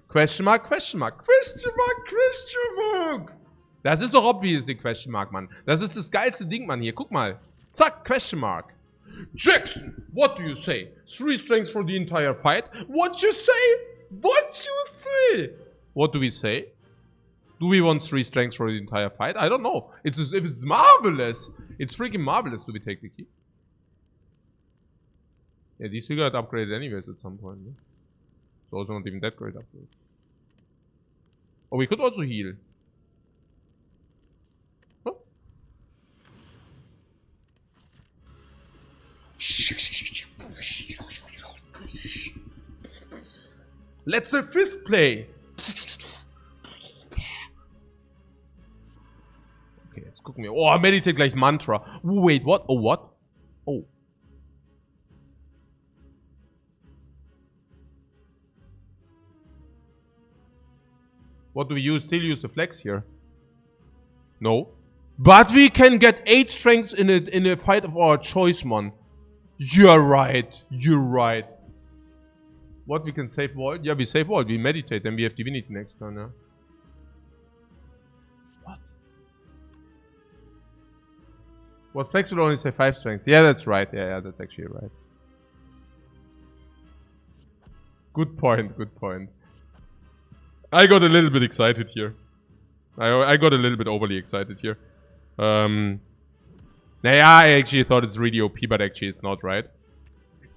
Question mark, question mark, question mark, question mark. Das ist doch obviously Question mark, Mann. Das ist das geilste Ding, Mann, hier. Guck mal. Zack, Question mark. Jackson, what do you say? 3 strengths for the entire fight. What you say? What you say? What do we say? Do we want 3 strengths for the entire fight? I don't know. It's as if it's marvelous. It's freaking marvelous. Do we take the key? Yeah, these figure got upgraded anyways at some point. Yeah? It's also not even that great upgrade. Oh, we could also heal. Huh? Let's a fist play. Okay, jetzt gucken wir. Oh, meditate gleich Mantra. Wait, what? Oh, what? Oh. What do we use? Still use the flex here? No. But we can get 8 strengths in a fight of our choice, man. You're right. You're right. What, we can save Vault? Yeah, we save Vault. We meditate, then we have Divinity next turn, yeah. What? What, Flex would only say 5 strength? Yeah, that's right. Yeah, that's actually right. Good point, good point. I got a little bit excited here. I got a little bit overly excited here. Naja, I actually thought it's really OP, but actually it's not, right?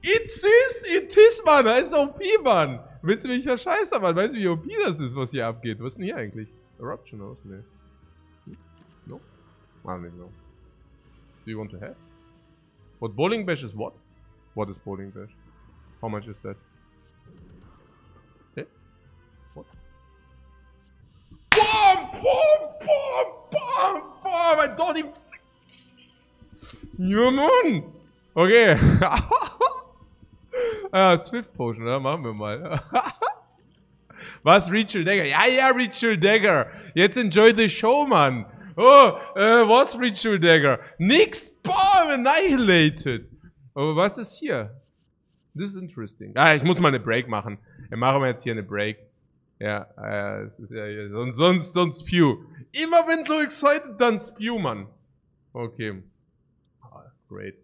It is, Mann! Das ist OP, Mann! Willst du mich verscheißen, Mann? Weißt du, wie OP das ist, was hier abgeht? Was ist denn hier eigentlich? Eruption aus? Nee. No? I don't even know. Do you want to have? What, Bowling Bash is what? What is Bowling Bash? How much is that? Okay. What? BOOM! BOOM! BOOM! BOOM! BOOM! I don't even... Ja, Mann! Okay. Swift Potion, oder? Machen wir mal. Was, Ritual Dagger? Ja, Ritual Dagger. Jetzt enjoy the show, Mann. Oh, was Ritual Dagger? Nix, boom, annihilated. Aber was ist hier? This is interesting. Ich muss mal eine Break machen. Dann machen wir jetzt hier eine Break. Ja, es ist ja hier. Sonst Spew. Immer wenn so excited, dann Spew, Mann. Okay. That's great.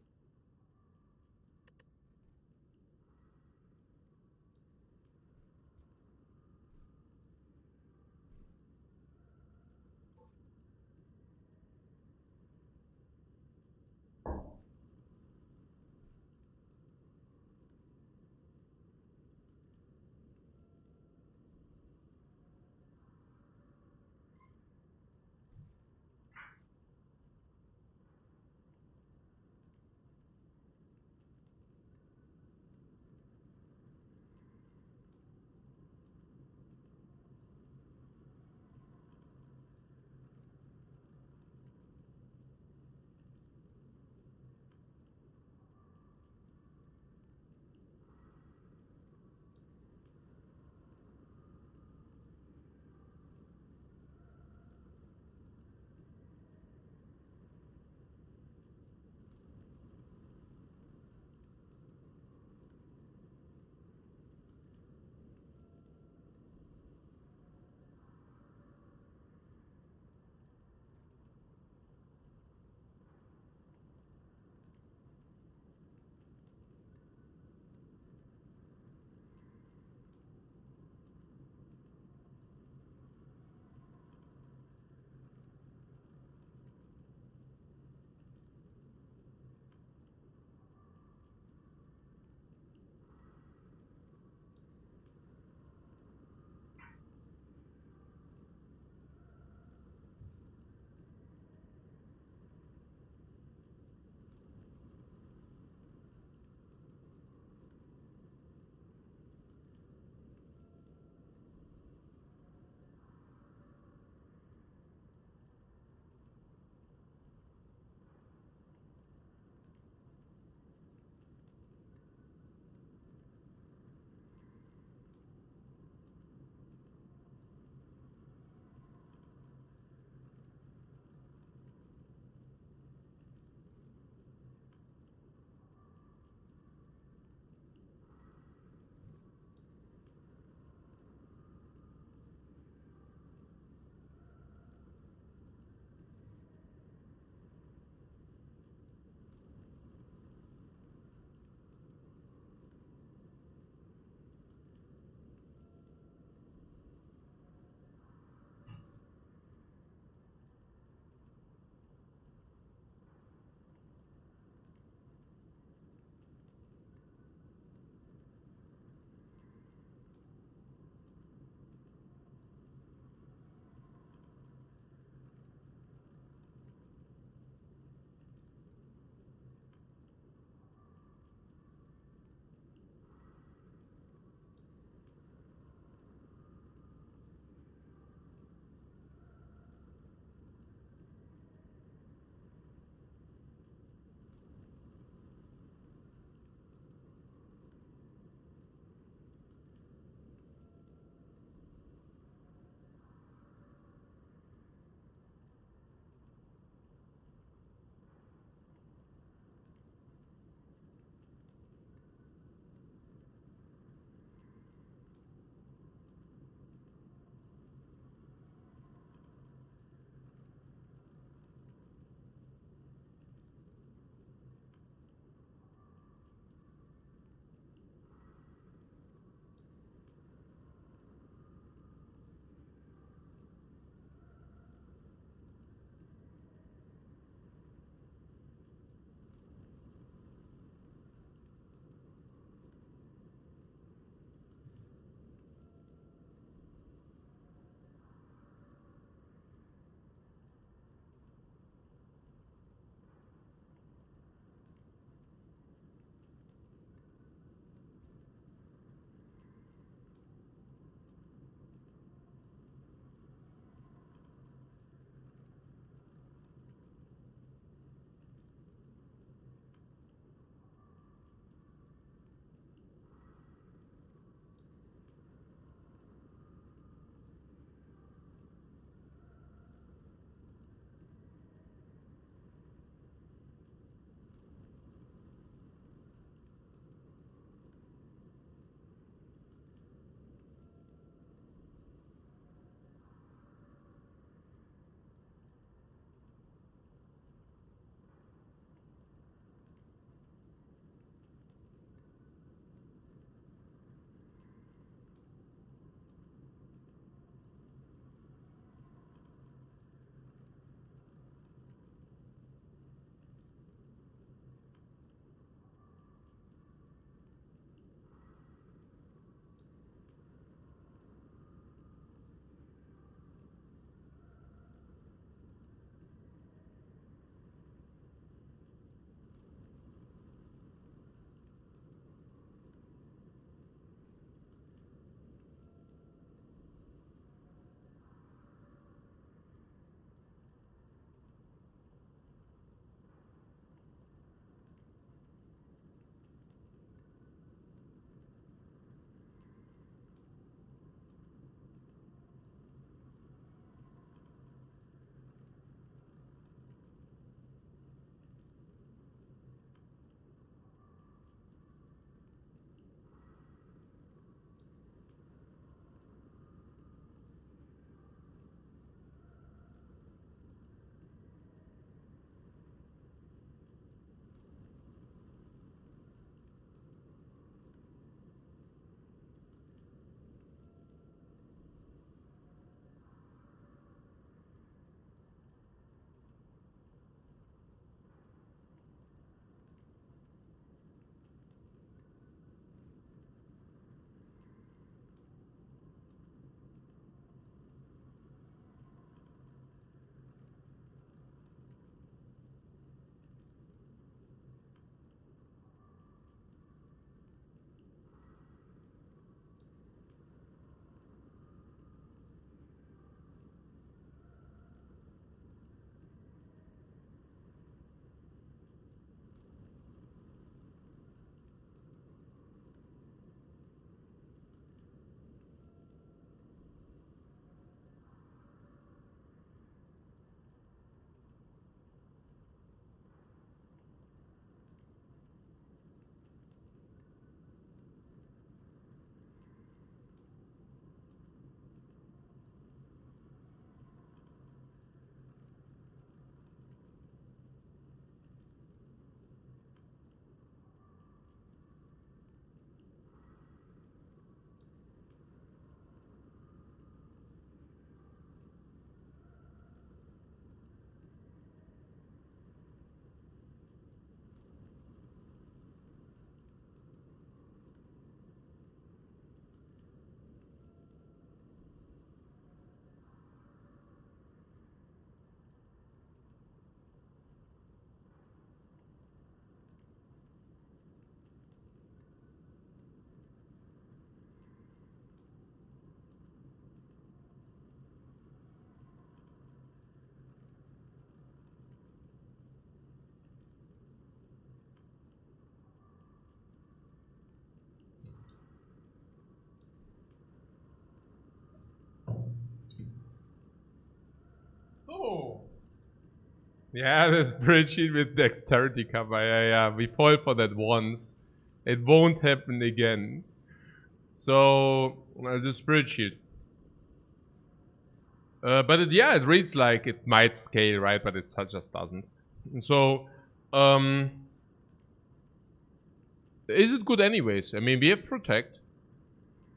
Yeah, the spreadsheet with dexterity cover. Yeah. We fall for that once. It won't happen again. So, the spreadsheet. But it reads like it might scale, right? But it just doesn't. So, is it good anyways? I mean, we have protect.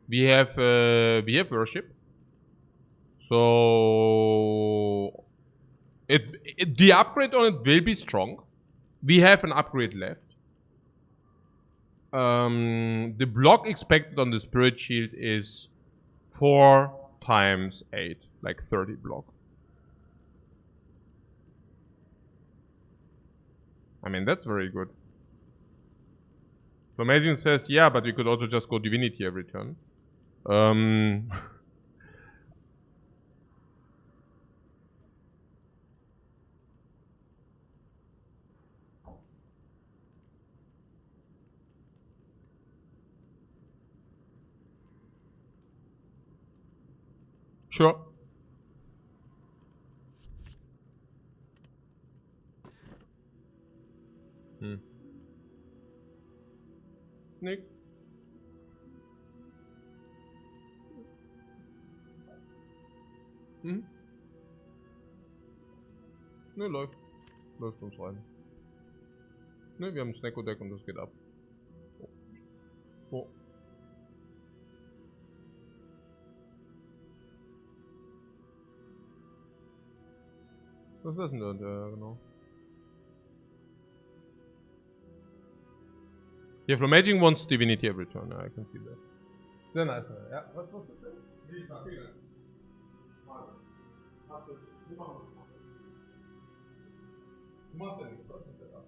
We have worship. So, the upgrade on it will be strong. We have an upgrade left. The block expected on the Spirit Shield is 4 times 8, like 30 block. I mean, that's very good. So Amazing says, yeah, but you could also just go Divinity every turn. Sure. Nick? Ne, läuft. Läuft uns rein. Ne, wir haben ein Snacko-Deck und das geht ab. Oh. Was ist denn da? Ja, genau. Yeah, Flomaging wants Divinity every turn. I can see that. Sehr nice. Ja, was ist denn? Wie Kaffee? Du machst ja nichts, was ist denn da?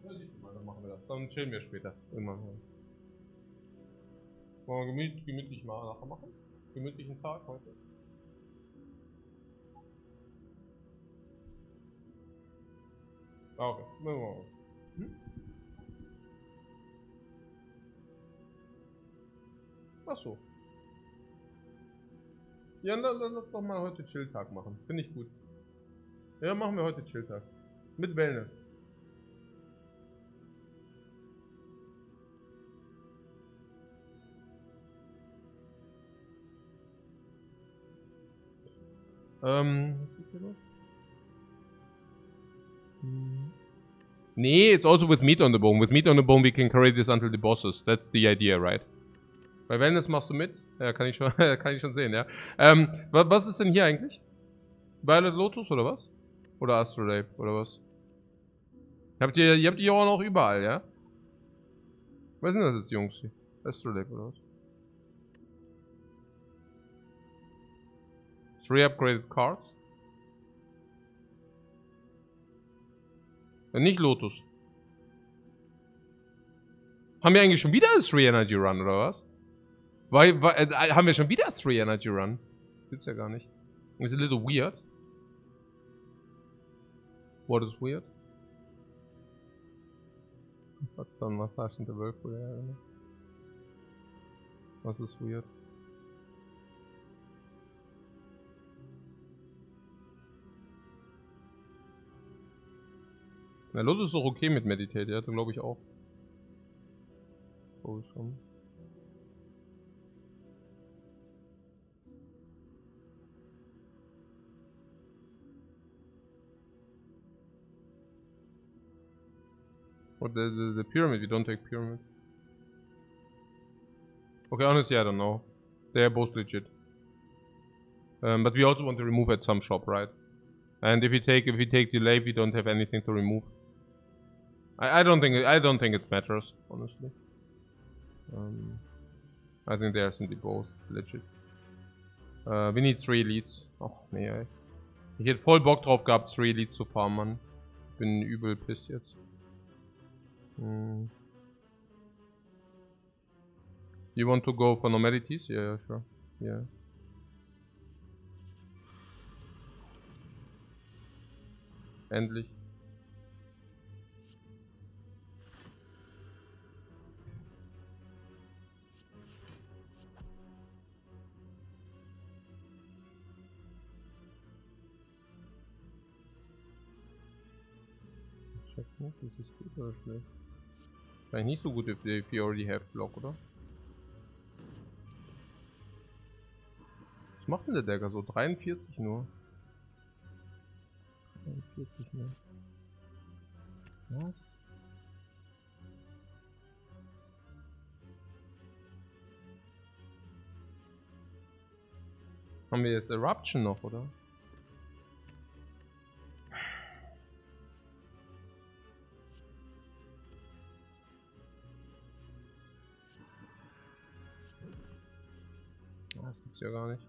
Ja, siehst du mal, dann machen wir das. Dann chillen wir später. Irgendwann. Wollen wir gemütlich mal nachher machen? Gemütlichen Tag heute. Ah, okay. Achso. Ja, dann lass doch mal heute Chill-Tag machen. Finde ich gut. Ja, machen wir heute Chill-Tag. Mit Wellness. Was ist hier noch? Nee, it's also with meat on the bone. With meat on the bone we can carry this until the bosses. That's the idea, right? Bei Wellness machst du mit? Ja, kann ich schon, kann ich schon sehen, ja. Was ist denn hier eigentlich? Violet Lotus oder was? Oder Astrolabe oder was? Ihr habt die auch noch überall, ja? Was sind das jetzt, Jungs? Astrolabe oder was? 3 upgraded cards? Nicht Lotus. Haben wir eigentlich schon wieder das 3 Energy Run oder was? Haben wir schon wieder das 3 Energy Run? Das gibt's ja gar nicht. It's a little weird. What is weird? Was dann? Was hast du in der Welt? Was ist weird? Na, Lotus ist doch okay mit Meditate, ja, glaube ich auch. Oh, schon. What, the pyramid? We don't take pyramid. Okay, honestly, I don't know. They are both legit. But we also want to remove at some shop, right? And if we take delay, we don't have anything to remove. I don't think it matters, honestly. I think they are simply both legit. We need 3 Elites. Och, nee, ey. Ich hätte voll Bock drauf gehabt, 3 Elites zu farmen, Mann. Bin übel pisst jetzt. You want to go for normalities? Yeah, sure. Yeah. Endlich. Check nicht, ist das gut oder schlecht? Vielleicht nicht so gut, if you already have Block, oder? Was macht denn der Dagger so? 43 nur. 43 nur. Was? Haben wir jetzt Eruption noch, oder? Das gibt's ja gar nicht.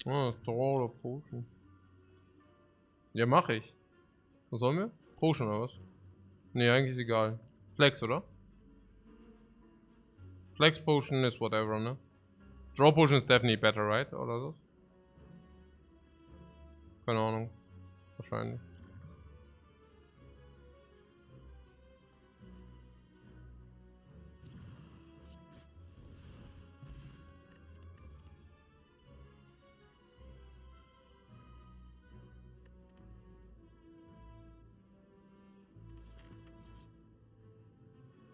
Oh, das Draw oder Potion. Ja, mach ich. Was sollen wir? Potion oder was? Ne, eigentlich ist egal. Flex, oder? Flex Potion ist whatever, ne? Draw Potion is definitely better, right? Oder so? Keine Ahnung. Wahrscheinlich.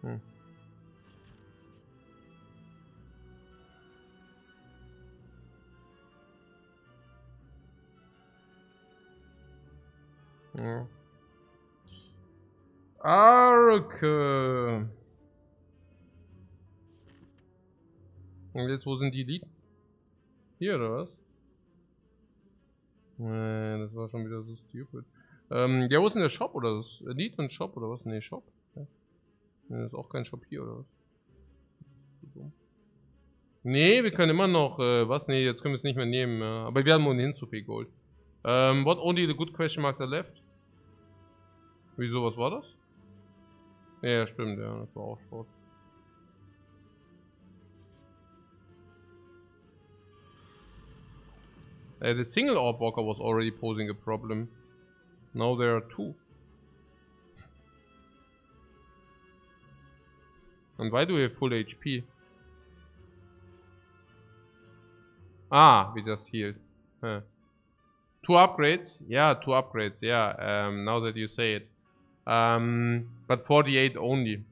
Hm. Ja. Arke. Und jetzt, wo sind die Lied? Hier, oder was? Nee, das war schon wieder so stupid. Ja, wo ist denn der Shop, oder was? Lied und Shop, oder was? Nee, Shop. Ja. Nee, das ist auch kein Shop hier, oder was? Nee, wir können immer noch, was? Nee, jetzt können wir es nicht mehr nehmen. Ja. Aber wir haben ohnehin zu viel Gold. What only the good question marks are left? Wieso, was war das? Ja, stimmt, ja, das war auch Sport. The single orb walker was already posing a problem. Now there are two. And why do we have full HP? Ah, we just healed. Huh. 2 upgrades? Yeah, 2 upgrades, yeah, now that you say it. But 48 only.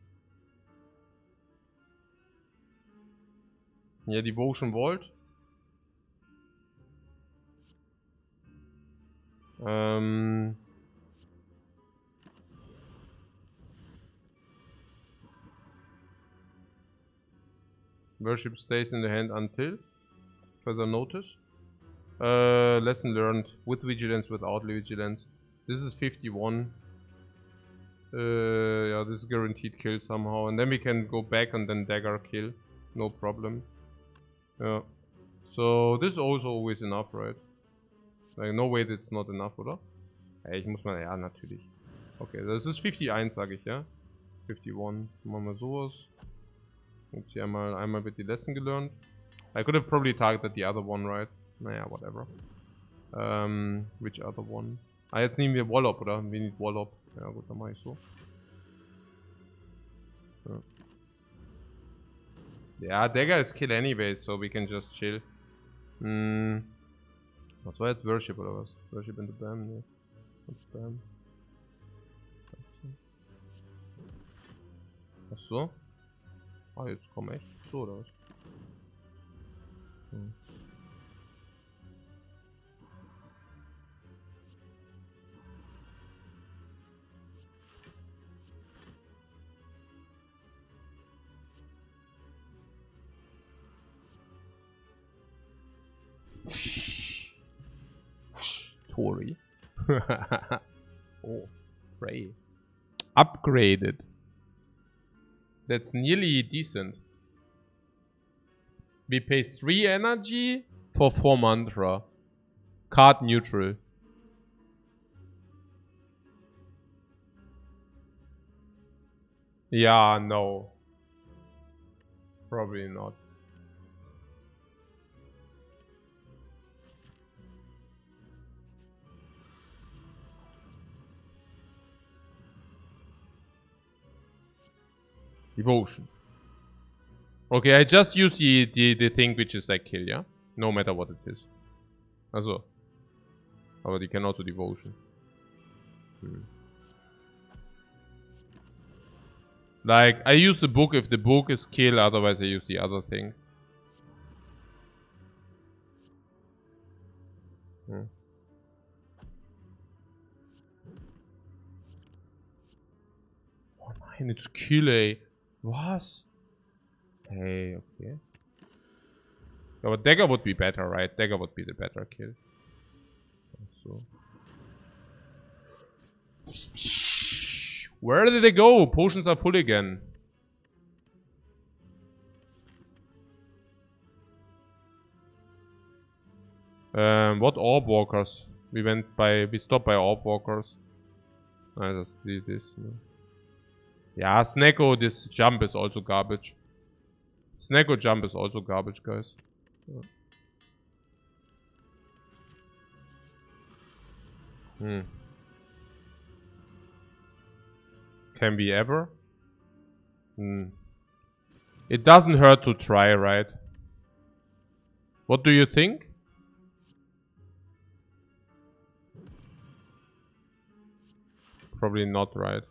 Yeah, Devotion Vault. Worship stays in the hand until further notice. Lesson learned with vigilance, without vigilance. This is 51. Yeah, this is guaranteed kill somehow, and then we can go back and then dagger kill, no problem. Yeah. So this is also always enough, right? Like, no way that's not enough, oder? Ja, ich muss mal, ja, natürlich. Okay, das ist 51, sage ich, ja. 51. Machen wir sowas. Jetzt hier einmal wird die Lesson gelernt. I could have probably targeted the other one, right? Naja, whatever. Which other one? Ah, jetzt nehmen wir Wallop, oder? Wir need Wallop. Ja gut, dann mache ich so. Ja. Ja, Dagger is kill anyway, so we can just chill. Was war jetzt? Worship oder was? Worship in the Bam, ne? Bam. Ach so? Ah, jetzt komm echt so, oder was? Tori. Oh, Prey. Upgraded. That's nearly decent. We pay 3 energy for 4 mantra. Card neutral. Yeah, no. Probably not. Devotion. Okay, I just use the thing which is like kill, yeah? No matter what it is. Also. Aber die kennen auch so Devotion. Like, I use the book if the book is kill, otherwise I use the other thing. Hmm. Oh nein, it's kill, ey. Was? Hey, okay. Yeah, but dagger would be better, right? Dagger would be the better kill. So. Where did they go? Potions are full again. What orb walkers? We stopped by orb walkers. I just did this. No. Yeah, Snecko, this jump is also garbage. Snecko jump is also garbage, guys. Hmm. Can we ever? Hmm. It doesn't hurt to try, right? What do you think? Probably not, right?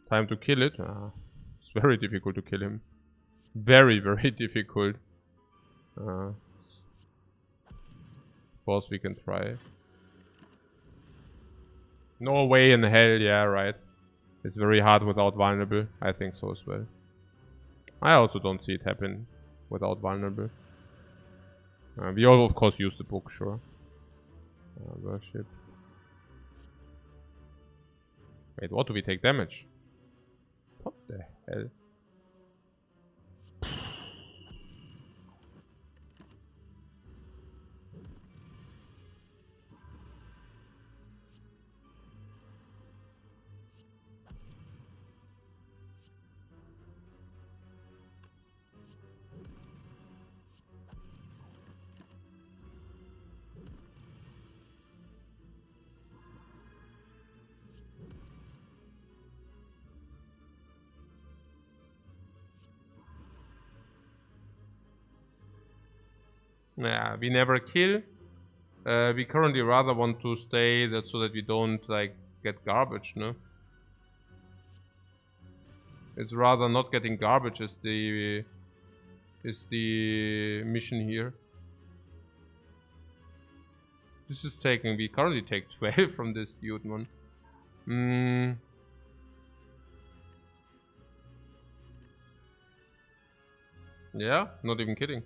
Time to kill it? It's very difficult to kill him. Very, very difficult. Of course we can try. No way in hell, yeah, right. It's very hard without vulnerable. I think so as well. I also don't see it happen without vulnerable. We all, of course, use the book, sure. Worship. Wait, what do we take damage? What the hell? Yeah, we never kill. We currently rather want to stay that so that we don't like get garbage, no? It's rather not getting garbage is the mission here. This is taking, we currently take 12 from this dude, man. Yeah, not even kidding.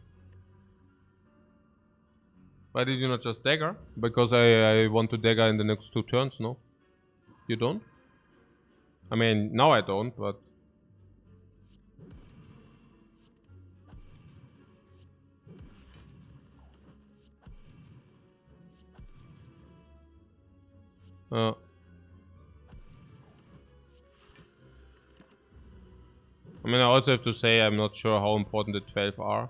Why did you not just dagger? Because I want to dagger in the next 2 turns, no? You don't? I mean, now I don't, but... I mean, I also have to say I'm not sure how important the 12 are.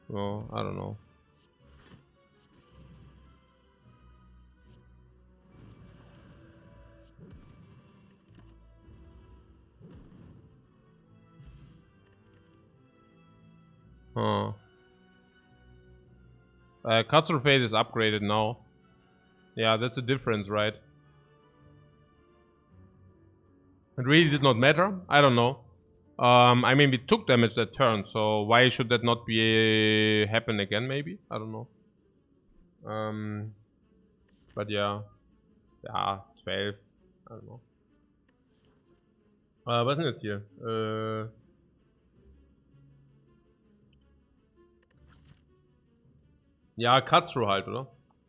So, I don't know. Katsur Fate is upgraded now. Yeah, that's a difference, right? It really did not matter. I don't know. I mean, we took damage that turn, so why should that not be happen again? Maybe I don't know. But yeah, 12. I don't know. Was ist denn jetzt hier? Ja, Katsuru halt, oder?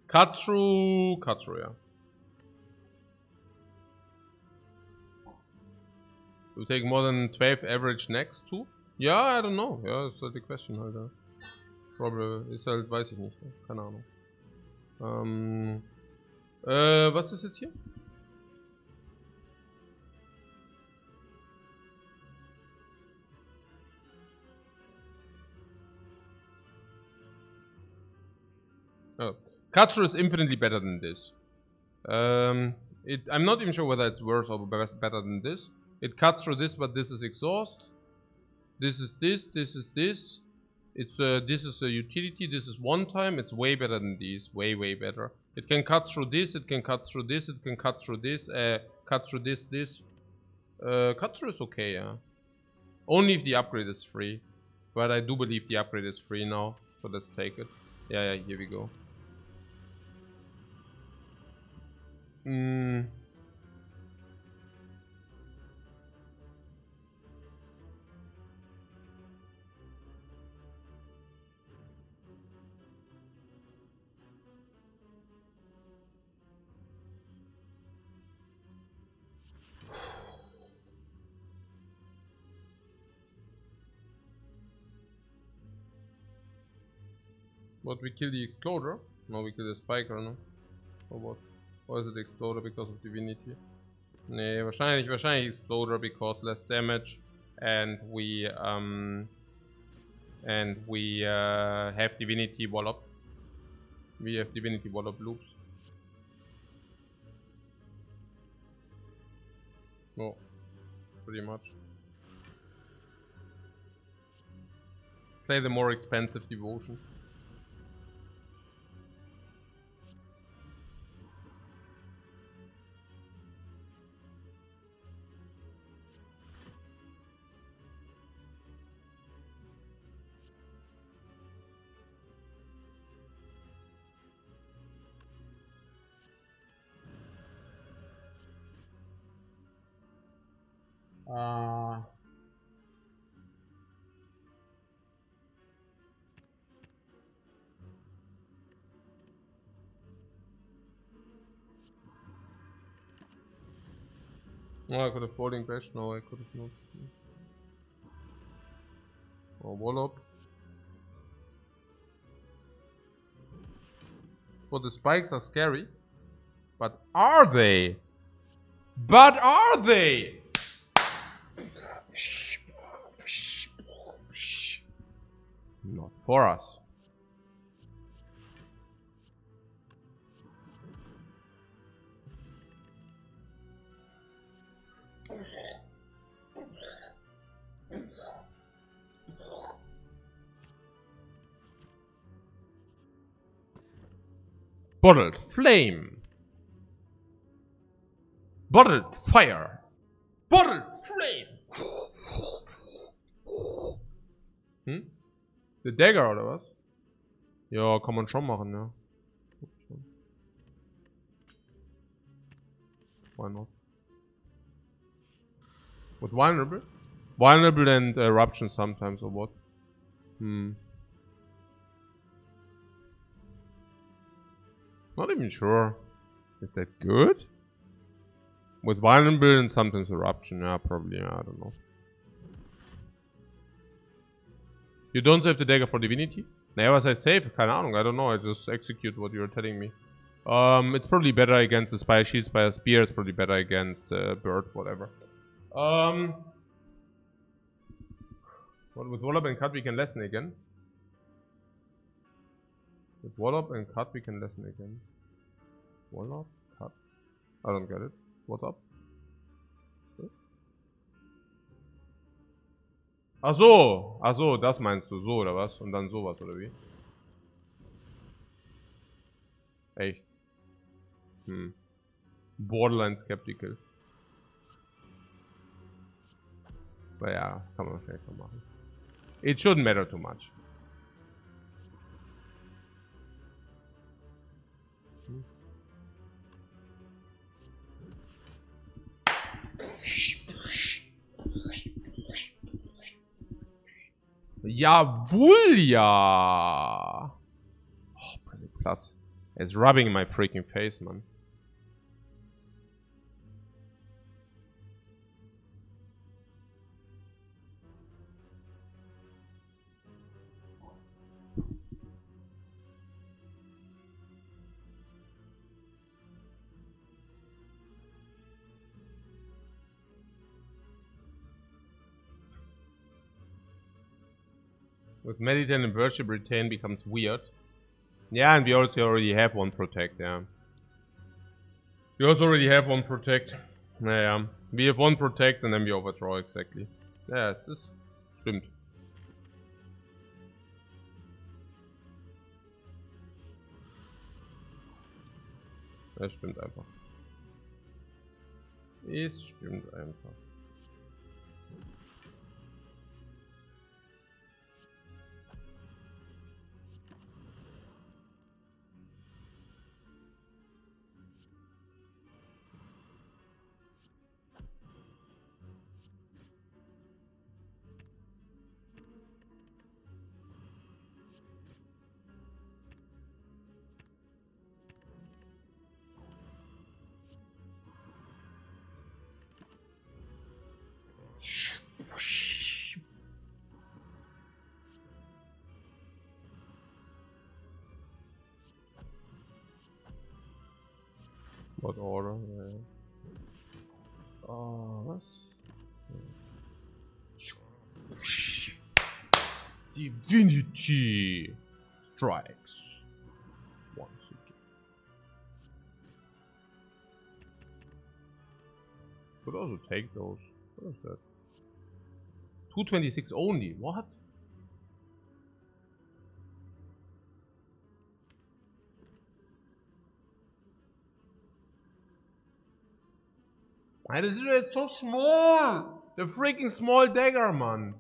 Katsuru, ja. You take more than 12 average next to? Ja, I don't know. Ja, ist halt die question halt. Ja. Probably, ist halt, weiß ich nicht. Keine Ahnung. Was ist jetzt hier? Oh. Katsuru is infinitely better than this. I'm not even sure whether it's worse or better than this. It cuts through this, but this is exhaust. This is this. This is this. It's this is a utility. This is one time. It's way better than these. Way better. It can cut through this. It can cut through this. It can cut through this. Cut through this. This. Cut through is okay, yeah. Only if the upgrade is free. But I do believe the upgrade is free now. So let's take it. Yeah, here we go. What, we kill the Exploder? No, we kill the Spiker, no? Or what? Or is it Exploder because of Divinity? Nee, wahrscheinlich Exploder because less damage and we have Divinity Wallop. We have Divinity Wallop loops. No, pretty much. Play the more expensive Devotion. Oh, I could have Falling Bash. No, I could have not. Oh, Wallop. Well, the spikes are scary. But are they? But are they? Not for us. Bottled flame. Bottled fire. Bottled flame. The Dagger oder was? Ja, kann man schon machen, ja. Why not? With vulnerable? Vulnerable and eruption sometimes or what? Not even sure. Is that good? With vulnerable and sometimes eruption, yeah, probably, yeah, I don't know. You don't save the dagger for divinity? Naja, was I save? Keine Ahnung, I don't know, I just execute what you're telling me. It's probably better against the Spire Shield, Spire Spear, it's probably better against Bird, whatever. With Wallop and Cut we can lessen again. With Wallop and Cut we can lessen again. Wallop, Cut. I don't get it. What's up? Ach so, das meinst du, so oder was? Und dann sowas oder wie? Echt? Borderline skeptical. Aber ja, kann man vielleicht noch machen. It shouldn't matter too much. Jawohl, ja! Oh, plus. It's rubbing in my freaking face, man. With Meditate and Worship, Retain becomes weird. Yeah, and we also already have one Protect, yeah. We also already have one Protect. Naja, we have one Protect and then we overdraw, exactly. Ja, es ist... Stimmt. Es stimmt einfach. Es stimmt einfach. What order? Oh, was? Divinity strikes once again. Could also take those. What is that? 226 only. What? Why is it so small? The freaking small dagger, man.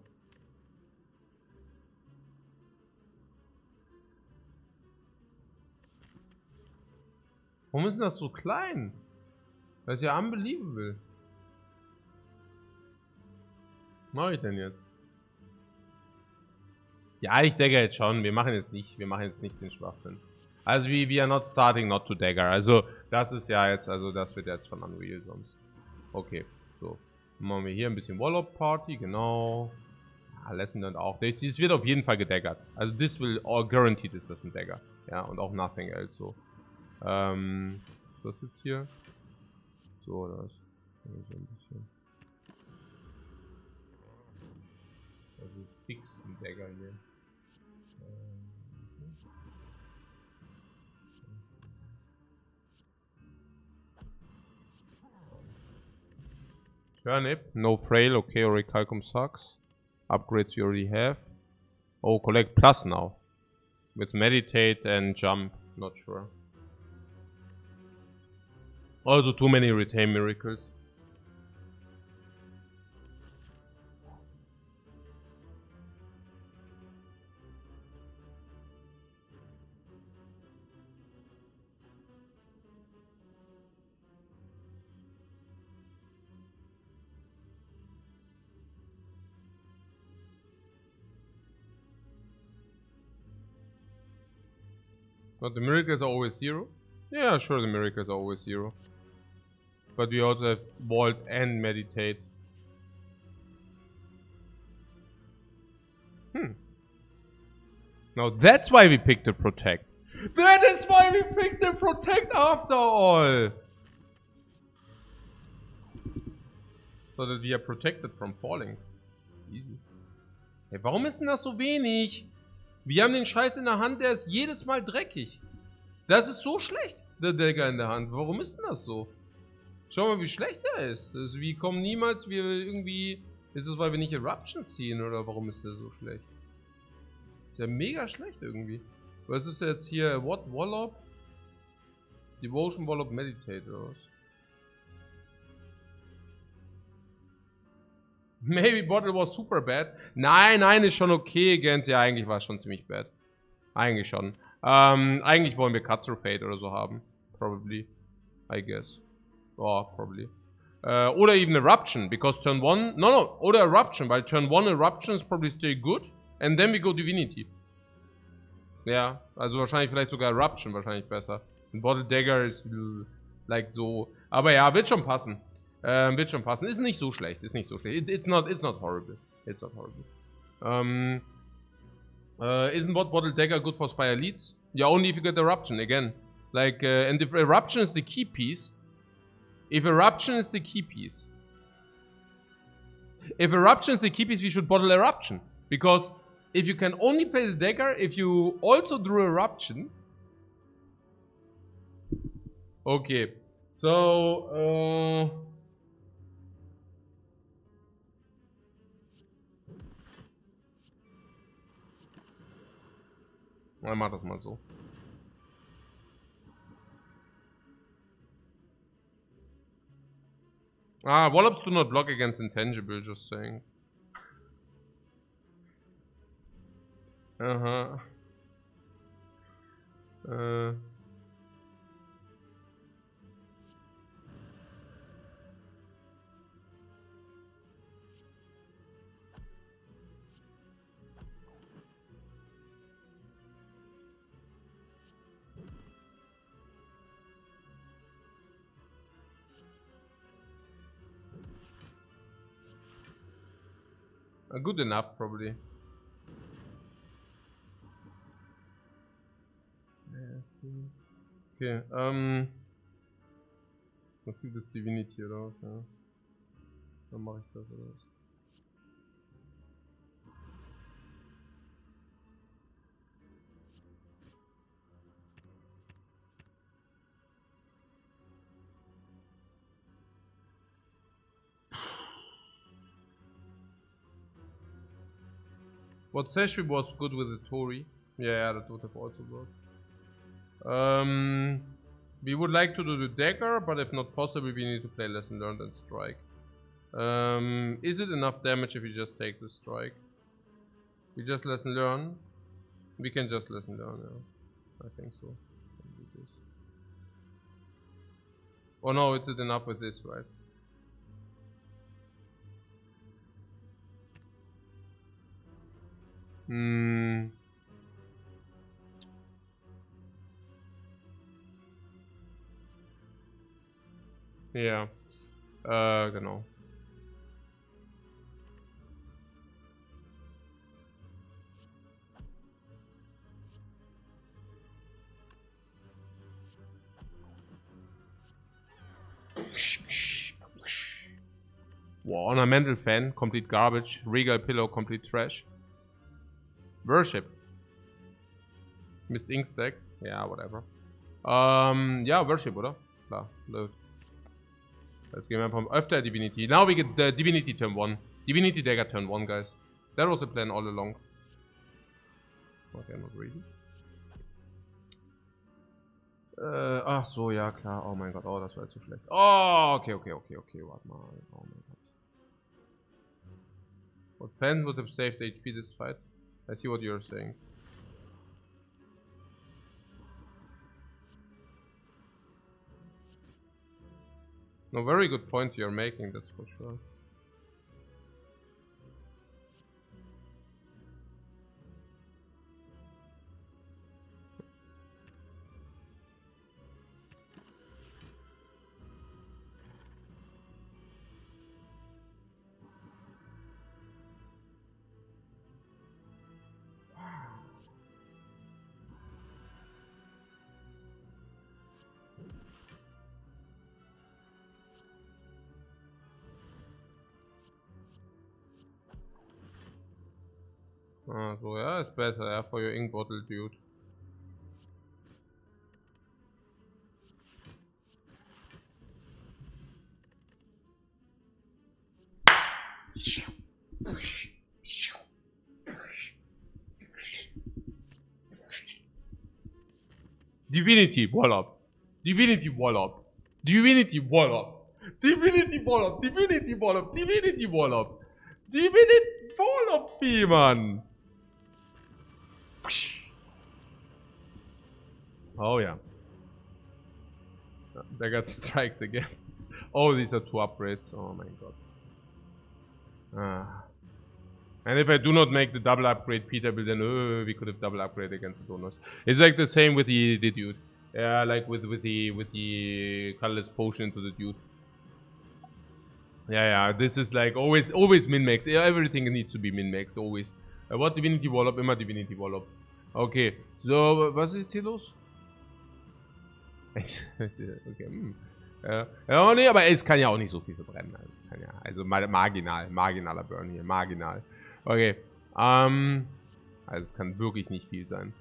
Warum ist denn das so klein? Das ist ja unbelievable. Was mache ich denn jetzt? Ja, ich dagger jetzt schon. Wir machen jetzt nicht den Schwachsinn. Also we are not starting not to dagger. Also das ist ja jetzt, also das wird jetzt schon unreal sonst. Okay, so. Dann machen wir hier ein bisschen Wallop Party, genau. Ja, Lesson dann auch. Das wird auf jeden Fall gedaggert. Also this will all guaranteed ist das ein Dagger. Ja, und auch nothing else so. Was ist jetzt hier? So, das. So ein bisschen. Das ist fix ein Dagger hier. Turnip, no frail, okay, Orichalcum sucks. Upgrades we already have. Oh, collect plus now. With meditate and jump, not sure. Also too many retain miracles. But the miracles are always 0? Yeah, sure, the miracles are always 0. But we also have vault and meditate. Now that's why we picked the protect. That is why we picked the protect after all. So that we are protected from falling. Easy. Hey, warum ist denn das so wenig? Wir haben den Scheiß in der Hand, der ist jedes Mal dreckig. Das ist so schlecht, der Dagger in der Hand. Warum ist denn das so? Schau mal, wie schlecht der ist. Also, wir kommen niemals, wir irgendwie... Ist es, weil wir nicht Eruption ziehen, oder warum ist der so schlecht? Ist ja mega schlecht irgendwie. Was ist jetzt hier? What? Wallop? Devotion, Wallop, Meditate, oder was? Maybe Bottle was super bad. Nein, ist schon okay, Gens. Ja, eigentlich war es schon ziemlich bad. Eigentlich schon. Eigentlich wollen wir Cut Through Fate oder so haben. Probably. I guess. Oh, probably. Oder even Eruption, because turn 1... No, oder Eruption, weil turn 1 Eruption is probably still good. And then we go Divinity. Ja, also wahrscheinlich vielleicht sogar Eruption, wahrscheinlich besser. Und Bottle Dagger ist like so... Aber ja, wird schon passen. Wird schon passen. Ist nicht so schlecht. Ist nicht so schlecht. It's not horrible. It's not horrible. Isn't Bottle Dagger good for Spire leads? Yeah, only if you get Eruption again. Like, and if Eruption is the key piece. If Eruption is the key piece. If Eruption is the key piece, we should bottle Eruption. Because if you can only play the Dagger, if you also drew Eruption. Okay. So, ich mach das mal so. Ah, Wallops do not block against intangible, just saying. Aha. Good enough, probably. Okay, Was gibt es Divinity oder was? Ja. Dann mache ich das oder was? What Session was good with the Tori? Yeah, that would have also worked. We would like to do the dagger, but if not possible, we need to play Lesson Learned and strike. Is it enough damage if we just take the strike? We just Lesson Learn? We can just Lesson Learn, yeah. I think so. Oh no, is it enough with this, right? Ja. Genau. Wow, Ornamental Fan, complete garbage. Regal Pillow, complete trash. Worship. Mist Ink Stack. Ja, whatever. Ja, Worship, oder? Klar, läuft. Jetzt gehen wir einfach öfter Divinity. Now we get the Divinity turn 1. Divinity Dagger turn 1, guys. That was the plan all along. Okay, not really. Ach so, ja klar. Oh mein Gott, oh, das war jetzt so schlecht. Oh, okay, warte mal. Oh mein Gott. What fan would have saved HP this fight? I see what you're saying. No, very good points you're making, that's for sure. Ah, so, ja, it's better, yeah, for your ink bottle, dude. Divinity Wallop. Divinity Wallop. Divinity Wallop. Divinity Wallop. Divinity Wallop. Divinity Wallop. Divinity Wallop, Mann. Oh yeah. They got strikes again. Oh, these are 2 upgrades. Oh my god. And if I do not make the double upgrade, Peter will then, we could have double upgrade against the donors. It's like the same with the dude. Yeah, like with the colorless potion into the dude. Yeah, this is like always min-max. Everything needs to be min-max, always. What Divinity Wallop? Immer Divinity Wallop. Okay, so, was ist jetzt hier los? Okay, ja, nee, aber es kann ja auch nicht so viel verbrennen. Also marginaler Burn hier, marginal. Okay, also es kann wirklich nicht viel sein.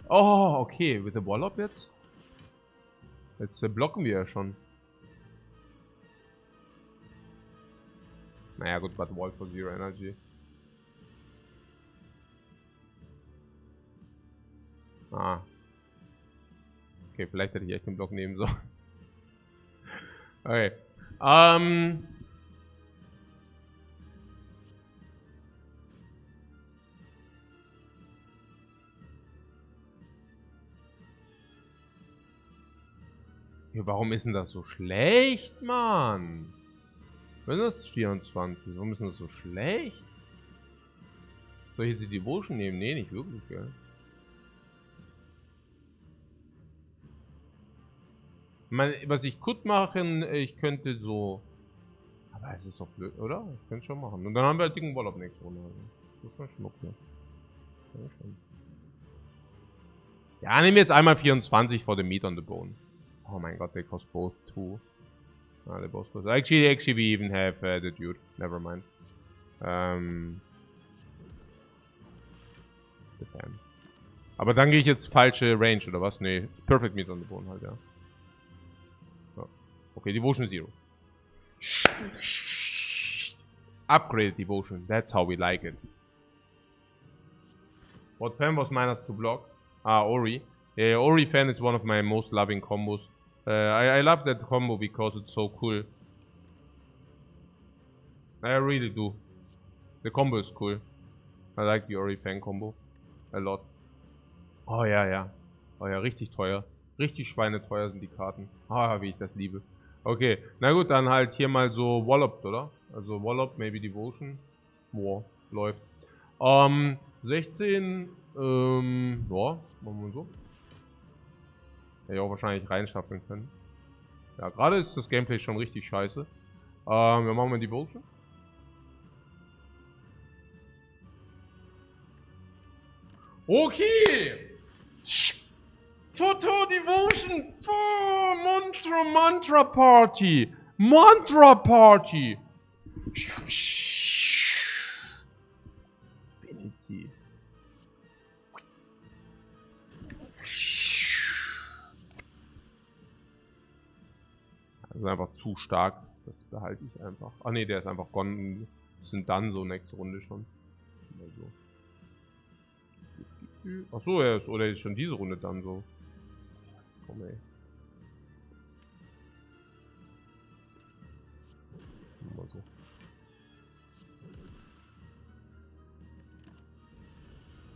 Oh, okay, mit dem Wallop jetzt? Jetzt blocken wir ja schon. Naja gut, but Wall for 0 Energy. Ah. Okay, vielleicht hätte ich echt den Block nehmen sollen. Okay. Ja, warum ist denn das so schlecht, Mann? Wenn das 24, warum ist denn das so schlecht? Soll ich jetzt die Devotion nehmen? Nee, nicht wirklich, gell? Was ich could machen, ich könnte so. Aber es ist doch blöd, oder? Ich könnte schon machen. Und dann haben wir halt dicken Wallop nächste Runde. Das ist schon okay. Ja, nehmen wir jetzt einmal 24 for the meat on the bone. Oh mein Gott, they cost both 2. Ah, they're both close. Actually, we even have the dude. Never mind. Defend. Aber dann gehe ich jetzt falsche Range, oder was? Nee, Perfect Meat on the Bone halt, ja. So. Okay, Devotion 0. Upgraded Devotion. That's how we like it. What fan was minus to block? Ah, Ori. Yeah, Ori fan is one of my most loving combos. I love that combo because it's so cool. I really do. The combo is cool. I like the Ori fan combo. A lot. Oh ja, ja. Oh ja, richtig teuer. Richtig schweineteuer sind die Karten. Ah, wie ich das liebe. Okay, na gut, dann halt hier mal so Wallop, oder? Also Wallop, maybe Devotion. Boah, läuft. 16, ja, machen wir so. Hätte ich auch wahrscheinlich reinschaffeln können. Ja, gerade ist das Gameplay schon richtig scheiße. Wir machen mal Devotion. Okay! Toto Devotion! Oh, Mantra Party! Mantra Party! Definitiv. Das ist einfach zu stark. Das behalte ich einfach. Ah ne, der ist einfach gone. Das sind dann so nächste Runde schon. Also. Achso, er ist, oder ist schon diese Runde dann so. Komm ey. Mal so.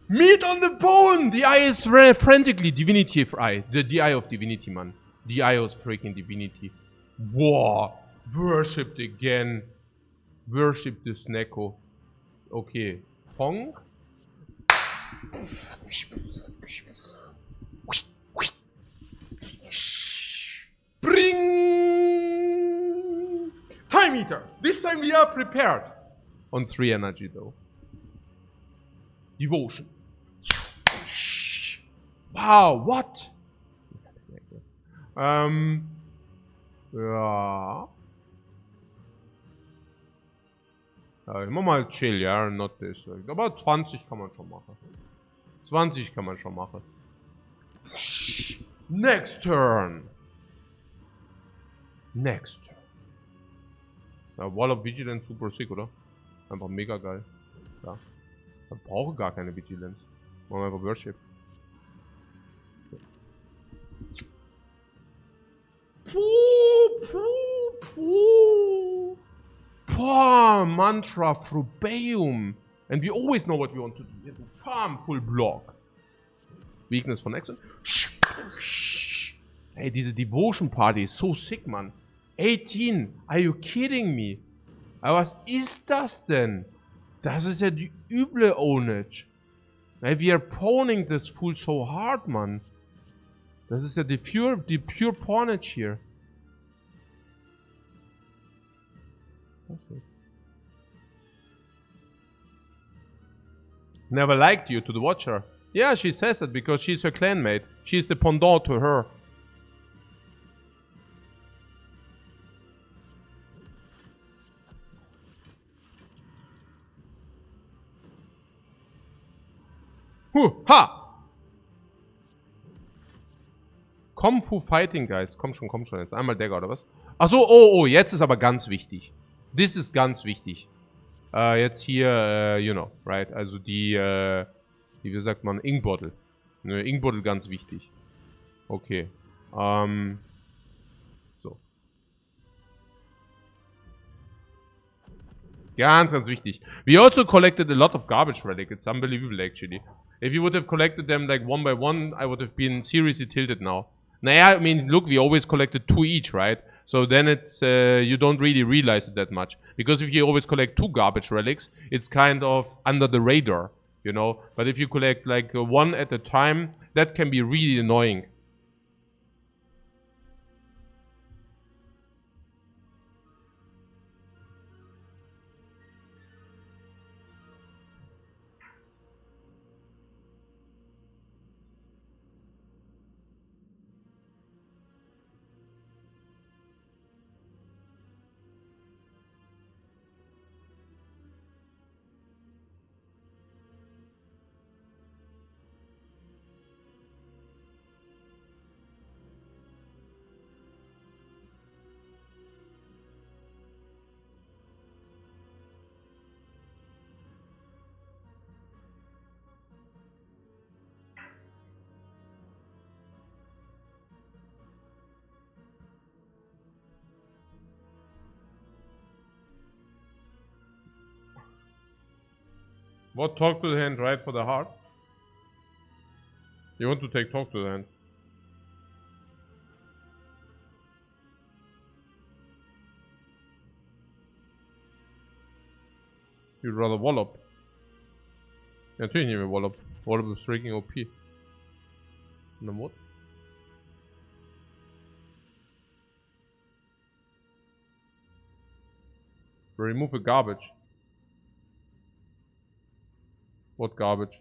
Meat on the bone! The eye is frantically Divinity eye. The eye of Divinity, man. The eye of freaking Divinity. Wow. Worshipped again. Worship this Neko. Okay. Pong. Bring! Time Eater! This time we are prepared! On 3 energy though. Devotion. Wow, what? Ja. Ich mach mal chill, ja, not this. Aber 20 kann man schon machen. 20 kann man schon machen. Next turn. Next turn. Ja, Wall of Vigilance super sick, oder? Einfach mega geil. Ja. Ich brauche gar keine Vigilance. Machen wir einfach Worship. Puh, Mantra Frubeum. And we always know what we want to do. Palm full block. Weakness von Exxon. Ey, diese Devotion Party ist so sick, man. 18. Are you kidding me? Aber was ist das denn? Das ist ja die üble Ownage. Ey, we are pawning this fool so hard, man. Das ist ja die pure Pawnage hier. Never liked you to the Watcher. Yeah, she says that because she's her clanmate. She's the pendant to her. Ha! Kung Fu Fighting Guys. Komm schon. Jetzt einmal Dagger oder was? Achso, oh, jetzt ist aber ganz wichtig. Das ist ganz wichtig. Jetzt hier, you know, right? Also die, wie sagt man, Ink Bottle. Ne, Ink Bottle ganz wichtig. Okay. So. Ganz wichtig. We also collected a lot of garbage relic. It's unbelievable, actually. If you would have collected them like one by one, I would have been seriously tilted now. Naja, I mean, look, we always collected 2 each, right? So then it's, you don't really realize it that much. Because if you always collect 2 garbage relics, it's kind of under the radar, you know? But if you collect like 1 at a time, that can be really annoying. What? Talk to the hand, right for the heart? You want to take talk to the hand. You'd rather Wallop. Ja, natürlich nehmen wir Wallop. Wallop ist freaking OP. Und dann what? Remove a garbage. What garbage?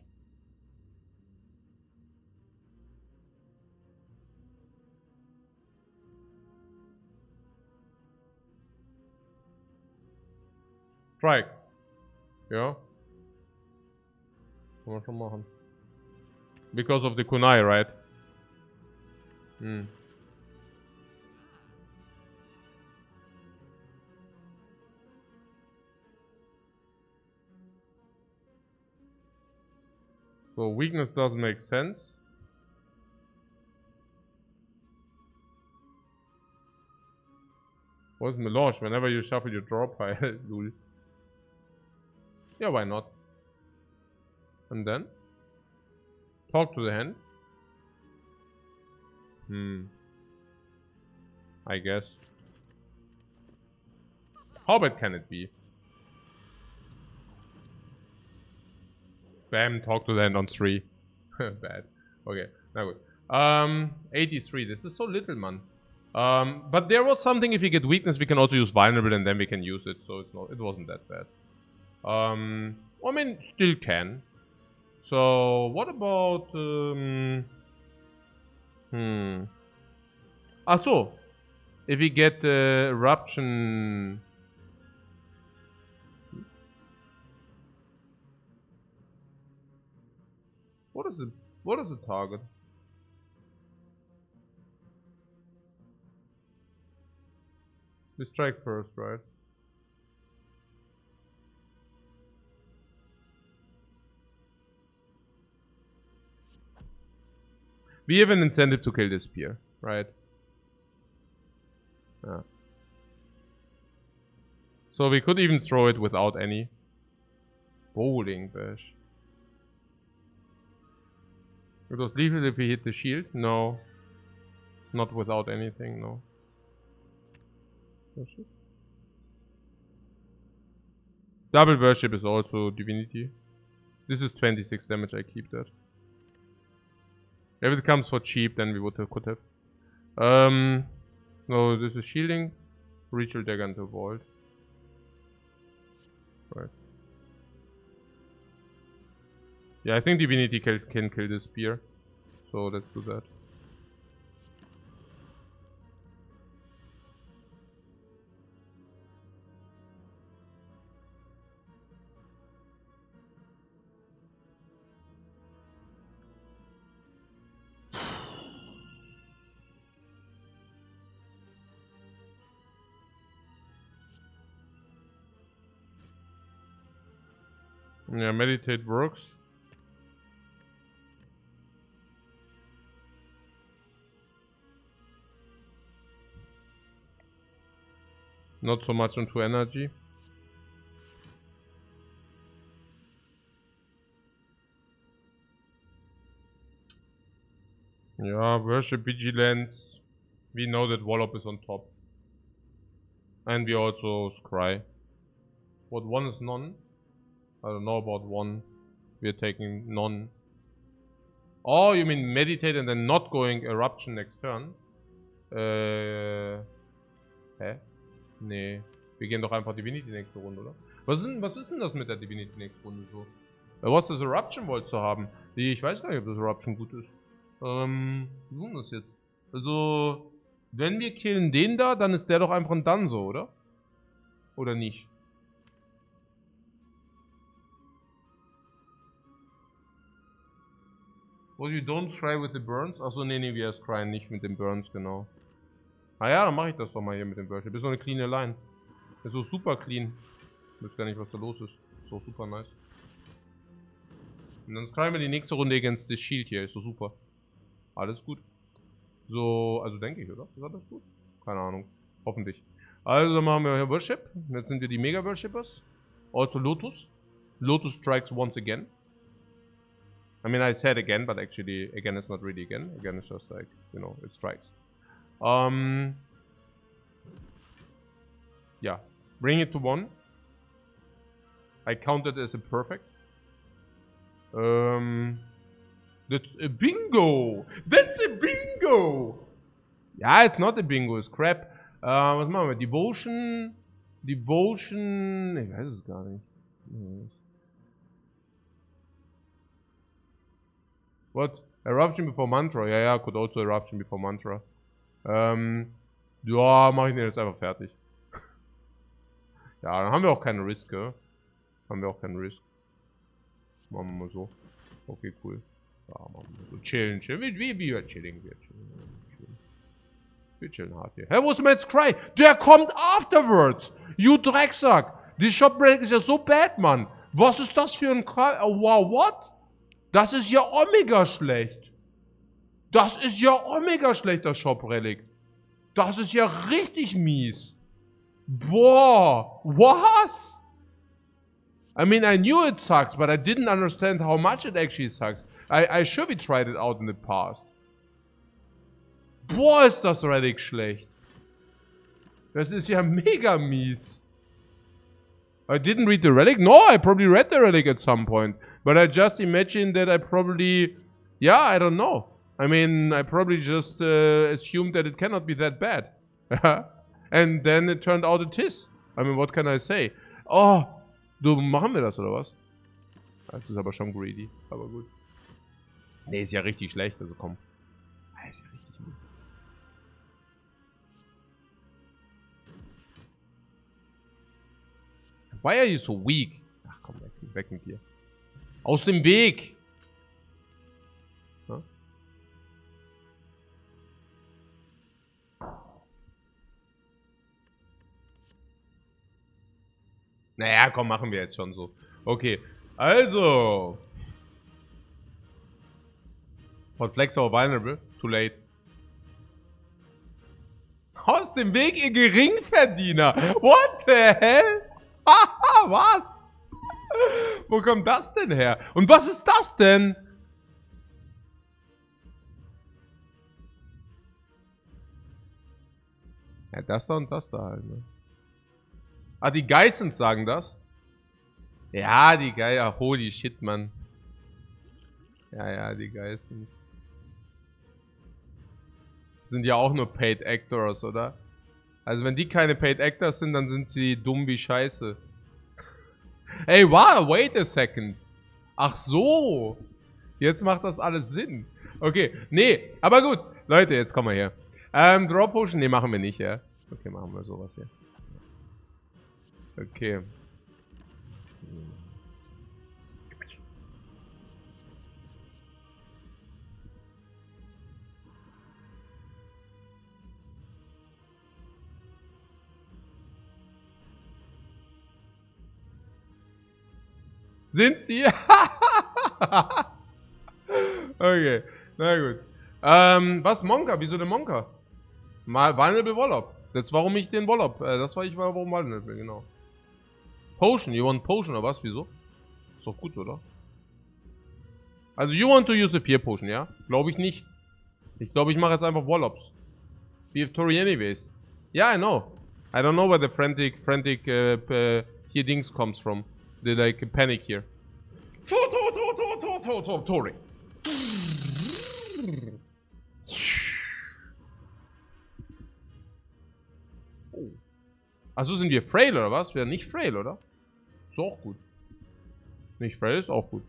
Strike. Ja. Kann man schon machen. Because of the Kunai, right? Hm. So weakness doesn't make sense. What's Melange? Whenever you shuffle your draw pile, lol. Yeah, why not? And then? Talk to the hand. I guess. How bad can it be? Bam, talk to the hand on 3. Bad. Okay, na gut. 83. This is so little, man. But there was something, if you get weakness, we can also use vulnerable and then we can use it. So it wasn't that bad. I mean, still can. So, what about... so. If we get eruption... What is the target? We strike first, right? We have an incentive to kill this spear, right? Yeah. So we could even throw it without any. Bowling bash. It was lethal if we hit the shield? No. Not without anything, no. Worship. Double worship is also divinity. This is 26 damage, I keep that. If it comes for cheap, then we could have. No, this is shielding. Ritual dagger into vault. Right. Yeah, I think divinity can kill this spear. So let's do that. Yeah, meditate works. Not so much into energy. Yeah, worship vigilance. We know that Wallop is on top. And we also scry. What one is none? I don't know about one. We're taking none. Oh, you mean meditate and then not going eruption next turn? Hä? Nee. Wir gehen doch einfach Divinity nächste Runde, oder? Was ist denn das mit der Divinity nächste Runde so? Was das Eruption wolltest du haben? Ich weiß gar nicht, ob das Eruption gut ist. Wie tun das jetzt? Also, wenn wir killen den da, dann ist der doch einfach ein Danzo, oder? Oder nicht? Well, you don't try with the burns? Achso, nee, wir scryen nicht mit den Burns, genau. Ah ja, dann mache ich das doch mal hier mit dem Worship. Ist so eine clean Line. Ist so super clean. Ich weiß gar nicht, was da los ist. So super nice. Und dann scryen wir die nächste Runde against das Shield hier. Ist so super. Alles gut. So, also denke ich, oder? Ist alles gut? Keine Ahnung. Hoffentlich. Also, dann machen wir hier Worship. Jetzt sind wir die Mega-Worshippers. Also Lotus. Lotus strikes once again. I mean, I said again, but actually, again is not really again. Again is just like, you know, it strikes. Yeah. Bring it to 1. I count it as a perfect. That's a bingo! That's a bingo! Ja, it's not a bingo, it's crap. Was machen wir? Devotion. Devotion. Ich weiß es gar nicht. What? Eruption before Mantra. Ja, ja, could also Eruption before Mantra. Ja, mach ich den jetzt einfach fertig. Ja, dann haben wir auch keine Risk, gell? Haben wir auch keinen Risk. Machen wir mal so. Okay, cool. Ja, machen wir so. Chillen, chillen. Wir chillen. Wir chillen hart hier. Hä, wo ist Man's Cry? Der kommt afterwards! You Drecksack! Die Shop-Break ist ja so bad, Mann! Was ist das für ein Cry? Oh, wow, what? Das ist ja Omega schlecht. Das ist ja Omega schlecht, das Shop-Relic. Das ist ja richtig mies. Boah, was? I mean, I knew it sucks, but I didn't understand how much it actually sucks. I surely tried it out in the past. Boah, ist das Relic schlecht. Das ist ja mega mies. I didn't read the Relic? No, I probably read the Relic at some point. But I just imagined that I probably... Yeah, I don't know. I mean, I probably just assumed that it cannot be that bad. And then it turned out it is. I mean, what can I say? Oh, du, machen wir das, oder was? Das ist aber schon greedy, aber gut. Nee, ist ja richtig schlecht, also komm. Ist ja richtig mies. Why are you so weak? Ach komm, weg mit dir. Aus dem Weg! Ja? Naja, komm, machen wir jetzt schon so. Okay, also. Hot Flex or vulnerable? Too late. Aus dem Weg, ihr Geringverdiener! What the hell? Haha, was? Wo kommt das denn her? Und was ist das denn? Ja, das da und das da halt, ne? Ah, die Geissens sagen das? Ja, die Geier. Holy shit, Mann. Ja, die Geissens. Sind ja auch nur Paid Actors, oder? Also wenn die keine Paid Actors sind, dann sind sie dumm wie Scheiße. Ey, wow, wait a second. Ach so. Jetzt macht das alles Sinn. Okay, nee, aber gut. Leute, jetzt kommen wir her. Draw Potion, nee, machen wir nicht, ja. Okay, machen wir sowas hier. Okay. Sind sie? Okay, na gut. Was? Monka? Wieso der Monka? Mal Vulnerable Wallop. Das warum ich den Wallop. Das war warum Vulnerable, genau. Potion, you want Potion oder was? Wieso? Ist doch gut, oder? Also, you want to use a Fear Potion, ja? Glaube ich nicht. Ich glaube, ich mache jetzt einfach Wallops. We have Tori anyways. Yeah, I know. I don't know where the frantic here things comes from. The like panic here. Tori. Oh. Achso, sind wir frail oder was? Wir sind nicht frail, oder? Ist auch gut. Nicht frail ist auch gut.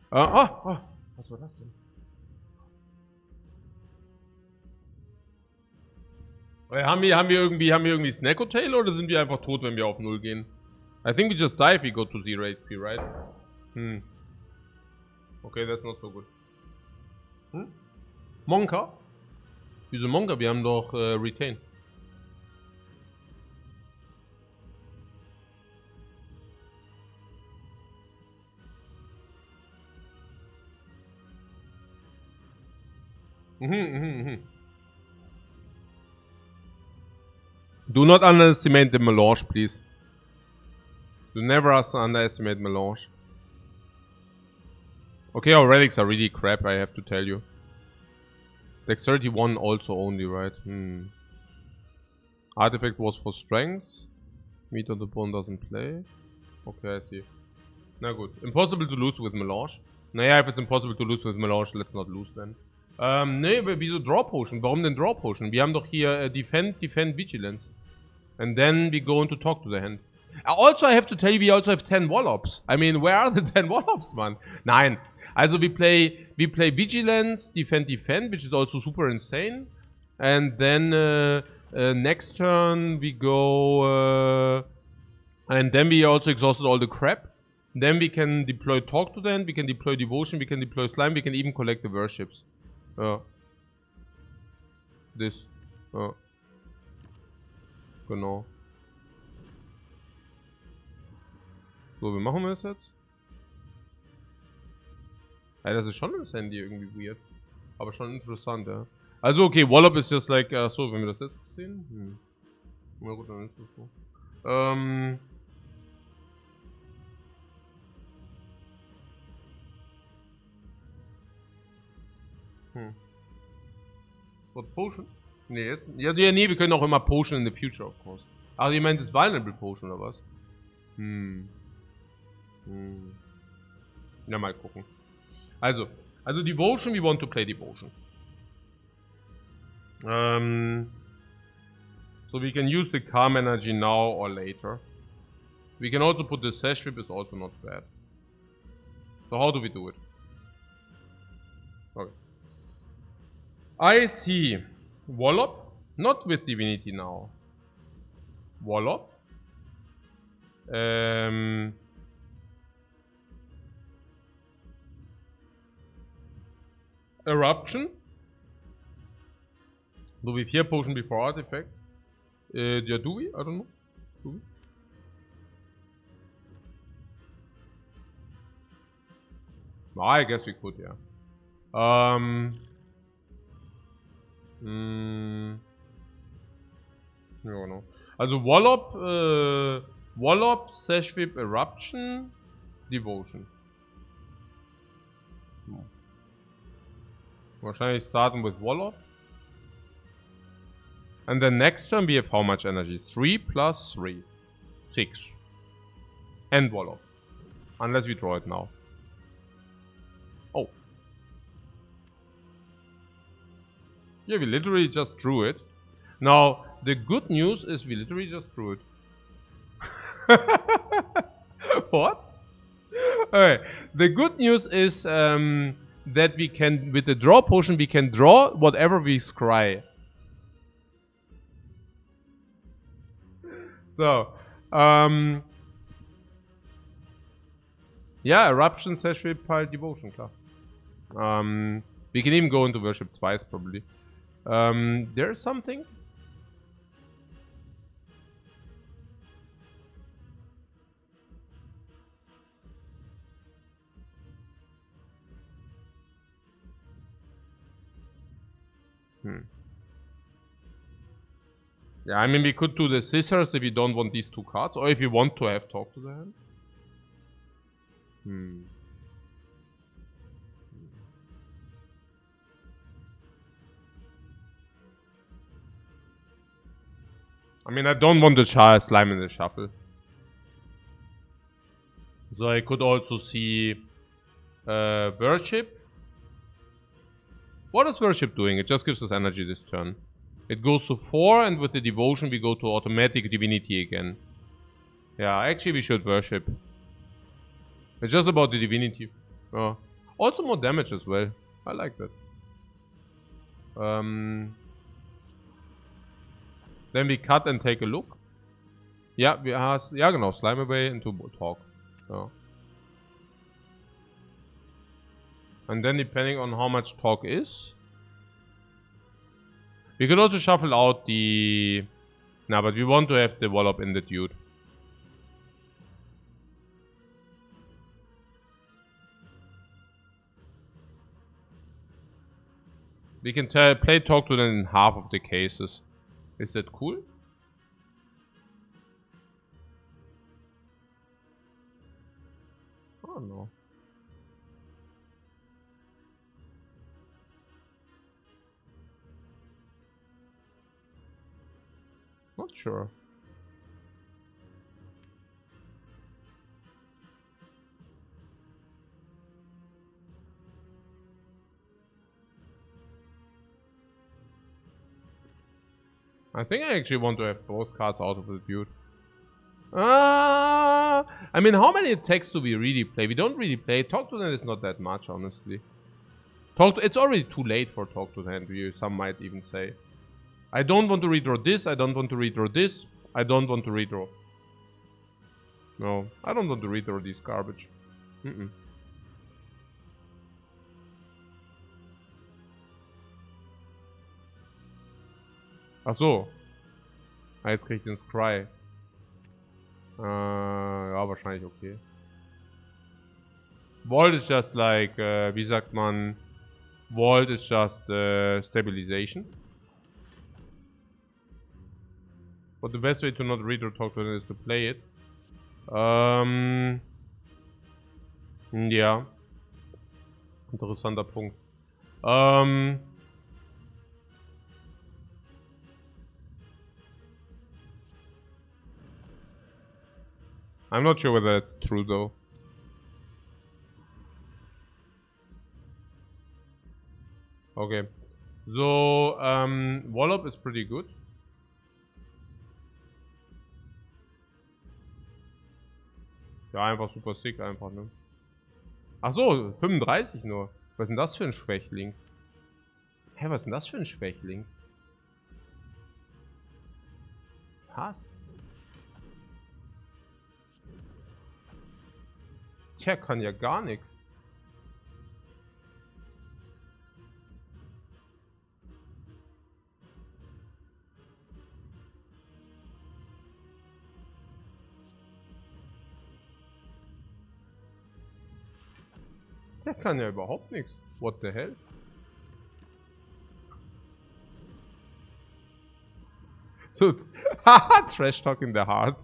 Was war das denn? Haben wir irgendwie Snack Hotel oder sind wir einfach tot, wenn wir auf 0 gehen? I think we just die if we go to 0 HP, right? Okay, that's not so good. Monka? Wieso Monka? Wir haben doch Retain. Do not underestimate the melange, please. Do never underestimate melange. Okay, our relics are really crap, I have to tell you. Dexterity 1 also only, right? Artifact was for strength. Meat on the bone doesn't play. Okay, I see. Na gut. Impossible to lose with Melange. Naja, if it's impossible to lose with Melange, let's not lose then. Nee, aber wieso Draw Potion? Warum denn Draw Potion? Wir haben doch hier Defend, Vigilance. And then we go into talk to the hand. Also, I have to tell you, we also have 10 Wallops. I mean, where are the 10 Wallops, man? Nein. Also, we play Vigilance, Defend, which is also super insane. And then next turn we go... and then we also exhausted all the crap. Then we can deploy Talk to the Hand, we can deploy Devotion, we can deploy Slime, we can even collect the Worships. This. Genau. So, wie machen wir das jetzt? Ja, das ist schon ein Sandy irgendwie weird. Aber schon interessant, ja. Also, okay, Wallop ist just like, so, wenn wir das jetzt sehen. Na gut, dann ist das so. What Potion? Nee, jetzt. Ja, nee, wir können auch immer Potion in the future, of course. Ach, ihr meint das Vulnerable Potion, oder was? Ja, mal gucken. Also Devotion, we want to play Devotion. So we can use the Calm Energy now or later. We can also put the Sash Whip, is also not bad. So how do we do it? Okay. I see Wallop, not with Divinity now. Wallop. Eruption. Do we fear potion before artifact? Yeah, do we? I don't know. Do we? No, I guess we could, yeah. No. Also Wallop, Sash Whip, Eruption, Devotion. Wahrscheinlich starten with Wallop. And then next turn we have how much energy? 3 plus 3. 6. And Wallop. Unless we draw it now. Oh. Yeah, we literally just drew it. Now, the good news is we literally just drew it. What? Okay. The good news is that we can, with the draw potion, we can draw whatever we scry. So, yeah, Eruption, Sash Whip, Pile, Devotion, klar. We can even go into Worship twice, probably. There's something. Yeah, I mean, we could do the scissors if you don't want these two cards, or if you want to have talk to the hand. I mean, I don't want the slime in the shuffle. So I could also see Worship. What is Worship doing? It just gives us energy this turn. It goes to 4, and with the Devotion we go to automatic Divinity again. Yeah, actually we should Worship. It's just about the Divinity. Also more damage as well. I like that. Then we cut and take a look. Yeah, ja genau, Slime away into talk. Yeah. And then depending on how much talk is, we could also shuffle out the... Nah, but we want to have the Wallop in the dude. We can play talk to them in half of the cases. Is that cool? Oh no. not sure. I think I actually want to have both cards out of the build. I mean, how many attacks do we really play? We don't really play. Talk to them is not that much, honestly. It's already too late for Talk to Hand, some might even say. I don't want to redraw this, I don't want to redraw this, I don't want to redraw. No, I don't want to redraw this garbage. Ach so. Ah, jetzt krieg ich den Scry. Ja, wahrscheinlich okay. Vault is just like, wie sagt man? Vault is just stabilization. But the best way to not read or talk to them is to play it. Ja. Interessanter Punkt. I'm not sure whether that's true though. Okay. So, Wallop is pretty good. Ja, einfach super sick einfach, ne? Ach so, 35 nur. Was ist denn das für ein Schwächling? Hä, was ist denn das für ein Schwächling? Was? Tja, kann ja gar nichts. Der kann ja überhaupt nichts. What the hell? So, haha, Trash Talk in the Heart.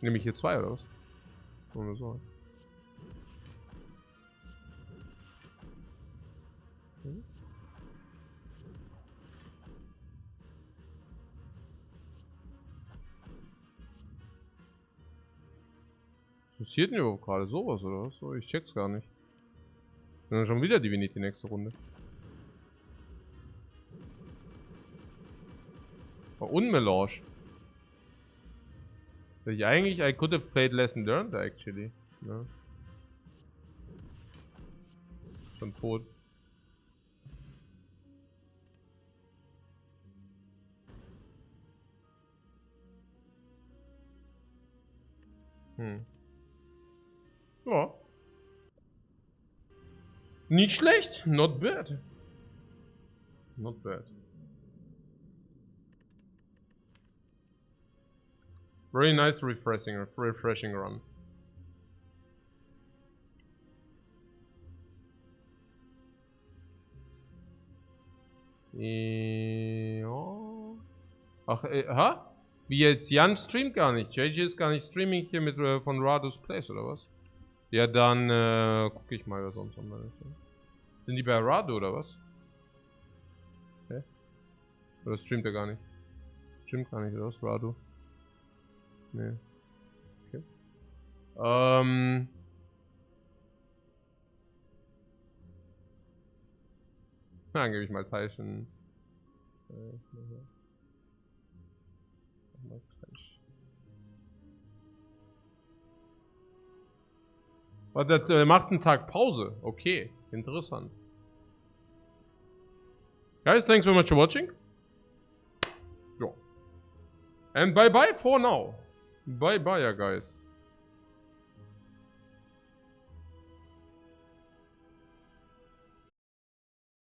Nehme ich hier 2 oder was? Oder so. Passiert denn überhaupt gerade sowas oder was? So, ich check's gar nicht. Dann schon wieder Divinity nächste Runde. Oh, und Melange. Eigentlich, I could have played Lesson Learned actually. Ja. Schon tot. Ja. Nicht schlecht. Not bad. Not bad. Very nice refreshing run. Ja. Ach, ha? Wie jetzt? Jan streamt gar nicht. JJ ist gar nicht streaming hier mit von Rados Place oder was? Ja, dann gucke ich mal, was sonst haben wir. Sind die bei Rado oder was? Hä? Oder streamt er gar nicht? Streamt gar nicht, oder was? Rado? Nee. Okay. Dann gebe ich mal Tyson. Oh, das macht einen Tag Pause. Okay, interessant. Guys, thanks very much for watching. Yeah. And bye bye for now. Bye bye, guys.